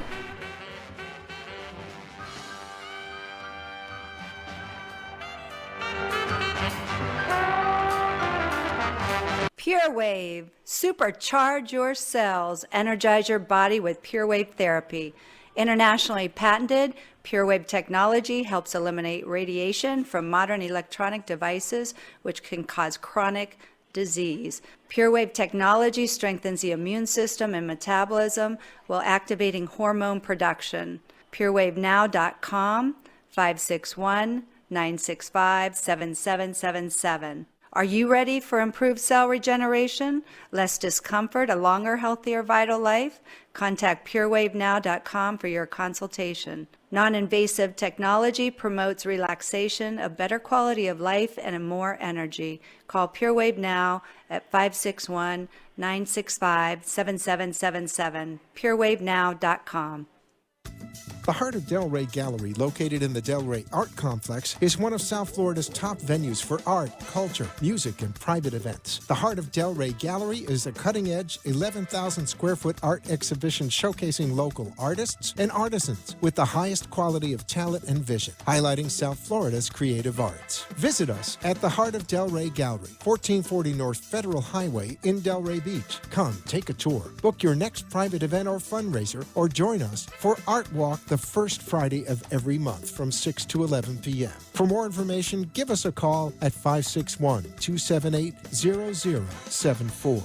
Pure Wave. Supercharge your cells. Energize your body with Pure Wave therapy. Internationally patented, Pure Wave technology helps eliminate radiation from modern electronic devices, which can cause chronic disease. Pure Wave technology strengthens the immune system and metabolism while activating hormone production. PureWaveNow.com, 561-965-7777. Are you ready for improved cell regeneration, less discomfort, a longer, healthier, vital life? Contact PureWaveNow.com for your consultation. Non-invasive technology promotes relaxation, a better quality of life, and more energy. Call PureWave Now at 561-965-7777. PureWaveNow.com.
The Heart of Delray Gallery, located in the Delray Art Complex, is one of South Florida's top venues for art, culture, music, and private events. The Heart of Delray Gallery is a cutting-edge, 11,000-square-foot art exhibition showcasing local artists and artisans with the highest quality of talent and vision, highlighting South Florida's creative arts. Visit us at the Heart of Delray Gallery, 1440 North Federal Highway in Delray Beach. Come, take a tour, book your next private event or fundraiser, or join us for Art Walk the first Friday of every month from 6 to 11 p.m. For more information, give us a call at 561-278-0074.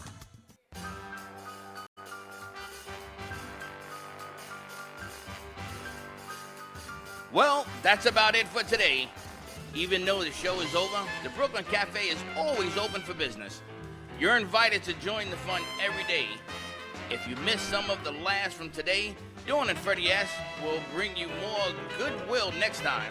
Well, that's about it for today. Even though the show is over, the Brooklyn Cafe is always open for business. You're invited to join the fun every day. If you missed some of the laughs from today, Dawn and Freddie S. will bring you more goodwill next time.